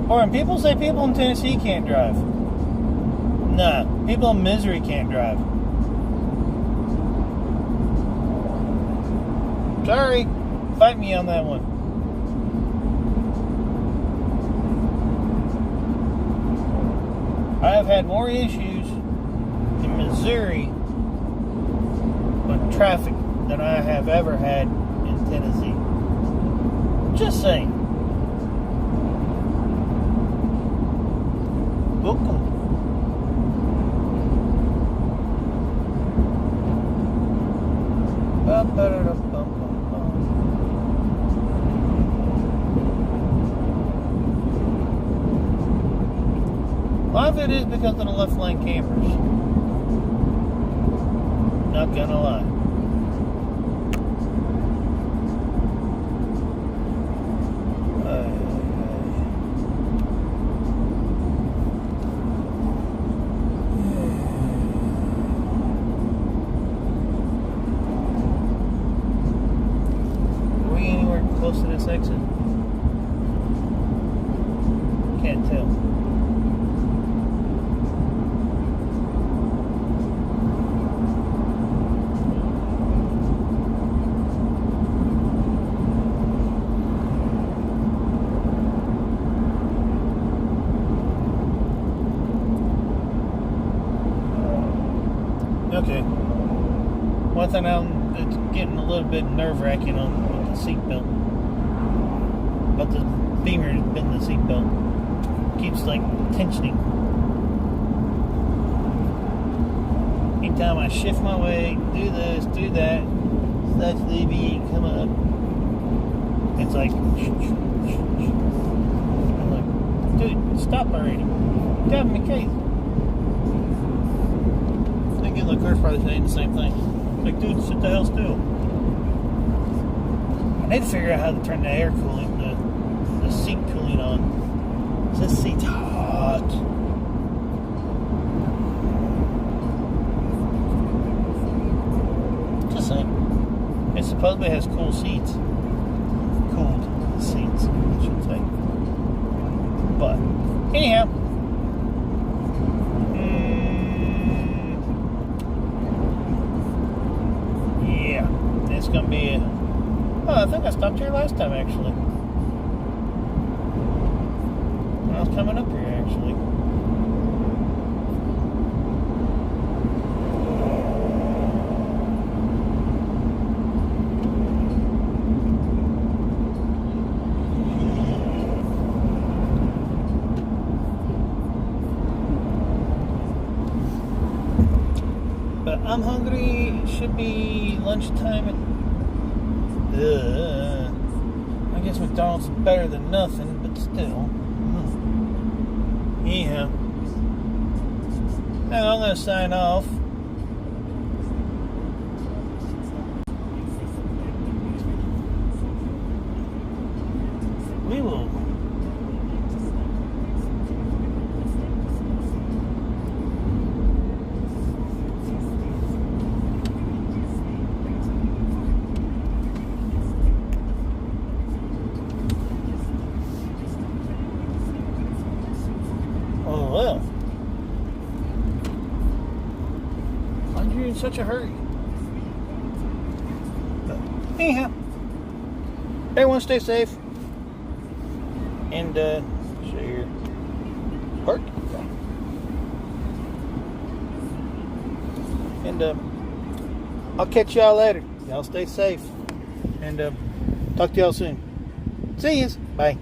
Or when people say people in Tennessee can't drive. Nah, people in Missouri can't drive. Sorry, fight me on that one. I have had more issues in Missouri with traffic than I have ever had in Tennessee. Just saying. Welcome. A lot of it is because of the left lane cameras. Not gonna lie. close to this exit? Can't tell. Okay. One thing it's getting a little bit nerve-wracking on with the seatbelt. But the beamer has been the seatbelt. Keeps like tensioning. Anytime I shift my way, do this, do that, touch the V8, come up. It's like, I'm like, dude, stop already. Driving me crazy. The car's probably saying the same thing. Like, dude, sit the hell still. I need to figure out how to turn the air cooling, the seat cooling on. This seat's hot. Just saying. It supposedly has cool seats. Cooled seats, I should say. But, anyhow. It's going to be I think I stopped here last time, actually. When I was coming up here, actually. But I'm hungry. It should be lunchtime at I guess McDonald's is better than nothing, but still. Anyhow. Now I'm going to sign off. We will. Oh, well. Why are you in such a hurry? But anyhow, everyone stay safe. And, share. Park. And, I'll catch y'all later. Y'all stay safe. And, talk to y'all soon. See yous. Bye.